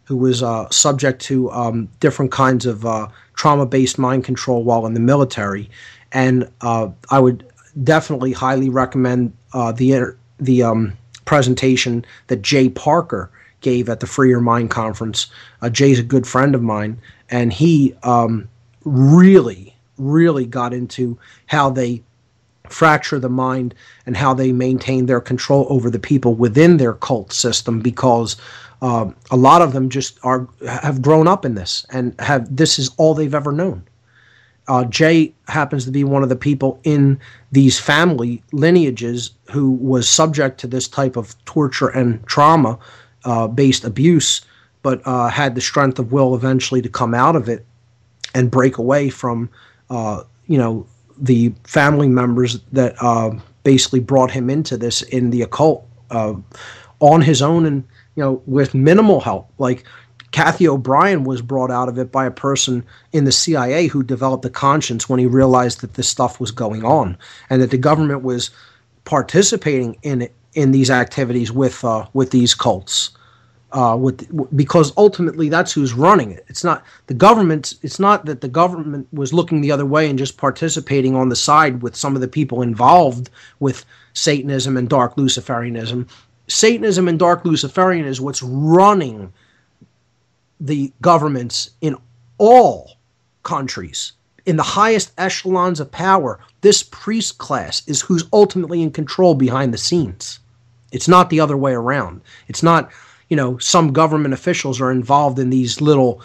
who was subject to different kinds of trauma-based mind control while in the military. And I would definitely highly recommend the presentation that Jay Parker gave at the Free Your Mind conference. Jay's a good friend of mine, and he really, really got into how they fracture the mind and how they maintain their control over the people within their cult system, because a lot of them just have grown up in this and this is all they've ever known. Jay happens to be one of the people in these family lineages who was subject to this type of torture and trauma based abuse, but had the strength of will eventually to come out of it and break away from the family members that basically brought him into this in the occult on his own, and with minimal help. Like Kathy O'Brien was brought out of it by a person in the CIA who developed a conscience when he realized that this stuff was going on and that the government was participating in these activities with these cults. Because ultimately that's who's running it. It's not the government. It's not that the government was looking the other way and just participating on the side with some of the people involved with Satanism and dark Luciferianism. Satanism and dark Luciferianism is what's running the governments in all countries. In the highest echelons of power, this priest class is who's ultimately in control behind the scenes. It's not the other way around. It's not, some government officials are involved in these little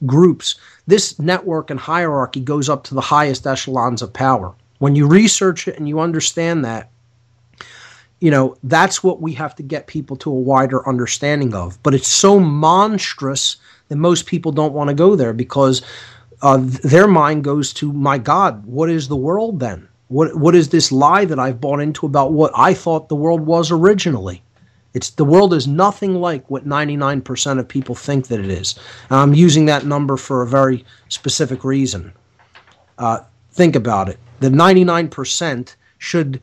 groups. This network and hierarchy goes up to the highest echelons of power. When you research it and you understand that, that's what we have to get people to a wider understanding of. But it's so monstrous that most people don't want to go there, because their mind goes to, my God, what is the world then? What is this lie that I've bought into about what I thought the world was originally? The world is nothing like what 99% of people think that it is. And I'm using that number for a very specific reason. Think about it. The 99% should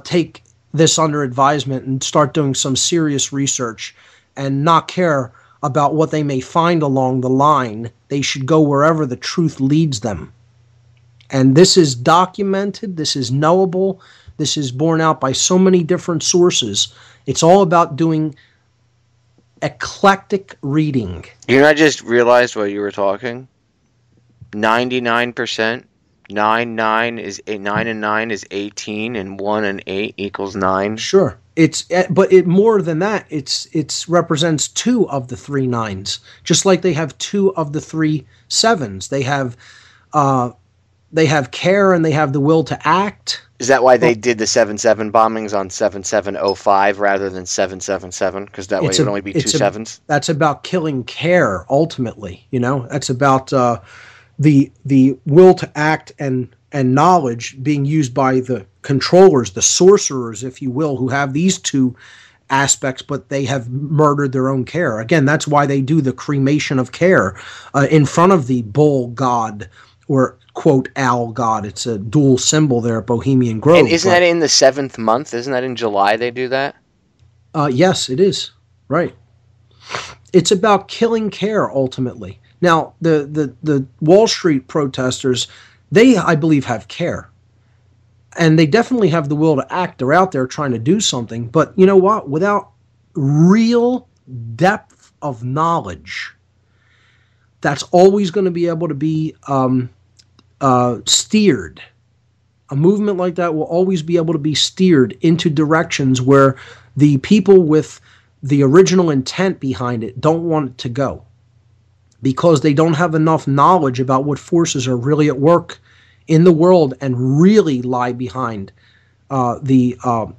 take this under advisement and start doing some serious research and not care about what they may find along the line. They should go wherever the truth leads them. And this is documented, this is knowable, this is borne out by so many different sources. It's all about doing eclectic reading. I just realized while you were talking, 99%. 9 and 9 is 18, and 1 and 8 equals 9. Sure, but more than that. It's represents 2 of the 3 9s, just like they have 2 of the 3 7s. They have care and they have the will to act. Is that why they did the 7/7 bombings on 7705 rather than 777? Because that way it would only be 2 7s. That's about killing care ultimately. That's about the will to act and knowledge being used by the controllers, the sorcerers, if you will, who have these 2 aspects, but they have murdered their own care. Again, that's why they do the cremation of care in front of the bull god, or quote owl god. It's a dual symbol there at Bohemian Grove. And isn't that in the 7th month? Isn't that in July they do that? Yes, it is. Right. It's about killing care ultimately. Now, the Wall Street protesters, they, I believe, have care. And they definitely have the will to act. They're out there trying to do something. But you know what? Without real depth of knowledge, that's always going to be able to be steered. A movement like that will always be able to be steered into directions where the people with the original intent behind it don't want it to go, because they don't have enough knowledge about what forces are really at work in the world and really lie behind the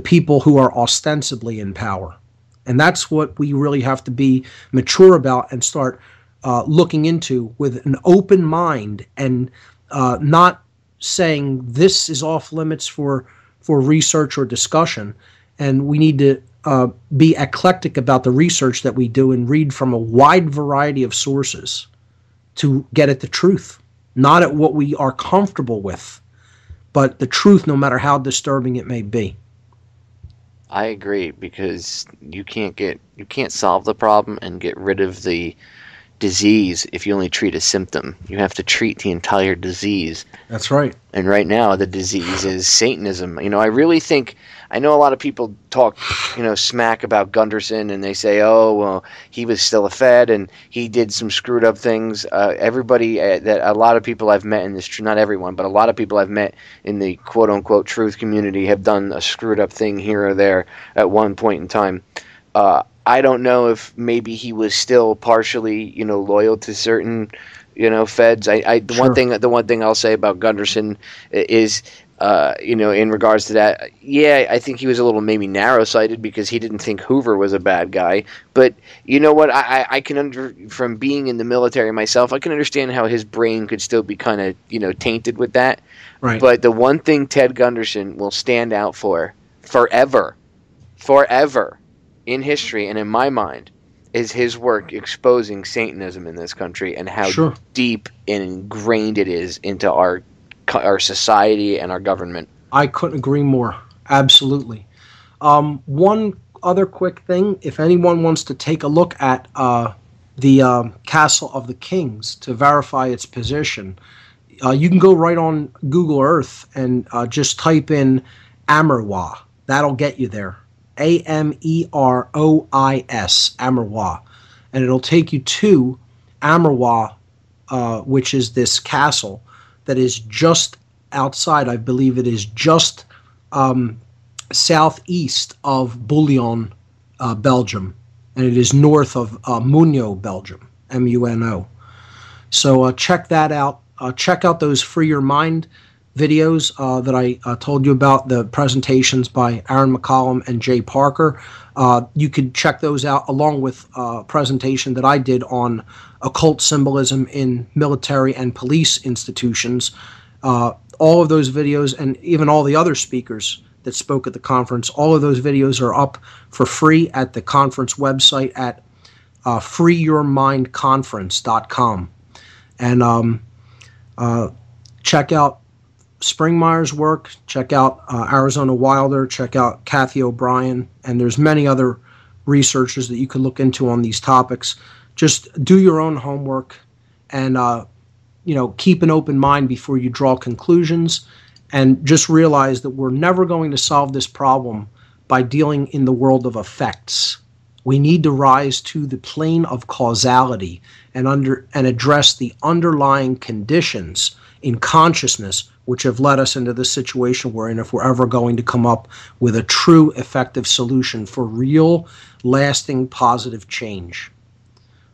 people who are ostensibly in power. And that's what we really have to be mature about and start looking into with an open mind, and not saying this is off limits for research or discussion. And we need to be eclectic about the research that we do and read from a wide variety of sources to get at the truth. Not at what we are comfortable with, but the truth, no matter how disturbing it may be. I agree, because you can't solve the problem and get rid of the disease if you only treat a symptom. You have to treat the entire disease. That's right. And right now the disease is Satanism. I really think, I know a lot of people talk, smack about Gunderson, and they say, oh, well, he was still a Fed and he did some screwed up things. Everybody, that a lot of people I've met in this, not everyone, but a lot of people I've met in the quote unquote truth community have done a screwed up thing here or there at one point in time. I don't know if maybe he was still partially, loyal to certain, Feds. The one thing I'll say about Gunderson is, in regards to that, yeah, I think he was a little maybe narrow-sighted because he didn't think Hoover was a bad guy. But you know what? I can from being in the military myself, I can understand how his brain could still be kind of, tainted with that. Right. But the one thing Ted Gunderson will stand out for forever in history and in my mind is his work exposing Satanism in this country and how deep and ingrained it is into our society and our government. I couldn't agree more. Absolutely. One other quick thing, if anyone wants to take a look at the Castle of the Kings to verify its position, you can go right on Google Earth and just type in Amerwa. That'll get you there. Amerois, Amerwa. And it'll take you to Amerwa, which is this castle that is just outside, I believe it is just southeast of Bouillon, Belgium. And it is north of Muno, Belgium, Muno. So check that out. Check out those Free Your Mind videos that I told you about, the presentations by Aaron McCollum and Jay Parker. You could check those out along with a presentation that I did on occult symbolism in military and police institutions. All of those videos, and even all the other speakers that spoke at the conference, all of those videos are up for free at the conference website at freeyourmindconference.com. And check out Springmeyer's work, check out Arizona Wilder, check out Kathy O'Brien, and there's many other researchers that you could look into on these topics. Just do your own homework and keep an open mind before you draw conclusions, and just realize that we're never going to solve this problem by dealing in the world of effects. We need to rise to the plane of causality and address the underlying conditions in consciousness which have led us into this situation we're in, if we're ever going to come up with a true effective solution for real, lasting, positive change.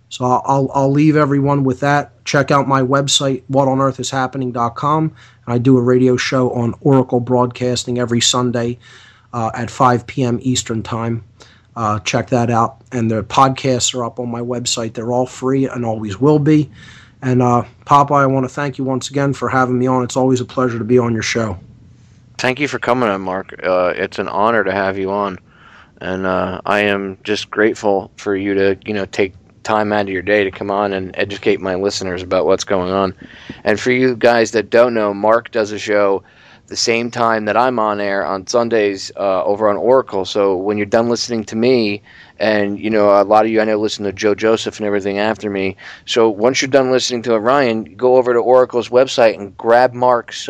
So I'll leave everyone with that. Check out my website, whatonearthishappening.com. I do a radio show on Oracle Broadcasting every Sunday at 5 p.m. Eastern Time. Check that out. And the podcasts are up on my website. They're all free and always will be. And Popeye, I want to thank you once again for having me on. It's always a pleasure to be on your show. Thank you for coming on, Mark. It's an honor to have you on. And I am just grateful for you to, take time out of your day to come on and educate my listeners about what's going on. And for you guys that don't know, Mark does a show the same time that I'm on air on Sundays over on Oracle. So when you're done listening to me, and a lot of you I know listen to Joe Joseph and everything after me. So once you're done listening to Orion, go over to Oracle's website and grab Mark's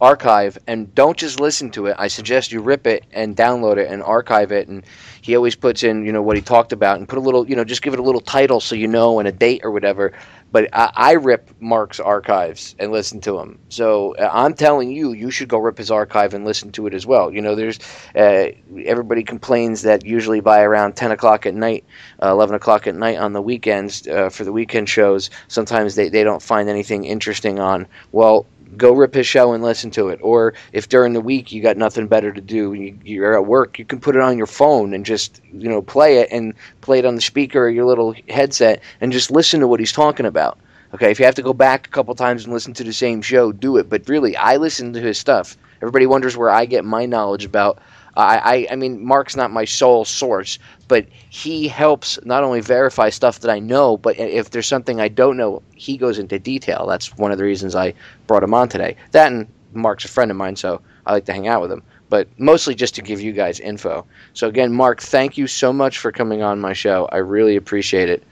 archive, and don't just listen to it. I suggest you rip it and download it and archive it. And he always puts in what he talked about, and put a little just give it a little title so and a date or whatever. But I rip Mark's archives and listen to him. So I'm telling you, you should go rip his archive and listen to it as well. There's everybody complains that usually by around 10 o'clock at night, 11 o'clock at night on the weekends for the weekend shows, sometimes they don't find anything interesting on. Well, go rip his show and listen to it. Or if during the week you got nothing better to do, you're at work, you can put it on your phone and just play it, and play it on the speaker or your little headset, and just listen to what he's talking about. Okay, if you have to go back a couple times and listen to the same show, do it. But really, I listen to his stuff. Everybody wonders where I get my knowledge about. I mean, Mark's not my sole source, but he helps not only verify stuff that I know, but if there's something I don't know, he goes into detail. That's one of the reasons I brought him on today. That, and Mark's a friend of mine, so I like to hang out with him. But mostly just to give you guys info. So again, Mark, thank you so much for coming on my show. I really appreciate it.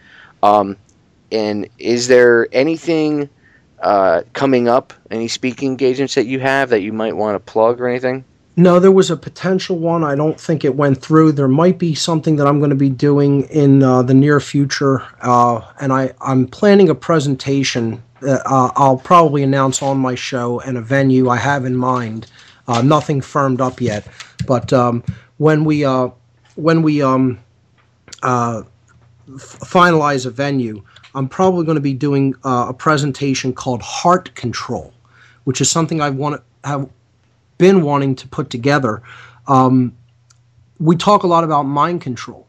And is there anything coming up, any speaking engagements that you have that you might want to plug or anything? No, there was a potential one. I don't think it went through. There might be something that I'm going to be doing in the near future, and I'm planning a presentation that I'll probably announce on my show, and a venue I have in mind. Nothing firmed up yet, but when we finalize a venue, I'm probably going to be doing a presentation called Heart Control, which is something I have been wanting to put together. We talk a lot about mind control,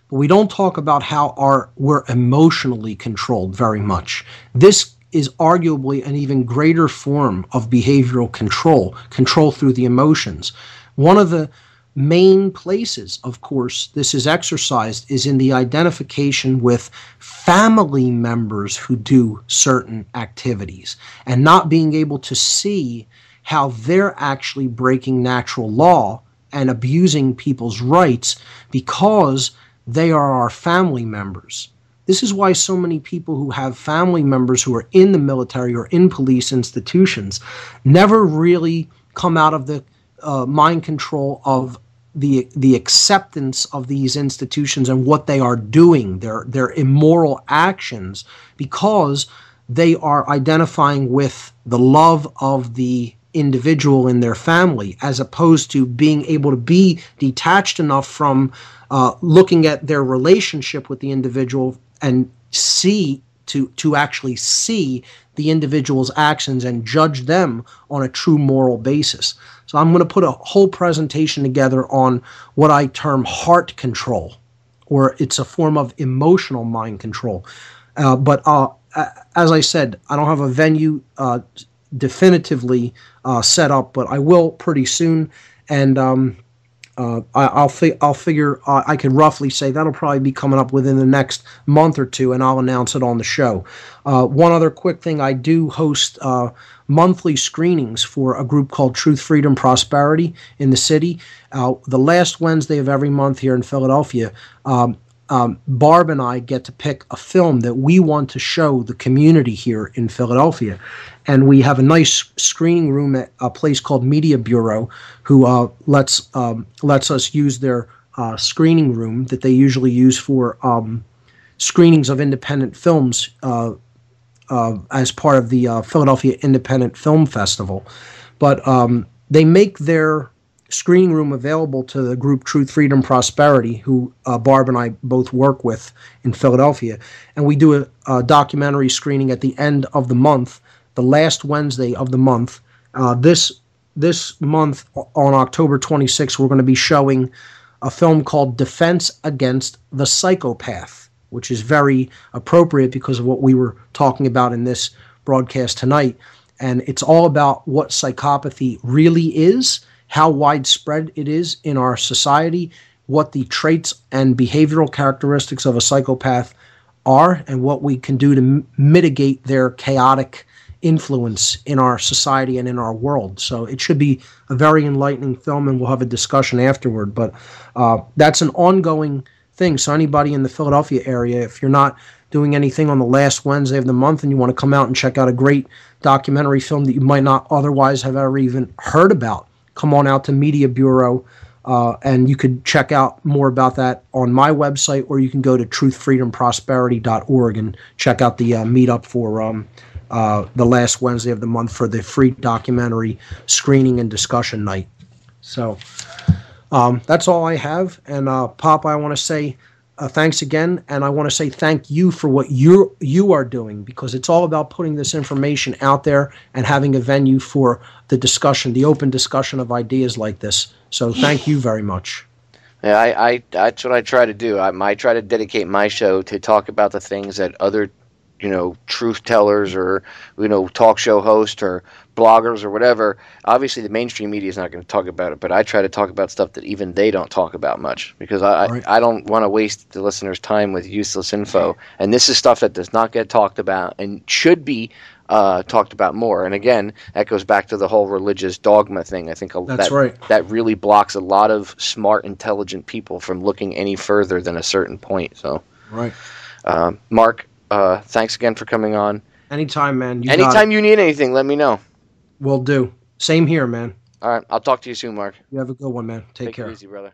but we don't talk about how we're emotionally controlled very much. This is arguably an even greater form of behavioral control through the emotions. One of the main places, of course, this is exercised is in the identification with family members who do certain activities, and not being able to see how they're actually breaking natural law and abusing people's rights because they are our family members. This is why so many people who have family members who are in the military or in police institutions never really come out of the mind control of the acceptance of these institutions and what they are doing, their immoral actions, because they are identifying with the love of the individual in their family, as opposed to being able to be detached enough from looking at their relationship with the individual and to actually see the individual's actions and judge them on a true moral basis. So I'm going to put a whole presentation together on what I term heart control, or it's a form of emotional mind control. But as I said, I don't have a venue definitively set up, but I will pretty soon, and I'll figure I can roughly say that'll probably be coming up within the next month or two, and I'll announce it on the show. One other quick thing, I do host monthly screenings for a group called Truth, Freedom, Prosperity in the city. The last Wednesday of every month here in Philadelphia, Barb and I get to pick a film that we want to show the community here in Philadelphia. And we have a nice screening room at a place called Media Bureau, who lets us use their screening room that they usually use for screenings of independent films as part of the Philadelphia Independent Film Festival. But they make their screening room available to the group Truth, Freedom, Prosperity, who Barb and I both work with in Philadelphia. And we do a documentary screening at the end of the month, the last Wednesday of the month. This month, on October 26th, we're going to be showing a film called Defense Against the Psychopath, which is very appropriate because of what we were talking about in this broadcast tonight. And it's all about what psychopathy really is, how widespread it is in our society, what the traits and behavioral characteristics of a psychopath are, and what we can do to mitigate their chaotic influence in our society and in our world. So it should be a very enlightening film, and we'll have a discussion afterward. But that's an ongoing thing. So anybody in the Philadelphia area, if you're not doing anything on the last Wednesday of the month and you want to come out and check out a great documentary film that you might not otherwise have ever even heard about, come on out to Media Bureau. And you could check out more about that on my website, or you can go to truthfreedomprosperity.org and check out the meetup for the last Wednesday of the month for the free documentary screening and discussion night. So that's all I have. And Pop, I want to say thanks again, and I want to say thank you for what you are doing, because it's all about putting this information out there and having a venue for the discussion, the open discussion of ideas like this. So thank you very much. Yeah, I that's what I try to do. I try to dedicate my show to talk about the things that other, truth tellers or, talk show hosts or bloggers or whatever. Obviously, the mainstream media is not going to talk about it, but I try to talk about stuff that even they don't talk about much, because I don't want to waste the listeners' time with useless info. And this is stuff that does not get talked about and should be talked about more. And again, that goes back to the whole religious dogma thing. I think that really blocks a lot of smart, intelligent people from looking any further than a certain point. So, Mark, thanks again for coming on. Anytime, man. Anytime you need anything, let me know. Will do. Same here, man. All right. I'll talk to you soon, Mark. You have a good one, man. Take care. Take it easy, brother.